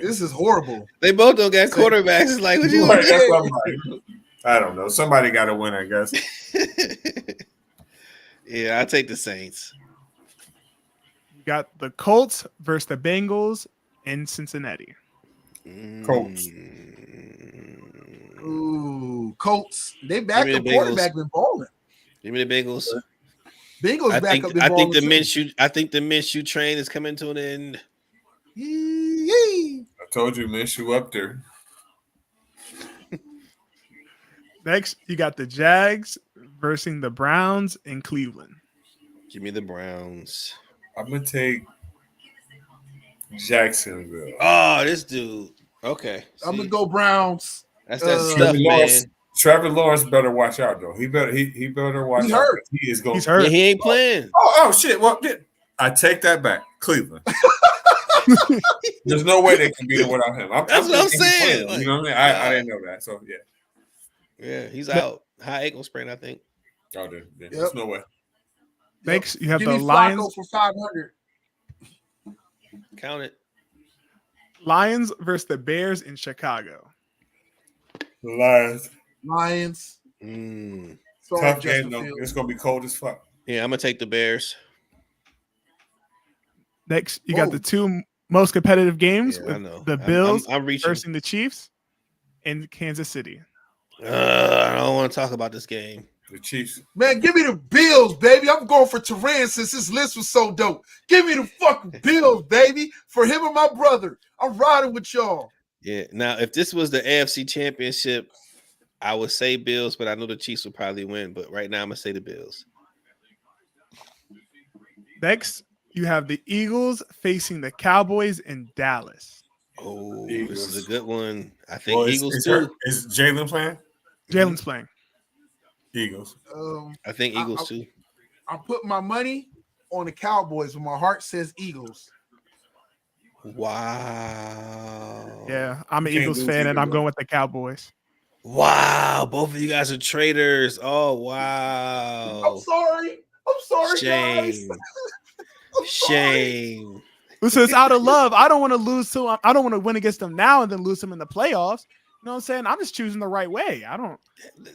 [SPEAKER 3] This is horrible.
[SPEAKER 4] They both don't got quarterbacks. It's like, what you
[SPEAKER 6] Right,
[SPEAKER 4] gonna
[SPEAKER 6] that's
[SPEAKER 4] do?
[SPEAKER 6] what I'm like. I don't know. Somebody got to win, I guess.
[SPEAKER 4] Yeah, I take the Saints.
[SPEAKER 7] You got the Colts versus the Bengals in Cincinnati.
[SPEAKER 6] Colts.
[SPEAKER 3] Ooh, Colts. They back
[SPEAKER 4] Give me
[SPEAKER 3] up.
[SPEAKER 4] the Bengals.
[SPEAKER 3] Quarterback been balling.
[SPEAKER 4] Give me the Bengals.
[SPEAKER 3] Bengals
[SPEAKER 4] I
[SPEAKER 3] back
[SPEAKER 4] think
[SPEAKER 3] up. Been
[SPEAKER 4] I think the
[SPEAKER 3] balling too.
[SPEAKER 4] Minshew train is coming to an end.
[SPEAKER 3] Yee.
[SPEAKER 6] I told you, Minshew up there.
[SPEAKER 7] Next, you got the Jags versus the Browns in Cleveland.
[SPEAKER 4] Give me the Browns.
[SPEAKER 6] I'm going to take Jacksonville.
[SPEAKER 4] Oh, this dude. Okay.
[SPEAKER 3] I'm
[SPEAKER 4] see?
[SPEAKER 3] gonna go Browns.
[SPEAKER 4] That's that
[SPEAKER 3] Trevor
[SPEAKER 4] stuff, man.
[SPEAKER 6] Trevor Lawrence better watch out, though. He better watch
[SPEAKER 3] He
[SPEAKER 6] out.
[SPEAKER 3] hurt.
[SPEAKER 6] He is going.
[SPEAKER 7] He's hurt.
[SPEAKER 4] Yeah, he ain't playing.
[SPEAKER 6] Oh shit! Well, I take that back. Cleveland. There's no way they can beat it without him.
[SPEAKER 4] That's what I'm
[SPEAKER 6] thinking he's
[SPEAKER 4] saying.
[SPEAKER 6] playing. You know what I mean? I didn't know that. So yeah.
[SPEAKER 4] Yeah, he's out. High ankle sprain, I think.
[SPEAKER 6] Oh, dude. Yeah,
[SPEAKER 3] Yep.
[SPEAKER 6] There's no way.
[SPEAKER 7] Next, you have
[SPEAKER 3] Give
[SPEAKER 7] the
[SPEAKER 3] me
[SPEAKER 7] Lions
[SPEAKER 3] Flacco for 500.
[SPEAKER 4] Count it.
[SPEAKER 7] versus the Bears in Chicago.
[SPEAKER 6] The Lions.
[SPEAKER 3] Lions.
[SPEAKER 4] Mm.
[SPEAKER 3] Sorry,
[SPEAKER 6] Tough
[SPEAKER 3] Justin
[SPEAKER 6] game though.
[SPEAKER 3] Fields.
[SPEAKER 6] It's gonna be cold as fuck.
[SPEAKER 4] Yeah, I'm gonna take the Bears.
[SPEAKER 7] Next, you got
[SPEAKER 3] Whoa.
[SPEAKER 7] the two most competitive games
[SPEAKER 4] Yeah, I
[SPEAKER 7] with
[SPEAKER 4] know.
[SPEAKER 7] the Bills
[SPEAKER 4] I'm reaching.
[SPEAKER 7] versus the Chiefs in Kansas City.
[SPEAKER 4] I don't want to talk about this game.
[SPEAKER 6] The Chiefs.
[SPEAKER 3] Man, give me the Bills, baby. I'm going for Turan since this list was so dope. Give me the fucking Bills, baby. For him and my brother. I'm riding with y'all.
[SPEAKER 4] Yeah. Now, if this was the AFC Championship, I would say Bills, but I know the Chiefs will probably win. But right now, I'm gonna say the Bills.
[SPEAKER 7] Next, you have the Eagles facing the Cowboys in Dallas.
[SPEAKER 4] Oh,
[SPEAKER 6] Eagles.
[SPEAKER 4] this is a good one. I think
[SPEAKER 6] Well,
[SPEAKER 4] Eagles too.
[SPEAKER 6] Is Jalen playing?
[SPEAKER 7] Jalen's playing.
[SPEAKER 6] Eagles.
[SPEAKER 4] I think Eagles too.
[SPEAKER 3] I'm putting my money on the Cowboys, but my heart says Eagles.
[SPEAKER 4] Wow.
[SPEAKER 7] Yeah, I'm an
[SPEAKER 6] Can't
[SPEAKER 7] Eagles
[SPEAKER 6] lose
[SPEAKER 7] fan, and
[SPEAKER 6] either
[SPEAKER 7] I'm
[SPEAKER 6] way.
[SPEAKER 7] going with the Cowboys.
[SPEAKER 4] Wow. Both of you guys are traitors. Oh
[SPEAKER 3] I'm
[SPEAKER 4] wow.
[SPEAKER 3] sorry. I'm sorry, guys.
[SPEAKER 4] Shame.
[SPEAKER 3] I'm sorry.
[SPEAKER 4] Shame.
[SPEAKER 7] So it's out of love. I don't want to lose to. I don't want to win against them now and then lose them in the playoffs. You know what I'm saying? I'm just choosing the right way. I don't.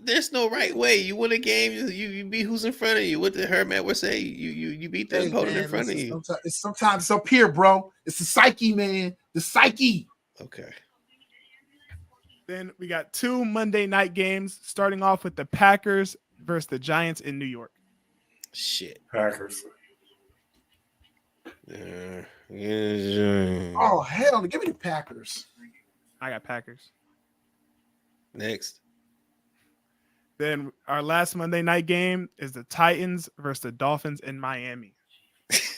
[SPEAKER 4] There's no right way. You win a game, you beat who's in front of you. What did Herm Edwards say? You beat the
[SPEAKER 3] Hey,
[SPEAKER 4] opponent
[SPEAKER 3] man,
[SPEAKER 4] in front of
[SPEAKER 3] listen,
[SPEAKER 4] you.
[SPEAKER 3] sometimes it's up here, bro. It's the psyche, man. The psyche.
[SPEAKER 4] Okay.
[SPEAKER 7] Then we got two Monday night games, starting off with the Packers versus the Giants in New York.
[SPEAKER 4] Shit.
[SPEAKER 6] Packers.
[SPEAKER 4] Yeah.
[SPEAKER 3] Oh, hell no. Give me the Packers.
[SPEAKER 7] I got Packers.
[SPEAKER 4] Next.
[SPEAKER 7] Then our last Monday night game is the Titans versus the Dolphins in Miami.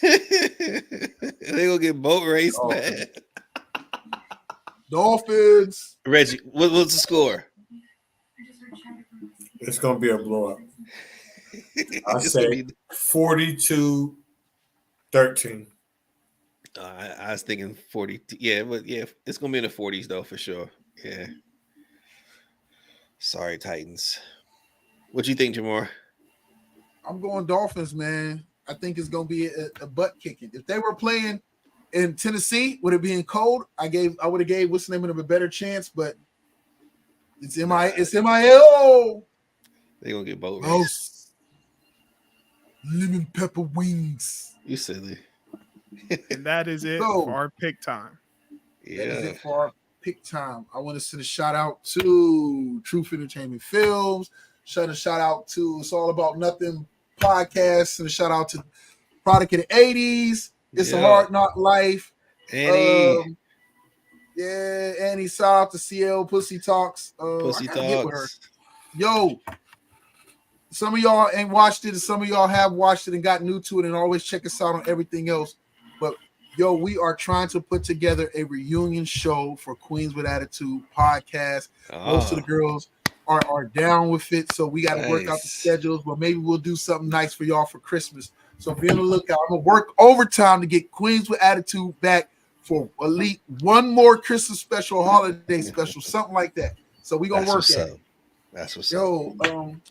[SPEAKER 4] They gonna get boat race,
[SPEAKER 3] Oh.
[SPEAKER 4] man.
[SPEAKER 3] Dolphins.
[SPEAKER 4] Reggie, what's the score?
[SPEAKER 6] It's gonna be a blowout. I
[SPEAKER 4] It's gonna
[SPEAKER 6] say
[SPEAKER 4] be-
[SPEAKER 6] 42-13.
[SPEAKER 4] I was thinking 40. Yeah, but yeah, it's gonna be in the 40s though for sure. Yeah. Sorry, Titans. What you think, Jamar?
[SPEAKER 3] I'm going Dolphins, man. I think it's gonna be a butt kicking. If they were playing in Tennessee, would it be in cold? I would have gave what's the name of them a better chance, but it's MIL.
[SPEAKER 4] They gonna get boat race.
[SPEAKER 3] House. Lemon pepper wings.
[SPEAKER 4] You silly.
[SPEAKER 7] And that is it
[SPEAKER 3] So-
[SPEAKER 7] for our pick time.
[SPEAKER 3] That is
[SPEAKER 4] Yeah.
[SPEAKER 3] it for our pick time. I want to send a shout out to Truth Entertainment Films. Shout out to It's All About Nothing podcast, and a shout out to Product of the 80s. It's a
[SPEAKER 4] Yeah.
[SPEAKER 3] Hard Knock Life.
[SPEAKER 4] Annie.
[SPEAKER 3] Yeah, Annie. Shout out to CL Pussy Talks.
[SPEAKER 4] Pussy
[SPEAKER 3] I gotta get with her.
[SPEAKER 4] Talks.
[SPEAKER 3] Yo, some of y'all ain't watched it, and some of y'all have watched it and got new to it, and always check us out on everything else. But Yo, we are trying to put together a reunion show for Queens with Attitude podcast. Most of the girls are down with it, so we got to work out the schedules, but maybe we'll do something nice for y'all for Christmas. So be on the lookout. I'm going to work overtime to get Queens with Attitude back for at least one more Christmas special, holiday special, something like that. So we're going to work at it.
[SPEAKER 4] That's what's
[SPEAKER 3] Yo,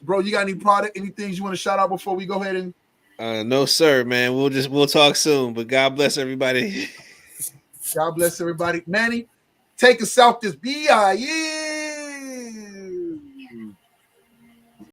[SPEAKER 3] bro, you got any product, any things you want to shout out before we go ahead and
[SPEAKER 4] no, sir, man. We'll talk soon. But God bless everybody.
[SPEAKER 3] God bless everybody. Manny, take us out this BIE.